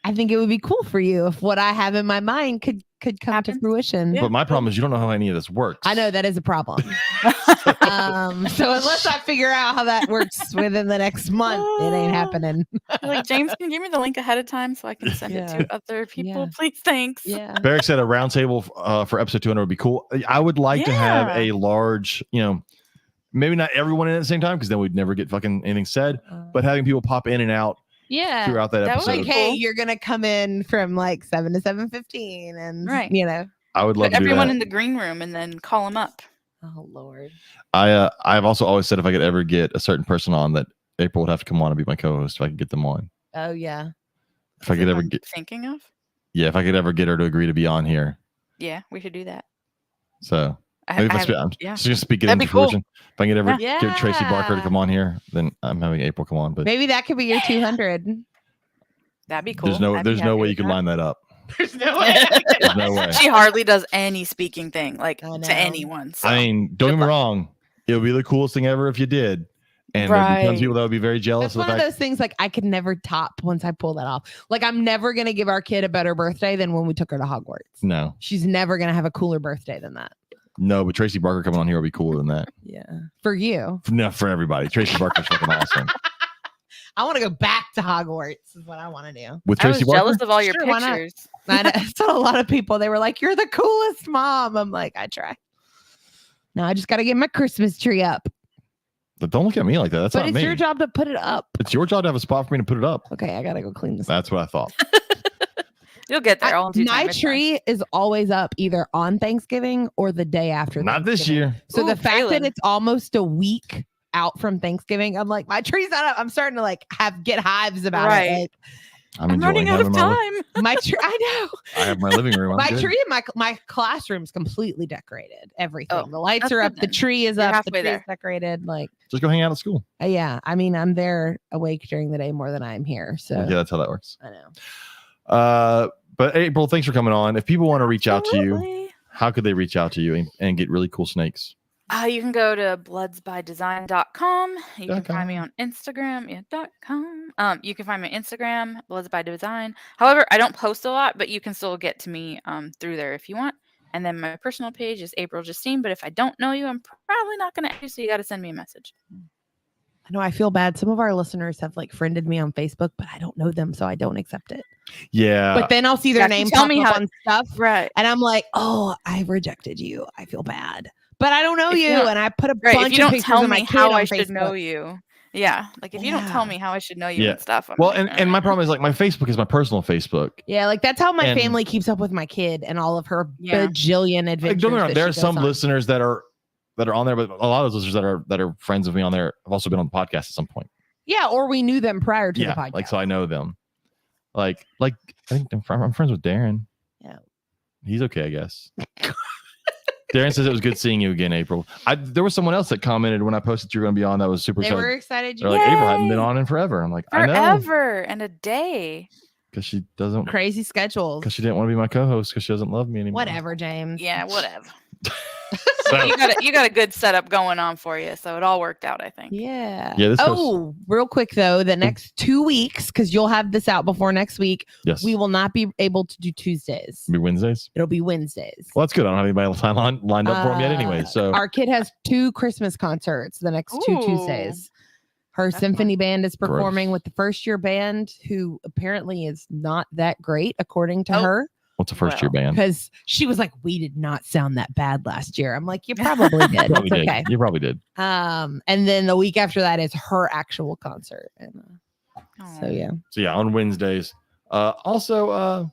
I think it would be cool for you if what I have in my mind could come to fruition. But my problem is you don't know how any of this works. I know that is a problem. So unless I figure out how that works within the next month, it ain't happening. Like, James, can you give me the link ahead of time so I can send it to other people? Please, thanks. Yeah. Barrick said a roundtable for episode 200 would be cool. I would like to have a large, maybe not everyone in at the same time because then we'd never get fucking anything said, but having people pop in and out throughout that episode. Like, hey, you're gonna come in from like 7 to 7:15, and I would love to everyone do that. in the green room and then call them up. Oh Lord. I've also always said if I could ever get a certain person on, that April would have to come on and be my co-host if I could get them on. Oh yeah. If I could ever get thinking of. Yeah, if I could ever get her to agree to be on here. Yeah, we should do that. So I'm just gonna speak it into fruition. If I could ever get Tracy Barker to come on here, then I'm having April come on. But maybe that could be your 200. That'd be cool. There's no way you could line that up. There's no way. There's no way. She hardly does any speaking thing to anyone. So. I mean, don't get me wrong. It would be the coolest thing ever if you did. And there'd be tons of people that would be very jealous. It's one of those things like I could never top once I pull that off. Like, I'm never going to give our kid a better birthday than when we took her to Hogwarts. No. She's never going to have a cooler birthday than that. No, but Tracy Barker coming on here would be cooler than that. Yeah. For you. No, for everybody. Tracy Barker's fucking awesome. I want to go back to Hogwarts is what I want to do. With Tracy Barker? Jealous of all your pictures. I saw a lot of people. They were like, "You're the coolest mom." I'm like, I try. No, I just got to get my Christmas tree up. But don't look at me like that. That's not me. But it's your job to put it up. It's your job to have a spot for me to put it up. Okay, I got to go clean this. That's what I thought. You'll get there. All in due time. My It's fine. tree is always up either on Thanksgiving or the day after. Not this Thanksgiving. year. So Ooh, the fact that Kaylin. it's almost a week out from Thanksgiving, I'm like, my tree's not up. I'm starting to like get hives about Right. it. Like, I'm enjoying running out of having my time. my tree, I know. I have my living room. I'm My good. tree and my classroom's completely decorated. Everything. Oh, the lights that's are good up. The then. tree is You're up. The halfway tree is there. decorated. Like, Just go hang out at school. yeah. I mean, I'm there awake during the day more than I'm here. So Yeah, that's how that works. I know. But April, thanks for coming on. If people want to reach out to you, Absolutely. how could they reach out to you and get really cool snakes? You can go to bloodsbydesign.com. You can find me .com. on Instagram. Yeah, .com. You can find me on Instagram, Bloods by Design. However, I don't post a lot, but you can still get to me through there if you want. And then my personal page is April Justine. But if I don't know you, I'm probably not going to ask you, so you got to send me a message. I know I feel bad. Some of our listeners have like friended me on Facebook, but I don't know them, so I don't accept it. Yeah. But then I'll see their Yeah, can you name tell pop me up how- on stuff, Right. and I'm like, oh, I rejected you. I feel bad, but I don't know If you you, don't- and I put a Right. bunch If you of don't pictures tell of my me kid how on I should know Facebook. you. Yeah. Like if you don't tell Yeah. me how I should know you Yeah. and stuff. I'm Well, like, and my problem is like my Facebook is my personal Facebook. Yeah, like that's how my And- family keeps up with my kid and all of her Yeah. bajillion adventures. Like, don't get me wrong, that there she are goes some on. listeners that are on there, but a lot of those listeners that are friends with me on there have also been on the podcast at some point. Yeah, or we knew them prior to the Yeah, podcast. like so I know them. Like I think I'm friends with Darren. Yeah. He's okay, I guess. Darren says it was good seeing you again, April. There was someone else that commented when I posted you're going to be on that was super They excited. were excited. They're like, April hadn't been Yay! on in forever. I'm like, I know. Forever and a day. Because she doesn't, Crazy schedules. because she didn't want to be my co-host because she doesn't love me anymore. Whatever, James. Yeah, whatever. So, you got a good setup going on for you, so it all worked out, I think. Yeah. Yeah, this goes- Oh, real quick though, the next 2 weeks, because you'll have this out before next week, yes. we will not be able to do Tuesdays. Be Wednesdays. It'll be Wednesdays. Well, that's good. I don't have anybody lined up for him yet anyway. So Our kid has 2 Christmas concerts the next 2 Ooh. Tuesdays. Her That's symphony band is performing Gross. with the first year band, who apparently is not that great, according to Oh. her, what's a first year band? because she was like, "We did not sound that bad last year." I'm like, "You probably did. Probably That's did. okay." You probably did. And then the week after that is her actual concert, and so yeah. So yeah, on Wednesdays. Also,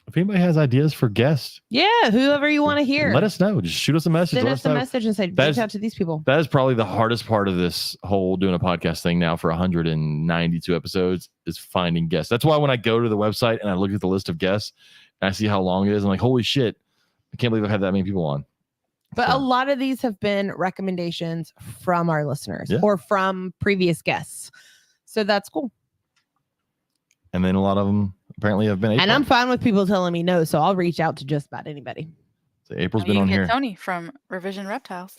if anybody has ideas for guests, Yeah, whoever you want to hear, let us know. Just shoot us a message. send Let us us a know. message and say, That reach is- out to these people. That is probably the hardest part of this whole doing a podcast thing now for 192 episodes is finding guests. That's why when I go to the website and I look at the list of guests and I see how long it is, I'm like, holy shit, I can't believe I've had that many people on. But So- a lot of these have been recommendations from our listeners Yeah. or from previous guests. So that's cool. And then a lot of them apparently have been April. And I'm fine with people telling me no. So I'll reach out to just about anybody. So April's You been can on get here. Tony from Revision Reptiles.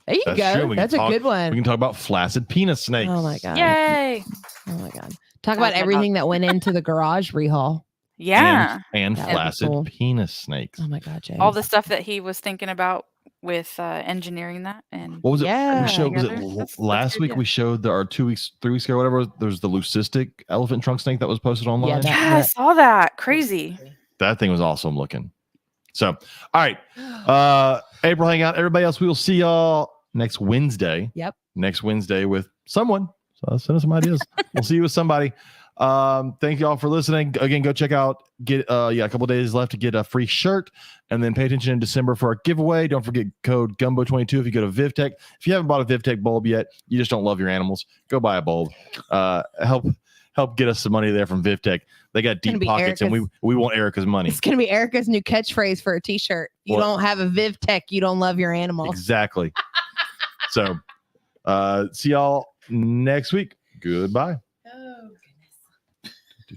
There you That's go. true. We can That's a talk- good We one. can talk about flaccid penis snakes. Oh my God. Yay! Oh my God. Talk That's about my everything that went into the garage rehaul. Yeah. And That would be flaccid cool. penis snakes. Oh my God, James. All the stuff that he was thinking about with engineering that. And What was it? Yeah. We showed, was it Together. That's last good, week? yeah. We showed our 3 weeks ago, whatever. There's the leucistic elephant trunk snake that was posted online. that- yeah, I saw that. Crazy. That thing was awesome looking. So, all right. April, hang out. Everybody else, we will see y'all next Wednesday. Yep. Next Wednesday with someone. So send us some ideas. We'll see you with somebody. Thank you all for listening. Again, go check out, a couple days left to get a free shirt, and then pay attention in December for our giveaway. Don't forget code Gumbo22 if you go to VivTech. If you haven't bought a VivTech bulb yet, you just don't love your animals, go buy a bulb. Help get us some money there from VivTech. They got gonna deep be pockets, and we want Erica's money. It's going to be Erica's new catchphrase for a t-shirt. You What? don't have a Viv Tech. You don't love your animals. Exactly. So, see y'all next week. Goodbye.